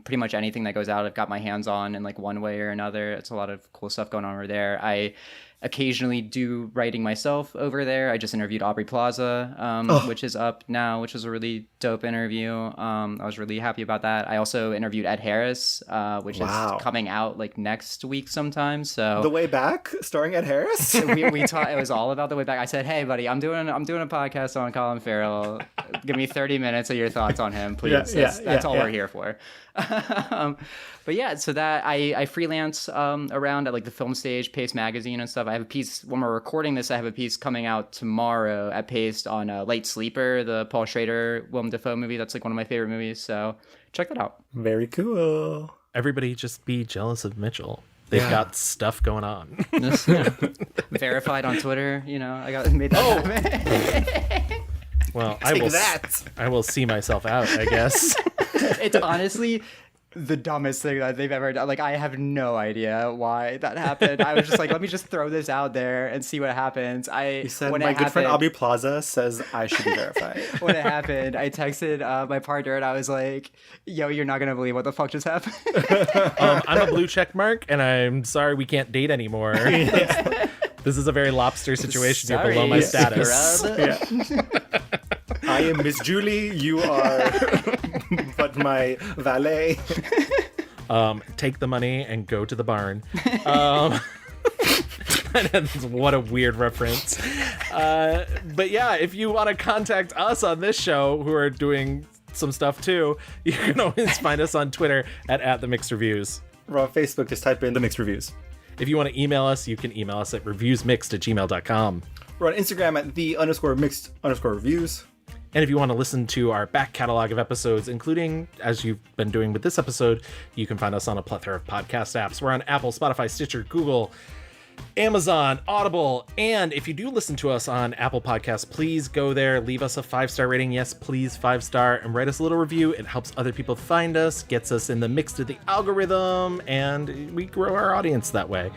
Pretty much anything that goes out, I've got my hands on in like one way or another. It's a lot of cool stuff going on over there. I occasionally do writing myself over there. I just interviewed Aubrey Plaza, which is up now, which was a really dope interview. I was really happy about that. I also interviewed Ed Harris, which is coming out like next week sometime. So The Way Back, starring Ed Harris. we talked. It was all about The Way Back. I said, "Hey, buddy, I'm doing a podcast on Colin Farrell. Give me 30 minutes of your thoughts on him, please." That's all we're here for. But yeah, so that I freelance around at like the Film Stage, Paste Magazine and stuff. I have a piece, when we're recording this, I have a piece coming out tomorrow at Paste on Light Sleeper, the Paul Schrader, Willem Dafoe movie. That's like one of my favorite movies, so check that out. Very cool. Everybody just be jealous of Mitchell. They've got stuff going on. Verified on Twitter, I got made that happen. Well, that. I will see myself out, I guess. It's honestly the dumbest thing that they've ever done. Like, I have no idea why that happened. I was just like, let me just throw this out there and see what happens. He said, my good friend Aubrey Plaza says I should be verified. When it happened, I texted my partner and I was like, yo, you're not going to believe what the fuck just happened. I'm a blue check mark, and I'm sorry we can't date anymore. This is a very lobster situation. You're below my status. I am Miss Julie. You are but my valet. Take the money and go to the barn. What a weird reference. But yeah, if you want to contact us on this show, who are doing some stuff too, you can always find us on Twitter at The Mixed Reviews. Or on Facebook, just type in The Mixed Reviews. If you want to email us, you can email us at reviewsmixed@gmail.com. We're on Instagram at _mixed_reviews. And if you want to listen to our back catalog of episodes, including, as you've been doing with this episode, you can find us on a plethora of podcast apps. We're on Apple, Spotify, Stitcher, Google, Amazon, Audible. And if you do listen to us on Apple Podcasts, please go there, leave us a 5-star rating. Yes, please, 5-star, and write us a little review. It helps other people find us, gets us in the mix of the algorithm, and we grow our audience that way.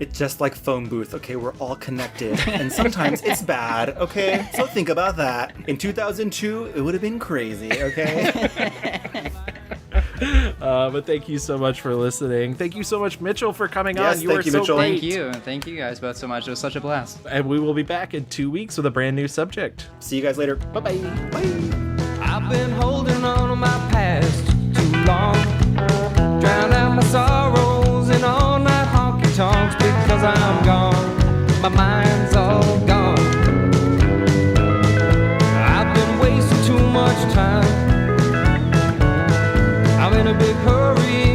It's just like phone booth, okay? We're all connected, and sometimes it's bad, okay? So think about that. In 2002, it would have been crazy, okay? But thank you so much for listening. Thank you so much, Mitchell, for coming on. You were thank you, so Mitchell. great. Thank you guys both so much. It was such a blast. And we will be back in 2 weeks with a brand new subject. See you guys later. Bye-bye. Bye. I've been holding on to my past too long, drown out my sorrows in all night honky tonks because I'm gone. My mind's all gone. I've been wasting too much time. I'm in a big hurry.